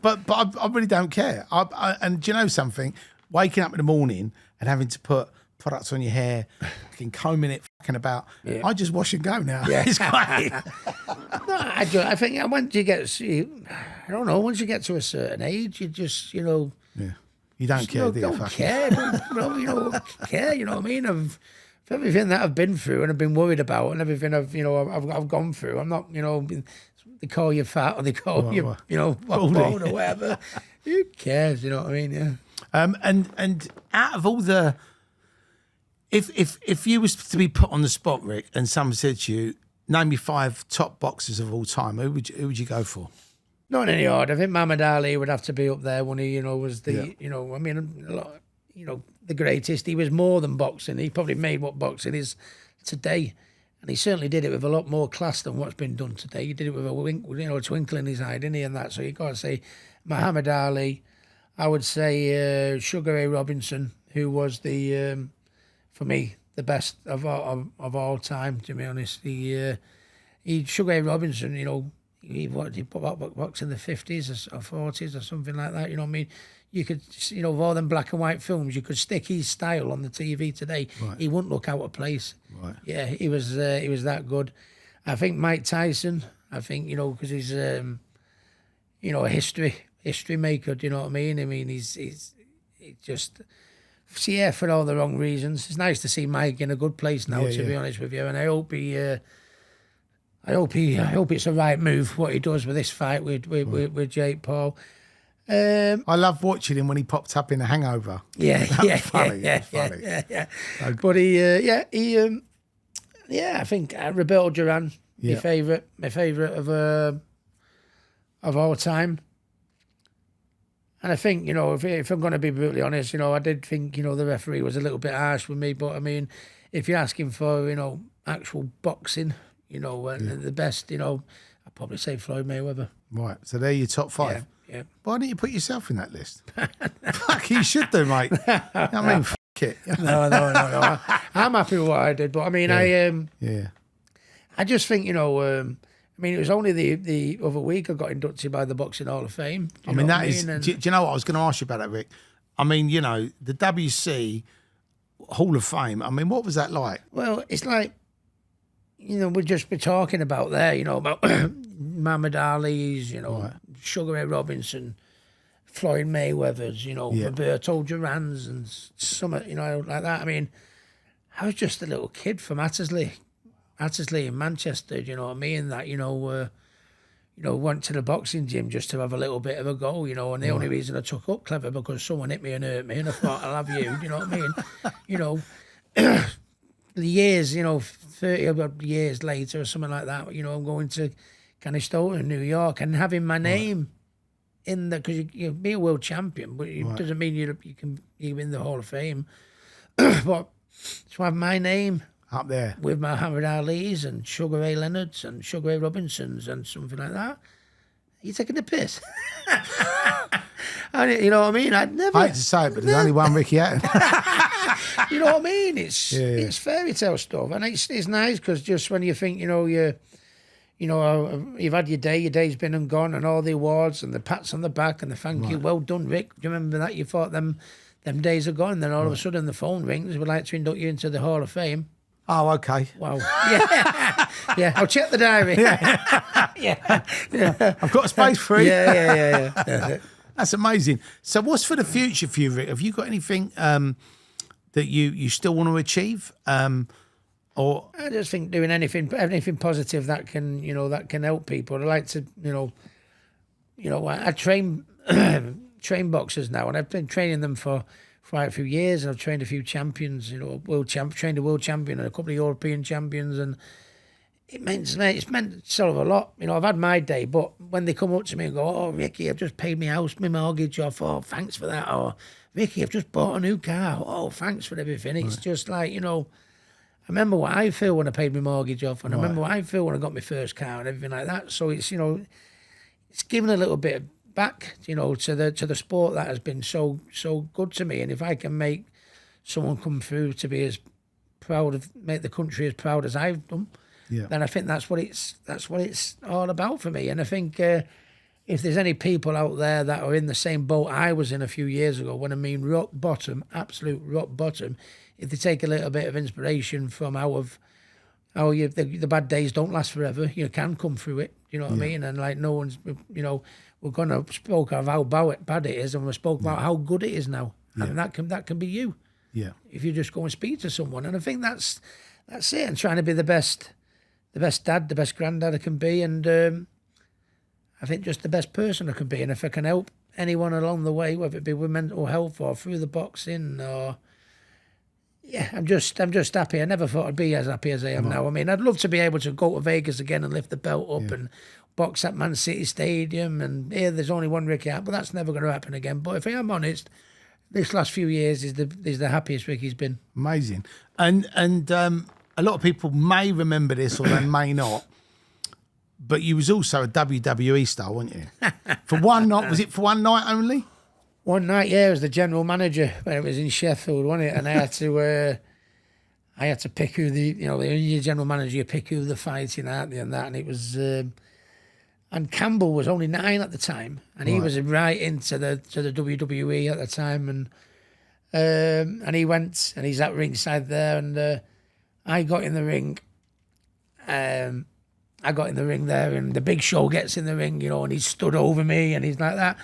but I really don't care. And do you know something? Waking up in the morning and having to put products on your hair, fucking combing it, fucking about. Yeah. I just wash and go now. Yeah. It's great. No, I think once you get, I don't know, once you get to a certain age, you just, you know. Yeah. You don't care, do you? Don't care, care. You know what I mean? Of everything that I've been through and I've been worried about and everything I've gone through. I'm not, you know, they call you fat or they call you bald or whatever. Who cares? You know what I mean? Yeah. And out of all the, if you was to be put on the spot, Rick, and someone said to you, name me 5 top boxers of all time, who would you go for? Not in any order. I think Muhammad Ali would have to be up there when he, you know, was the, you know, I mean, a lot, you know, the greatest. He was more than boxing. He probably made what boxing is today. And he certainly did it with a lot more class than what's been done today. He did it with a twinkle in his eye, didn't he? And that, so you got to say Muhammad Ali. I would say Sugar Ray Robinson, who was for me, the best of all time. To be honest, he Sugar Ray Robinson, he boxed in the 50s or 40s or something like that. You know what I mean? You could, of all them black and white films, you could stick his style on the TV today. Right. He wouldn't look out of place. Right. Yeah, he was that good. I think Mike Tyson. I think because he's a history maker. Do you know what I mean? I mean he's just for all the wrong reasons. It's nice to see Mike in a good place now. To be honest with you, and I hope it's the right move what he does with this fight with Jake Paul. I love watching him when he popped up in The Hangover. Funny. But I think Roberto Duran, my favourite of all time. And I think if I'm going to be brutally honest, I did think the referee was a little bit harsh with me. But I mean, if you're asking for actual boxing, the best, I'd probably say Floyd Mayweather. Right. So they're your top 5. Yeah. Why don't you put yourself in that list? Fuck, you should do, mate. I mean, fuck it. No. I'm happy with what I did, but I mean, I just think it was only the other week I got inducted by the Boxing Hall of Fame. Do you know what I was going to ask you about that, Rick? I mean, the WC Hall of Fame. I mean, what was that like? Well, it's like we're talking about there, about Muhammad Ali's, right. Sugar Ray Robinson, Floyd Mayweather's, Roberto Duran's and some, like that. I mean, I was just a little kid from Attersley in Manchester, you know what I mean? That, went to the boxing gym just to have a little bit of a go, and the only reason I took up Clever because someone hit me and hurt me and I thought, I'll have you know what I mean? The years, 30 odd years later or something like that, I'm going to Canastota in New York and having my name in the, because you be a world champion, but it doesn't mean you're in the Hall of Fame. But to have my name up there with Muhammad Ali's and Sugar Ray Leonard's and Sugar Ray Robinson's and something like that, you're taking the piss. You know what I mean? I hate to say it, but there's only one Ricky Hatton. You know what I mean? It's fairy tale stuff, and it's nice because just when you think you've had your day, your day's been and gone, and all the awards and the pats on the back and the thank you, well done, Rick. Do you remember that? You thought them days are gone, and then all of a sudden the phone rings. We'd like to induct you into the Hall of Fame. Oh, okay. Wow. Yeah. I'll check the diary. Yeah. I've got a space free. Yeah. That's amazing. So what's for the future for you, Rick? Have you got anything that you still want to achieve? Or I just think doing anything positive that can help people. I like to, I train boxers now, and I've been training them for quite a few years, and I've trained a few champions, trained a world champion and a couple of European champions, and it's meant sort of a lot. I've had my day, but when they come up to me and go, "Oh, Ricky, I've just paid my house, my mortgage off. Oh, thanks for that." Or, "Ricky, I've just bought a new car. Oh, thanks for everything." It's just like, I remember what I feel when I paid my mortgage off, and I remember what I feel when I got my first car and everything like that. So it's, it's giving a little bit back, to the sport that has been so good to me. And if I can make someone come through to be as proud make the country as proud as I've done, then I think that's what it's all about for me. And I think if there's any people out there that are in the same boat I was in a few years ago, when I mean rock bottom, absolute rock bottom, if they take a little bit of inspiration from the bad days don't last forever, you can come through it. You know what I mean? And like no one's, we're going to spoke of how bad it is, and we spoke about how good it is now. And that can be you. Yeah. If you just go and speak to someone, and I think that's it. And trying to be the best dad, the best granddad I can be, and I think just the best person I can be. And if I can help anyone along the way, whether it be with mental health or through the boxing, or I'm just happy. I never thought I'd be as happy as I am now. I mean, I'd love to be able to go to Vegas again and lift the belt up and box at Man City Stadium. And there's only one Ricky out, but that's never going to happen again. But if I am honest, this last few years is the happiest Ricky's been. Amazing. And a lot of people may remember this or they may not, but you was also a WWE star, weren't you? For one night, was it for one night only? One night, yeah, I was the general manager when it was in Sheffield, wasn't it? And I had to pick who the general manager, you pick who the fighting, aren't you, and that, and it was, and Campbell was only 9 at the time, and he was right into the WWE at the time, and he went, and he's at ringside there, and I got in the ring, there, and the Big Show gets in the ring, and he stood over me, and he's like that.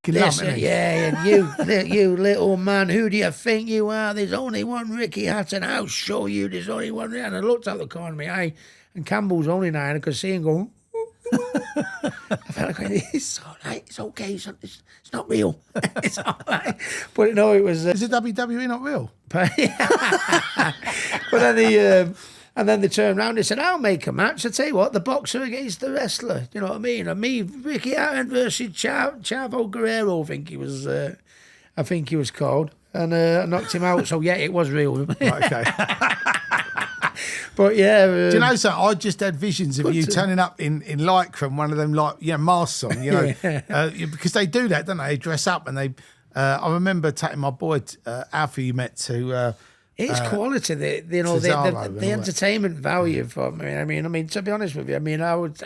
Yeah, and you little man, who do you think you are? There's only one Ricky Hatton. I'll show you. There's only one. And I looked out the corner of my eye, and Campbell's only 9. I could see him going. I felt like it's all right. It's okay. It's not real. It's all right. But no, it was. Is the WWE not real? But then they turned around and said, I'll make a match. I tell you what, the boxer against the wrestler. You know what I mean? And me, Ricky Hatton versus Chavo Guerrero, I think he was called. And I knocked him out. So, yeah, it was real. Right, okay. But, yeah. Do you know something? I just had visions of you turning up in Lycra and one of them, masks on, because they do that, don't they? They dress up and they... I remember taking my boy, Alfie, you met to... It's quality, the entertainment value for me. I mean, to be honest with you, I would,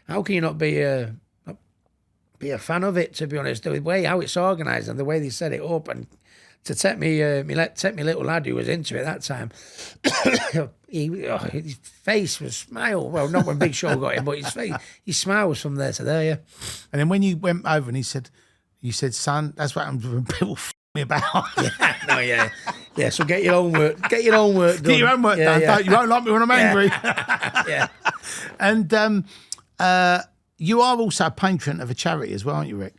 how can you not be a fan of it? To be honest, the way how it's organised and the way they set it up, and to take me little lad who was into it that time, his face was smile. Well, not when Big Show got him, but his face, his smile was from there to there. Yeah. And then when you went over and you said, son, that's what happens when people me about. Yeah. So get your own work. Get your own work done. Get your own work done. Don't, you won't like me when I'm angry. Yeah. And you are also a patron of a charity as well, aren't you, Rick?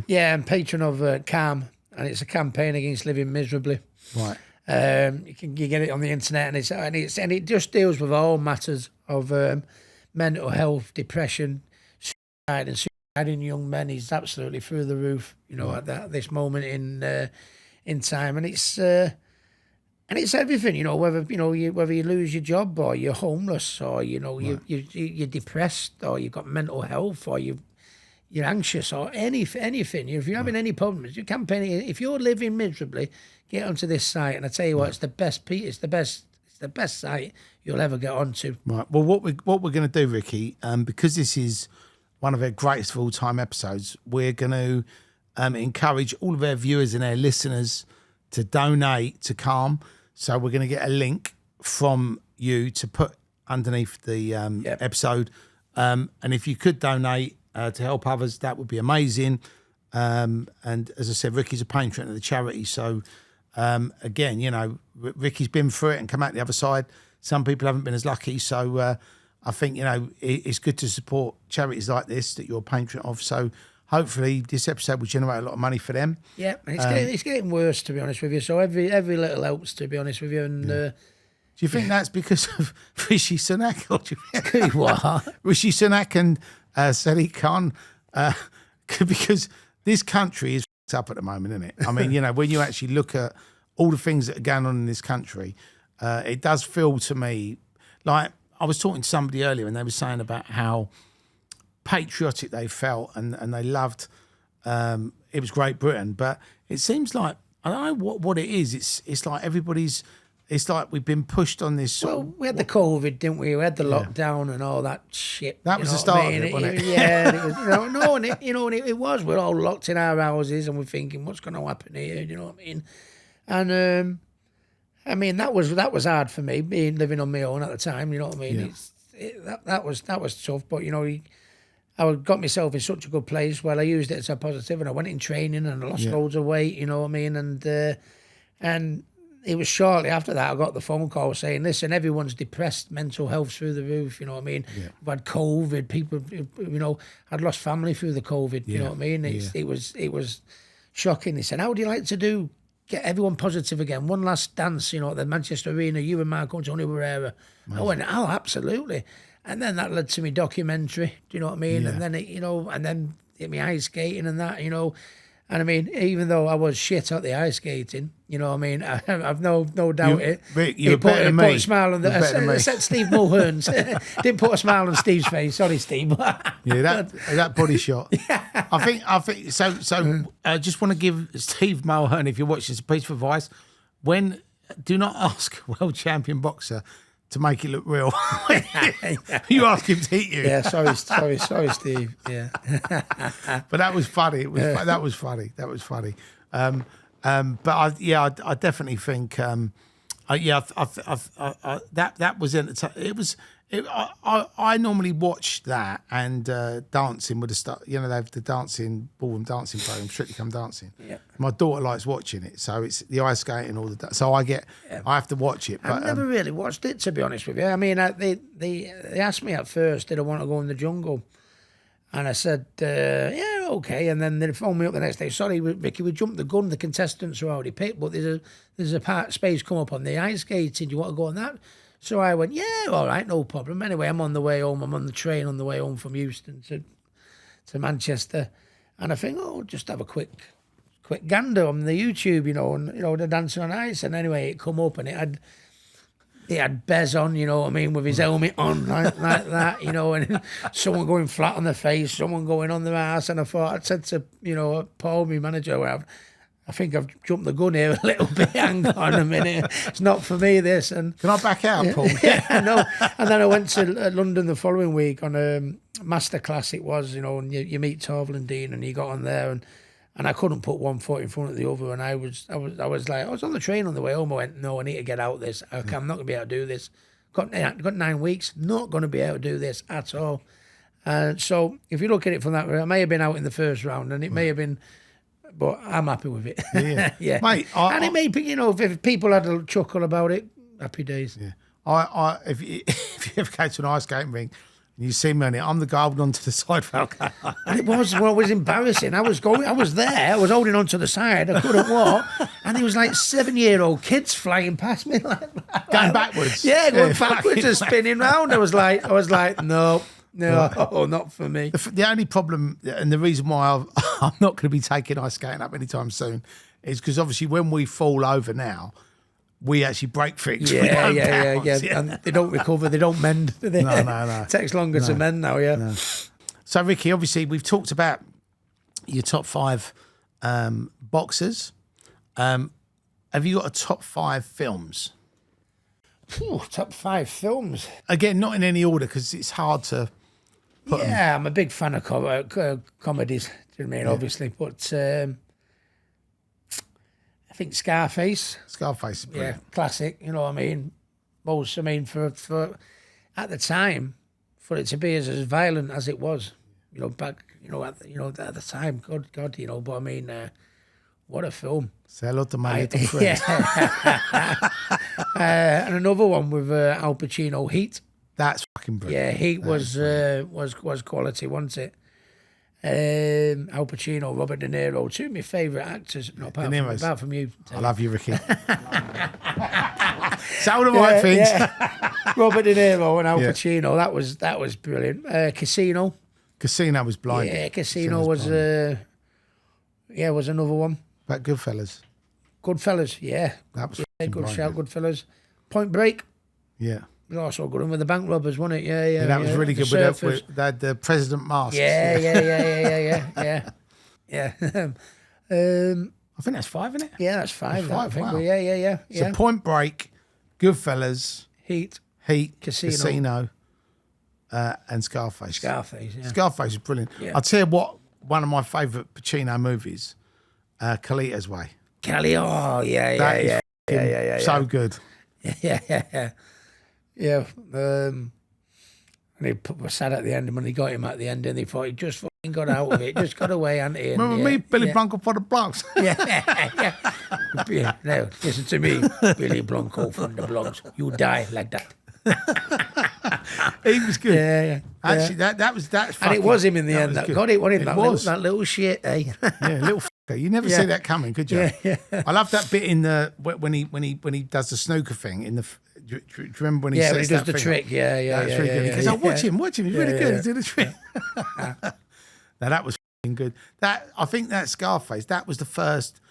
Yeah, I'm patron of CALM, and it's a campaign against living miserably. Right. You get it on the internet, and it just deals with all matters of mental health, depression, suicide, and suicide in young men is absolutely through the roof. At this moment in time, and it's everything. Whether you lose your job, or you're homeless, or you're depressed, or you've got mental health, or you're anxious, or anything. If you're having any problems, you campaign. If you're living miserably, get onto this site, and I tell you what, it's the best site you'll ever get onto. Right. Well, what we're going to do, Ricky, because this is one of our greatest of all time episodes, we're going to encourage all of our viewers and our listeners to donate to CALM. So we're going to get a link from you to put underneath the episode. And if you could donate to help others, that would be amazing. And as I said, Ricky's a patron of the charity. So again, Ricky's been through it and come out the other side. Some people haven't been as lucky. So I think, it's good to support charities like this that you're a patron of. So hopefully this episode will generate a lot of money for them. Yeah, it's getting worse, to be honest with you. So every little helps, to be honest with you. And do you think that's because of Rishi Sunak? Or do you think what? Rishi Sunak and Sadiq Khan? Because this country is f***ed up at the moment, isn't it? I mean, when you actually look at all the things that are going on in this country, it does feel to me like I was talking to somebody earlier and they were saying about how patriotic they felt and they loved it was Great Britain, but it seems like I don't know what it is. It's like it's like we've been pushed on this we had the COVID, didn't we? We had the lockdown and all that shit. That was the start of it, wasn't it? Yeah, and it was, it was. We're all locked in our houses and we're thinking, what's going to happen here? You know what I mean? And that was hard for me, living on my own at the time. You know what I mean? Yeah. That was tough, but I got myself in such a good place. Well, I used it as a positive, and I went in training and I lost loads of weight. You know what I mean? And it was shortly after that I got the phone call saying, "Listen, everyone's depressed, mental health through the roof." You know what I mean? Yeah. We've had COVID. People, I'd lost family through the COVID. You know what I mean? It was shocking. They said, "How would you like to get everyone positive again? One last dance, at the Manchester Arena, you and Marco and Tony Barrera." I went, "Oh, absolutely." And then that led to me documentary, do you know what I mean? Yeah. And then and then my ice skating and that, And I mean, even though I was shit at the ice skating, you know what I mean? I've no doubt it. Rick, you were better than me. Put a smile on I said Steve Mulhern's. Didn't put a smile on Steve's face. Sorry, Steve. Yeah, that body shot. I think so. I just want to give Steve Mulhern, if you're watching, this a piece of advice. Do not ask a world champion boxer to make it look real. You ask him to hit you. Yeah, sorry, Steve. Yeah. But that was funny. That was funny. But I definitely think that was it was. I normally watch that and dancing with the stuff. You know, they have the dancing ballroom dancing program, Strictly Come Dancing. Yeah. My daughter likes watching it, so it's the ice skating all the. So I have to watch it. But I've never really watched it, to be honest with you. I mean, they asked me at first, did I want to go in the jungle? And I said, yeah, okay. And then they phoned me up the next day. Sorry, Ricky, we jumped the gun. The contestants are already picked, but there's a space come up on the ice skating. Do you want to go on that? So I went, yeah, all right, no problem. Anyway, I'm on the way home. I'm on the train on the way home from Houston to Manchester. And I think, just have a quick gander on the YouTube, and the dancing on ice. And anyway, it come up and it had Bez on, you know what I mean, with his helmet on like that, and someone going flat on their face, someone going on their ass. And I said to, Paul, my manager, I think I've jumped the gun here a little bit. Hang on a minute. It's not for me, this. And can I back out, Paul? Yeah, no. And then I went to London the following week on a masterclass it was, and you meet Torval and Dean and you got on there and I couldn't put one foot in front of the other. And I was like, I was on the train on the way home. I went, no, I need to get out of this. I'm not going to be able to do this. Got 9 weeks, not going to be able to do this at all. So if you look at it from that way, I may have been out in the first round and it may have been... But I'm happy with it. Yeah, yeah. Mate, it may be, if people had a chuckle about it, happy days. Yeah. If you ever go to an ice skating rink and you see me on it, I'm the guy holding onto the side rail. And it was embarrassing. I was there, I was holding onto the side, I couldn't walk, and there was like 7-year-old kids flying past me like that. Going backwards. Yeah, going backwards and spinning round. I was like, no. No, not for me. The only problem, and the reason why I'm not going to be taking ice skating up anytime soon, is because obviously when we fall over now, we actually break things. Yeah. And they don't recover, they don't mend. Do they? No. It takes longer to mend now, yeah. No. So, Ricky, obviously we've talked about your top 5 boxers. Have you got a top 5 films? Top 5 films. Again, not in any order because it's hard to... I'm a big fan of comedies, do you know what I mean, obviously, but I think Scarface. Scarface is brilliant. Yeah, classic, you know what I mean. For at the time, for it to be as violent as it was, back, at the time, God, but I mean, what a film. Say hello to my little friend. Yeah. And another one with Al Pacino, Heat. That's fucking brilliant. Yeah, Heat was quality, wasn't it? Al Pacino, Robert De Niro, two of my favourite actors. No, apart from you. I love you, Ricky. Say all the right things. Yeah. Robert De Niro and Al Pacino. That was brilliant. Casino. Casino was blinding. Yeah, Casino was was another one. About Goodfellas. Goodfellas, yeah. That was good shout, Goodfellas. Point Break. Yeah. It was also good one with the bank robbers, wasn't it? Yeah. That was really good with the president masks. Yeah. I think that's 5, isn't it? Yeah, that's 5. That's 5, I think. wow. Yeah. So Point Break, Goodfellas, Heat, Casino, and Scarface. Scarface is brilliant. Yeah. I'll tell you what, one of my favourite Pacino movies, Carlito's Way. Yeah. So good. Yeah. And he was sad at the end, and when he got him at the end, and he thought he just fucking got out of it, just got away, Auntie. Remember me, Billy Blanco for the Bronx? Yeah. No, listen to me, Billy Blanco from the Bronx. You die like that. He was good. Yeah. Actually, that's and it was him in the end. That got it, wasn't it? That little shit, eh? Yeah, little fucker. You never see that coming, could you? Yeah. I love that bit in the when he does the snooker thing in the. Do you remember when he when he does the trick? Yeah. That's really good. He goes, watch him. He's really good. He's doing the trick. Now that was good. I think that Scarface, that was the first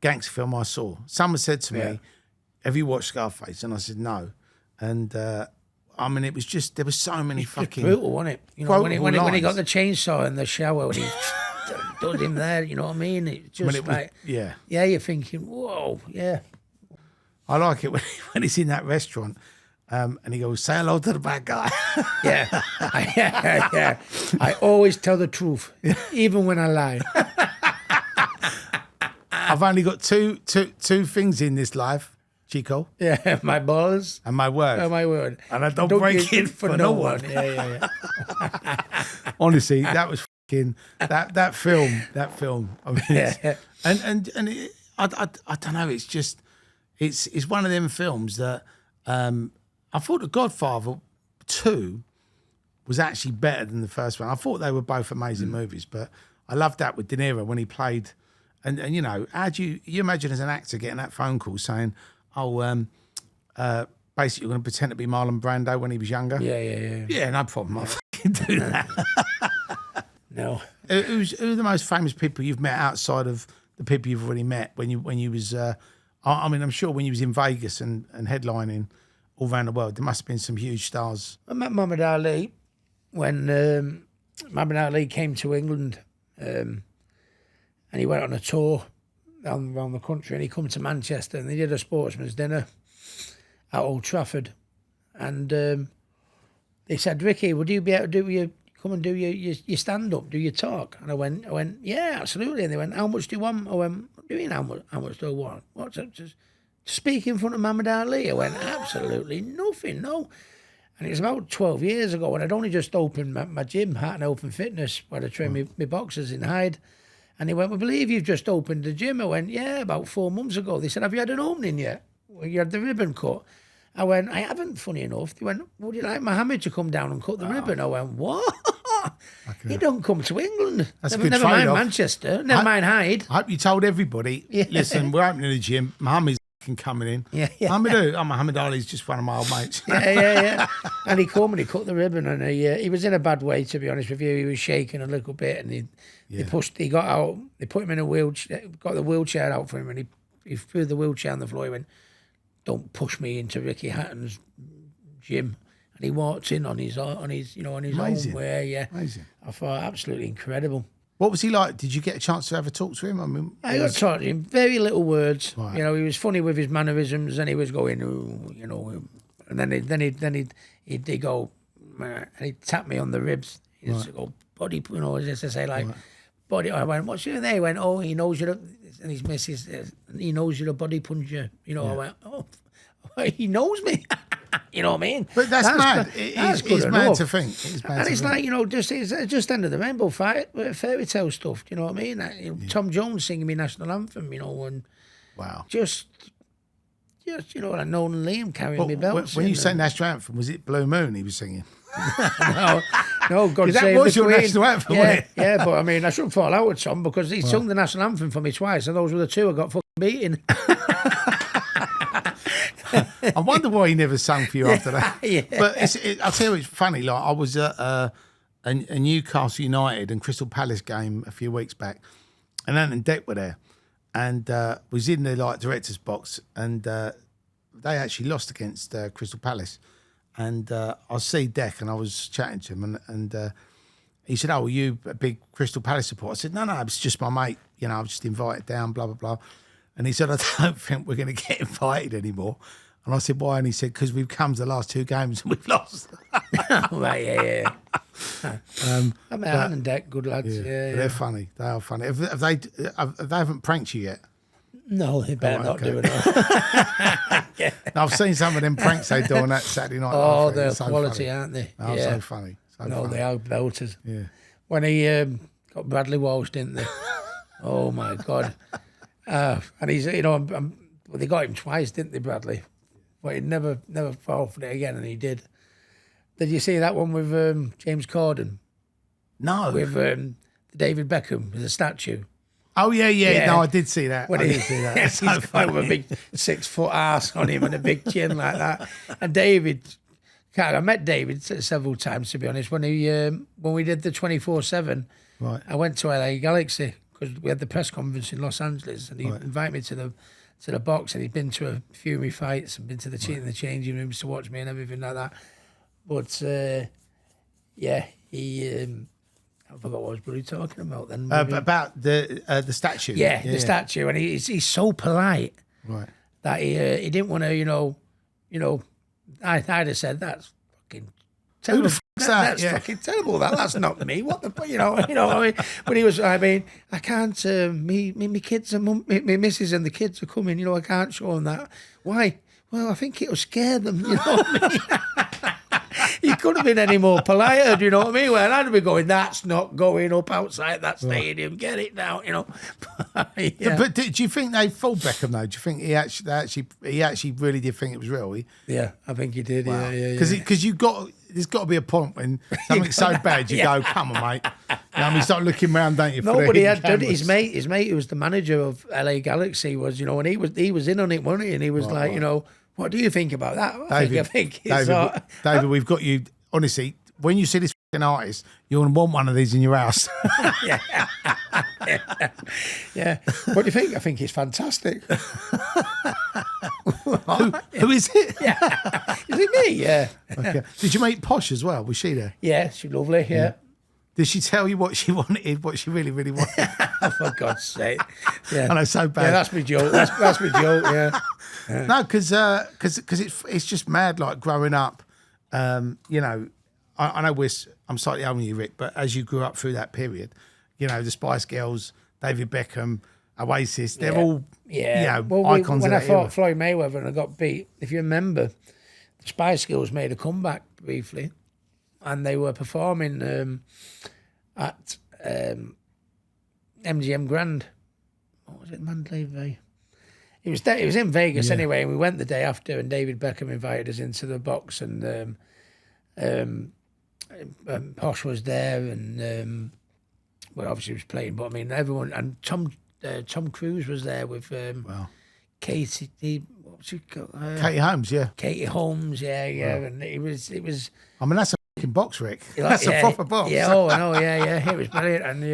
gangster film I saw. Someone said to me, have you watched Scarface? And I said, no. And I mean, it was just, there was so many fucking... brutal, wasn't it? You know, when he got the chainsaw in the shower, when he done him there, you know what I mean? It just yeah, you're thinking, whoa, yeah. I like it when he's in that restaurant and he goes, say hello to the bad guy. Yeah. I always tell the truth, even when I lie. I've only got two things in this life, Chico. Yeah, my balls. And my word. And my word. And I don't break it for no one. Yeah. Honestly, that was fucking, that film. I mean, and I don't know, it's just, it's one of them films that I thought The Godfather 2 was actually better than the first one. I thought they were both amazing movies, but I loved that with De Niro when he played, and you know, how do you imagine as an actor getting that phone call saying, basically you're going to pretend to be Marlon Brando when he was younger? Yeah, no problem, I'll fucking do that. No. Who are the most famous people you've met outside of the people you've already met when you was I mean, I'm sure when you was in Vegas and headlining all around the world, there must have been some huge stars. I met Muhammad Ali when Muhammad Ali came to England, and he went on a tour around the country, and he come to Manchester, and they did a sportsman's dinner at Old Trafford, and they said, Ricky, would you be able to come and do your stand-up, do your talk? And I went, yeah, absolutely. And they went, how much do you want? I went, what do you mean, how much do I want? What, to speak in front of Muhammad Ali? I went, absolutely nothing, no. And it was about 12 years ago, and I'd only just opened my gym, Hatton Open Fitness, where I train my boxers in Hyde. And he went, I believe you've just opened the gym. I went, yeah, about 4 months ago. They said, have you had an opening yet? Well, you had the ribbon cut. I went, I haven't, funny enough. They went, would you like Mohammed to come down and cut the ribbon? I went, what? He don't come to England. That's never mind Manchester, never mind Hyde. I hope you told everybody, listen, we're opening the gym, Mohammed's coming in. Yeah. Muhammad Ali's just one of my old mates. Yeah. And he come and he cut the ribbon, and he was in a bad way, to be honest with you. He was shaking a little bit, and he got out, they put him in a wheelchair, got the wheelchair out for him, and he threw the wheelchair on the floor. He went, don't push me into Ricky Hatton's gym. And he walked in on his Amazing. own way. Amazing. I thought, absolutely incredible. What was he like? Did you get a chance to have a talk to him? I mean, I got to talk to him. Very little words. Right. You know, he was funny with his mannerisms, and he was going, ooh, you know, and then he'd go, and he'd tap me on the ribs. He'd go, body, you know, as I say, like, body. I went, what's your name? He went, oh, he knows you're, and his missus, he knows you're a body puncher. You know, I went, oh, he knows me. You know what I mean? But that's mad. It's mad to think. It's like, you know, just end of the rainbow fairy tale stuff. You know what I mean? Tom Jones singing me national anthem. You know, and wow, just you know, like Nolan Liam carrying me belts. When you say national anthem, was it Blue Moon he was singing? No, God that save was the your Queen. national anthem, wasn't it? Yeah, but I mean, I shouldn't fall out with Tom because he sung the national anthem for me twice, and those were the two I got fucking beaten. I wonder why he never sang for you after that. But I'll tell you, it's funny. Like I was at a Newcastle United and Crystal Palace game a few weeks back, and Ant and Dec were there, and was in the director's box, and they actually lost against Crystal Palace, and I see Dec, and I was chatting to him, and he said, "Oh, are you a big Crystal Palace supporter?" I said, "No, it's just my mate. You know, I was just invited down, blah blah blah." And he said, I don't think we're going to get invited anymore. And I said, why? And he said, because we've come to the last 2 games and we've lost. Right, yeah. I mean, Ant and Dec, good lads. Yeah, they're funny. They are funny. They haven't pranked you yet? No, they better not do it. I've seen some of them pranks they do on that Saturday night. Oh, they're so quality, aren't they? Oh, so funny. They are belters. Yeah. When he got Bradley Walsh, didn't they? Oh, my God. And he's, you know, they got him twice, didn't they, Bradley? But he'd never fall for it again, and he did. Did you see that one with James Corden? No. With David Beckham, with a statue. Oh, yeah. No, I did see that. When did see that. He's got a big 6-foot ass on him and a big chin like that. And David I met David several times, to be honest. When we did the 24/7, Right. I went to LA Galaxy because we had the press conference in Los Angeles, and he invited me to the box, and he'd been to a few of my fights and been to the changing rooms to watch me and everything like that. But yeah, he. I forgot what was talking about then. About the statue. Yeah, the statue, and he's so polite, right, that he didn't want to, I'd have said that's fucking terrible. Who the fuck's that? That's fucking terrible. That's not me. What the fuck, you know what I mean? But he was, I can't. Me kids and me missus and the kids are coming. I can't show them that. Why? Well, I think it'll scare them. You know what I mean? He couldn't have been any more polite, do you know what I mean? Well, I'd be going, that's not going up outside that stadium, get it down, Yeah. But do you think they fooled Beckham though? Do you think he actually really did think it was real? Yeah, I think he did. Wow. Yeah. Because there's got to be a point when something's so bad you go, come on, mate. You start looking around, don't you? Nobody had done it. His mate, who was the manager of LA Galaxy, was, and he was in on it, wasn't he? And he was what do you think about that? I think David, we've got you. Honestly, when you see this fucking artist, you're going to want one of these in your house. yeah. What do you think? I think he's fantastic. Who is it? Yeah. Is it me? Yeah. Okay. Did you meet Posh as well? Was she there? Yeah, she's lovely. Yeah. Did she tell you what she wanted, what she really, really wanted? For God's sake. Yeah. I know, so bad. Yeah, that's my joke. That's my joke, yeah. No, because it's just mad, like, growing up. I know I'm slightly older than you, Rick, but as you grew up through that period, the Spice Girls, David Beckham, Oasis, they're all, icons when of I that fought era. Floyd Mayweather and I got beat, if you remember, the Spice Girls made a comeback briefly, and they were performing at MGM Grand. What was it, Mandalay Bay? It was in Vegas anyway, and we went the day after, and David Beckham invited us into the box, and Posh was there, and obviously he was playing, but I mean everyone, and Tom Cruise was there with Katie. What was she called? Katie Holmes, yeah. Katie Holmes, yeah, and it was. I mean, that's a fucking box, Rick. That's a proper box. Yeah, I know, yeah, it was brilliant, and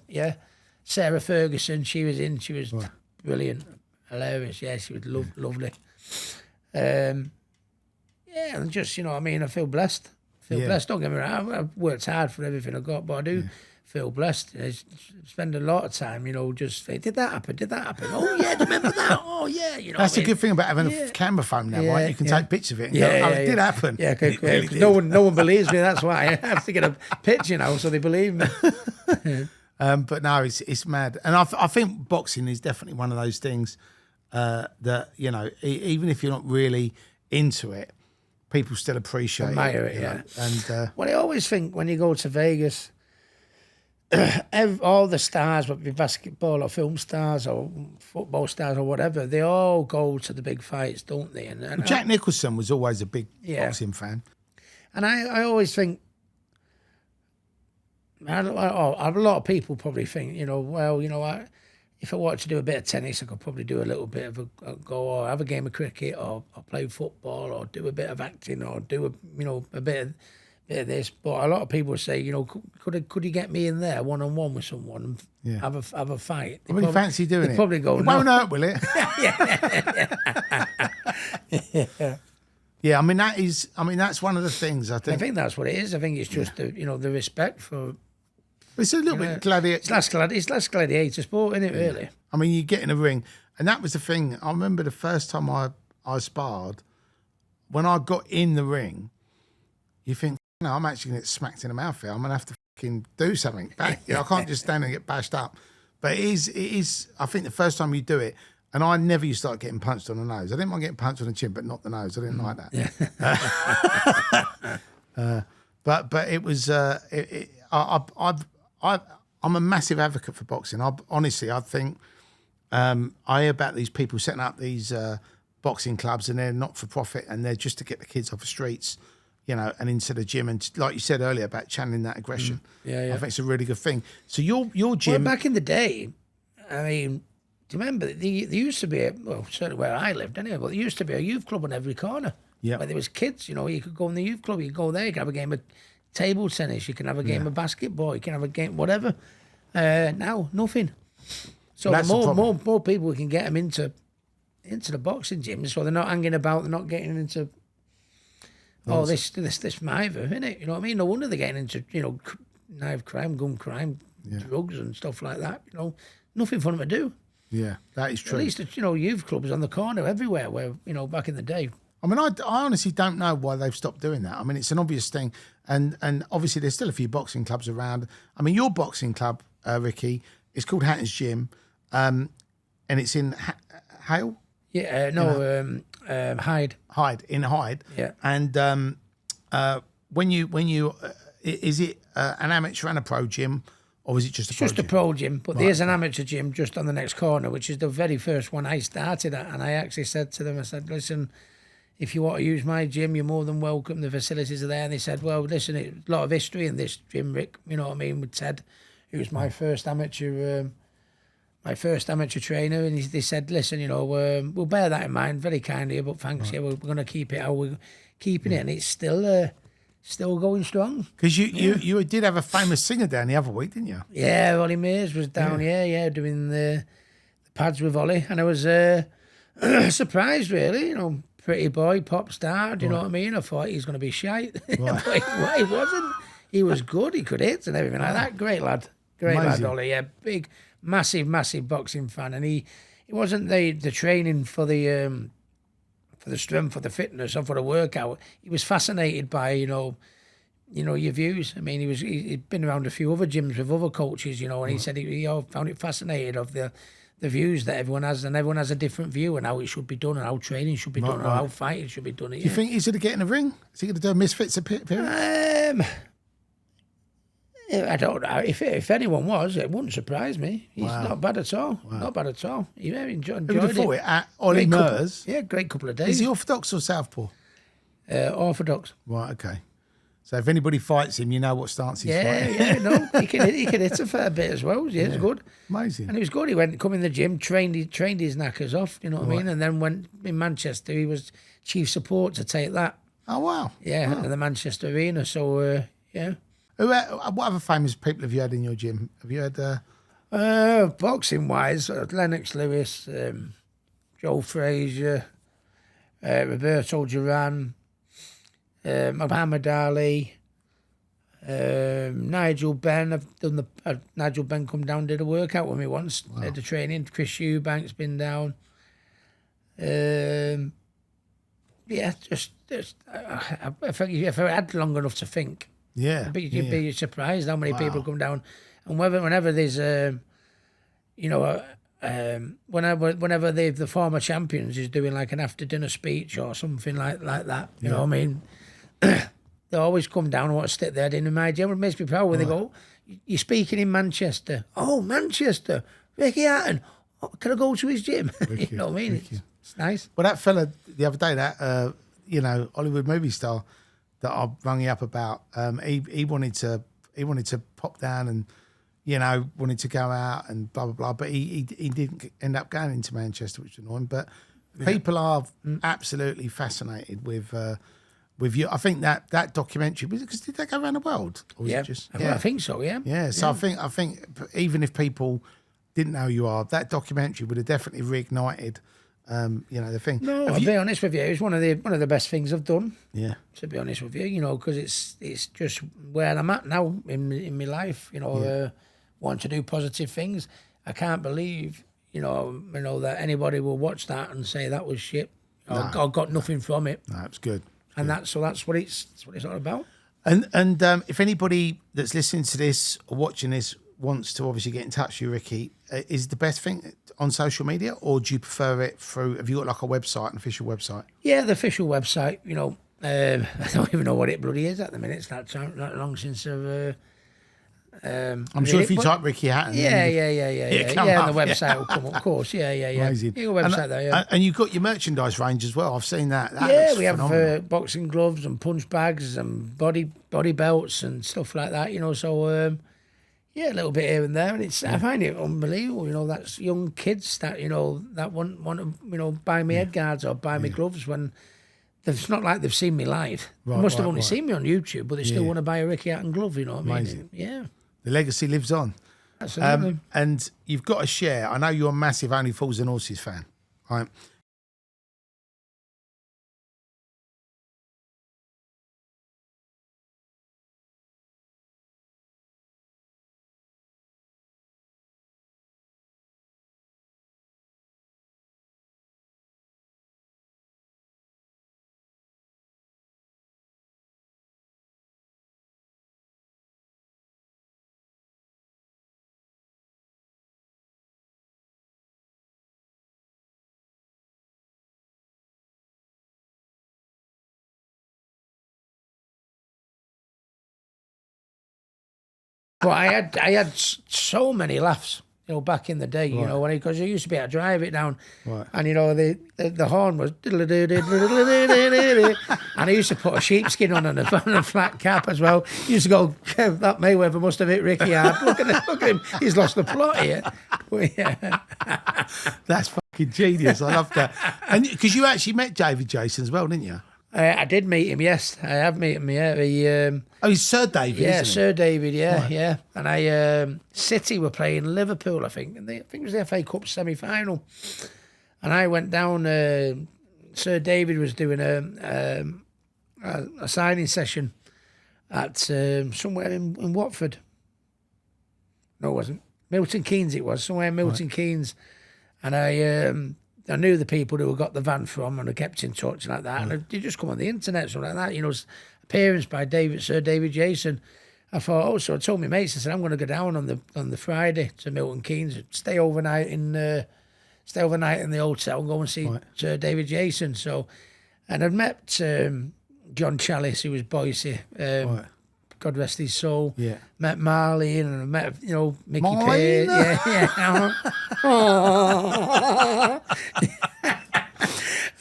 yeah. Sarah Ferguson, she was brilliant. Hilarious, yeah, she was lovely. And just, I feel blessed. Blessed. Don't get me wrong, I've worked hard for everything I got, but I do feel blessed. I spend a lot of time, just did that happen? Oh yeah, do you remember that? Oh yeah, That's the good thing about having a camera phone now, right? You can take pictures of it. And it did happen. Yeah, really no one believes me. That's why I have to get a picture now so they believe me. But no, it's mad, and I think boxing is definitely one of those things that even if you're not really into it, people still appreciate admire it. And I always think when you go to Vegas, all the stars, whether it be basketball or film stars or football stars or whatever, they all go to the big fights, don't they? And Jack Nicholson was always a big boxing fan, and I always think. A lot of people probably think, if I wanted to do a bit of tennis, I could probably do a little bit of a go, or have a game of cricket, or play football, or do a bit of acting, or do a bit of this. But a lot of people say, could you get me in there one-on-one with someone and have a fight? I really fancy doing it. Probably go, it won't hurt, will it? Yeah, I mean that's one of the things I think. I think that's what it is. I think it's just the respect for. It's a little bit gladiator. It's less gladiator sport, isn't it? Really. I mean, you get in a ring, and that was the thing. I remember the first time I sparred. When I got in the ring, you think, no, I'm actually going to get smacked in the mouth here. I'm going to have to fucking do something back. I can't just stand and get bashed up. But it is. I think the first time you do it. And I never used to start getting punched on the nose. I didn't mind getting punched on the chin, but not the nose. I didn't like that. But it was. I'm a massive advocate for boxing. I think I hear about these people setting up these boxing clubs, and they're not for profit, and they're just to get the kids off the streets, and into the gym. And like you said earlier about channeling that aggression, I think it's a really good thing. So your gym. Well, back in the day, I mean. Do you remember, there used to be, certainly where I lived anyway, but there used to be a youth club on every corner. Yeah. Where there was kids, you could go in the youth club, you could go there, you can have a game of table tennis, you can have a game of basketball, you can have a game, whatever. Now, nothing. So That's the the more people we can get them into the boxing gym, so they're not hanging about, they're not getting into this mither, innit? You know what I mean? No wonder they're getting into, knife crime, gun crime, drugs and stuff like that. Nothing for them to do. Yeah, that is true. At least, youth clubs on the corner everywhere where, back in the day. I mean, I honestly don't know why they've stopped doing that. I mean, it's an obvious thing. And obviously there's still a few boxing clubs around. I mean, your boxing club, Ricky, is called Hatton's Gym. And it's in Hale? Yeah, Hyde. Hyde, in Hyde. Yeah. And when you is it an amateur and a pro gym, or is it just a pro Just gym? a pro gym, but there's an amateur gym just on the next corner, which is the very first one I started at. And I actually said to them, I said, listen, if you want to use my gym, you're more than welcome. The facilities are there. And they said, well, listen, it's a lot of history in this gym, Rick. You know what I mean? With Ted, who was my first amateur trainer. And they said, listen, we'll bear that in mind very kindly, but thanks, we're going to keep it how we're keeping it. And it's still going strong. Because you did have a famous singer down the other week, didn't you? Yeah, Ollie Mears was down doing the pads with Ollie. And I was surprised, really, pretty boy, pop star, do you know what I mean? I thought he's going to be shite. But he wasn't. He was good, he could hit and everything like that. Great lad, Ollie, yeah. Big, massive boxing fan. And he wasn't the training for the strength, for the fitness, or for the workout. He was fascinated by, your views. I mean, he'd been around a few other gyms with other coaches, and he said he found it fascinating of the views that everyone has, and everyone has a different view and how it should be done, and how training should be done, and how fighting should be done. Do you think he's going to get in the ring? Is he going to do a Misfits appearance? I don't know. If anyone was, it wouldn't surprise me. He's not bad at all. Wow. Not bad at all. He enjoyed Who would have thought it? At Ollie Mers? Great couple of days. Is he orthodox or southpaw? Orthodox. Right, okay. So if anybody fights him, you know what stance he's fighting. Yeah, no, he can hit a fair bit as well. Yeah, it's good. Amazing. And he was good. He come in the gym, trained his knackers off, you know what I mean? And then went in Manchester, he was chief support to take that. Oh, wow. Yeah, in the Manchester Arena. So, yeah. What other famous people have you had in your gym? Have you had... boxing-wise, Lennox Lewis, Joe Frazier, Roberto Duran, Muhammad Ali, Nigel Benn. I've done Nigel Benn come down, did a workout with me once. Wow. Did the training. Chris Eubank's been down. Just if I had long enough to think, you'd be surprised how many people come down, and whenever there's whenever the former champions is doing like an after dinner speech or something like that, you know what I mean. They always come down and want to stick their head in my gym. It makes me proud when they go, you're speaking in Manchester. Oh, Manchester. Ricky Hatton. Oh, can I go to his gym? You know what I mean? It's nice. Well, that fella the other day, that, Hollywood movie star that I rang you up about, he wanted to pop down and, wanted to go out and blah, blah, blah. But he didn't end up going into Manchester, which is annoying. But people are absolutely fascinated with you. I think that documentary, because did that go around the world? Or was it just, I think so, yeah. Yeah, so I think even if people didn't know who you are, that documentary would have definitely reignited, the thing. No, I'll be honest with you, it's one of the best things I've done. Yeah. To be honest with you, because it's just where I'm at now in my life, want to do positive things. I can't believe, that anybody will watch that and say that was shit. I got nothing from it. No, it's good. And that's what it's all about. And if anybody that's listening to this or watching this wants to obviously get in touch with you, Ricky, is the best thing on social media, or do you prefer it through? Have you got like a website, an official website? Yeah, the official website. I don't even know what it bloody is at the minute. It's not long since I've. I'm sure if you type Ricky Hatton, yeah, and the website will come up, of course. Yeah. Amazing. Your website there, yeah. And you've got your merchandise range as well. I've seen that. Yeah, we have boxing gloves and punch bags and body belts and stuff like that. So a little bit here and there, and I find it unbelievable. That's young kids that that want to buy me head guards or buy me gloves when it's not like they've seen me live. Right, they must have right, only right. seen me on YouTube, but they still want to buy a Ricky Hatton glove, you know what I mean? Amazing. Yeah, The legacy lives on. absolutely. And you've got to share. I know you're a massive Only Fools and Horses fan, right? But I had so many laughs, you know, back in the day, you know, because I used to be able to drive it down, and you know the horn was, and I used to put a sheepskin on and a flat cap as well. He used to go, that Mayweather must have hit Ricky hard. Look at him, he's lost the plot here. That's fucking genius. I love that. And because you actually met David Jason as well, didn't you? I did meet him, yes. I have met him, yeah. He's Sir David, Yeah, isn't he? Sir David, yeah, yeah. And City were playing Liverpool, I think. And I think it was the FA Cup semi-final. And I went down, Sir David was doing a signing session at somewhere in Watford. No, it wasn't. Milton Keynes it was, somewhere in Milton Keynes. And I knew the people who got the van from, and I kept in touch like that. And they just come on the internet, something like that. You know, appearance by Sir David Jason. I thought, so I told my mates, I said, I'm going to go down on the Friday to Milton Keynes, stay overnight in the hotel and go and see Sir David Jason. So, and I'd met John Chalice, who was Boise. God rest his soul. Yeah. Met Marley and I met, you know, Mickey Marlene? Page. Yeah.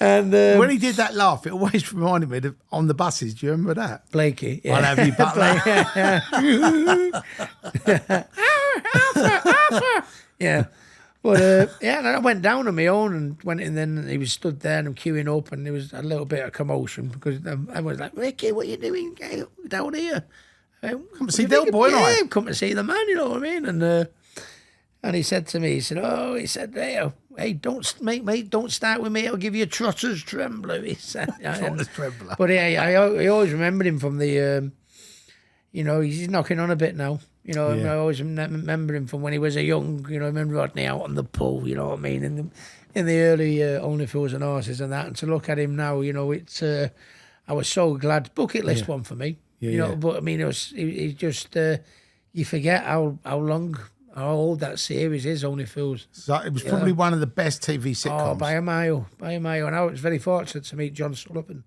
And When he did that laugh, it always reminded me of on the buses. Do you remember that? Blakey. Yeah. I'll have you butler. Yeah. But and I went down on my own and went in. Then he was stood there and I'm queuing up, and there was a little bit of commotion because I was like, Ricky, what are you doing down here? Come to see Del Boy, yeah, come to see the man. You know what I mean? And he said to me, hey, don't start with me. I'll give you a trotter's trembler. He said, Trotter's trembler. But I always remembered him from the, you know, he's knocking on a bit now. You know, I always remember him from when he was a young, you know, I remember Rodney out on the pool, you know what I mean, in the early Only Fools and Horses and that. And to look at him now, you know, it's, I was so glad. Bucket list one for me. Yeah, you know, but I mean, he just, you forget how old that series is, Only Fools. So it was probably one of the best TV sitcoms. Oh, by a mile. And I was very fortunate to meet John Sullivan.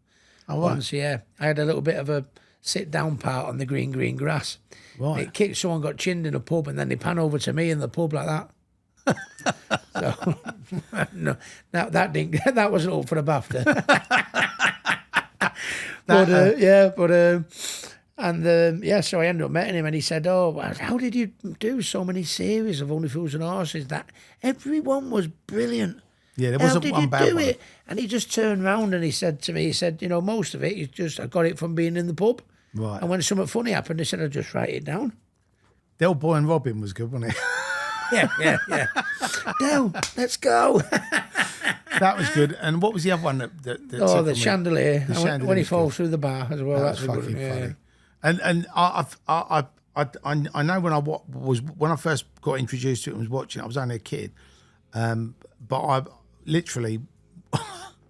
Oh, right. Once, yeah. I had a little bit of a sit-down part on the green grass. Right. It kicked, someone got chinned in a pub, and then they pan over to me in the pub like that. So, no, that wasn't up for a BAFTA. So I ended up meeting him, and he said, "Oh, how did you do so many series of Only Fools and Horses? That everyone was brilliant. Yeah, there How wasn't did one you bad do one. it?" And he just turned round and he said to me, you know, most of it is just I got it from being in the pub. Right. And when something funny happened, he said, "I'll just write it down." Del Boy and Robin was good, wasn't it? Yeah. Del, let's go. That was good. And what was the other one that The chandelier. The chandelier when he was falls through the bar as well. That's That's a good fucking one. funny. And I know when I first got introduced to it and was watching it, I was only a kid, but I literally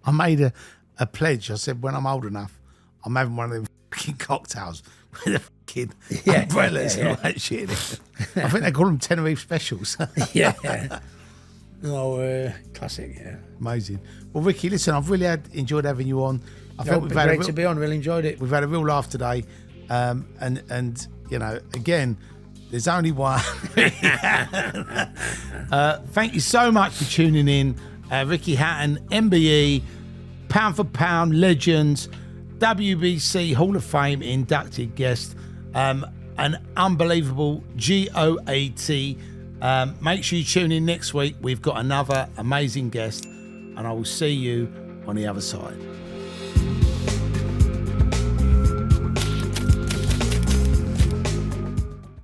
I made a pledge. I said, when I'm old enough, I'm having one of them fucking cocktails with the fucking umbrellas and all that shit in it. I think they call them Tenerife specials. Yeah. Classic. Yeah. Amazing. Well, Ricky, listen, I've really enjoyed having you on. I felt It's great to be on. Really enjoyed it. We've had a real laugh today, and you know, again, there's only one. Thank you so much for tuning in, Ricky Hatton, MBE, pound for pound legend, WBC Hall of Fame inducted guest, an unbelievable GOAT. Make sure you tune in next week. We've got another amazing guest, and I will see you on the other side.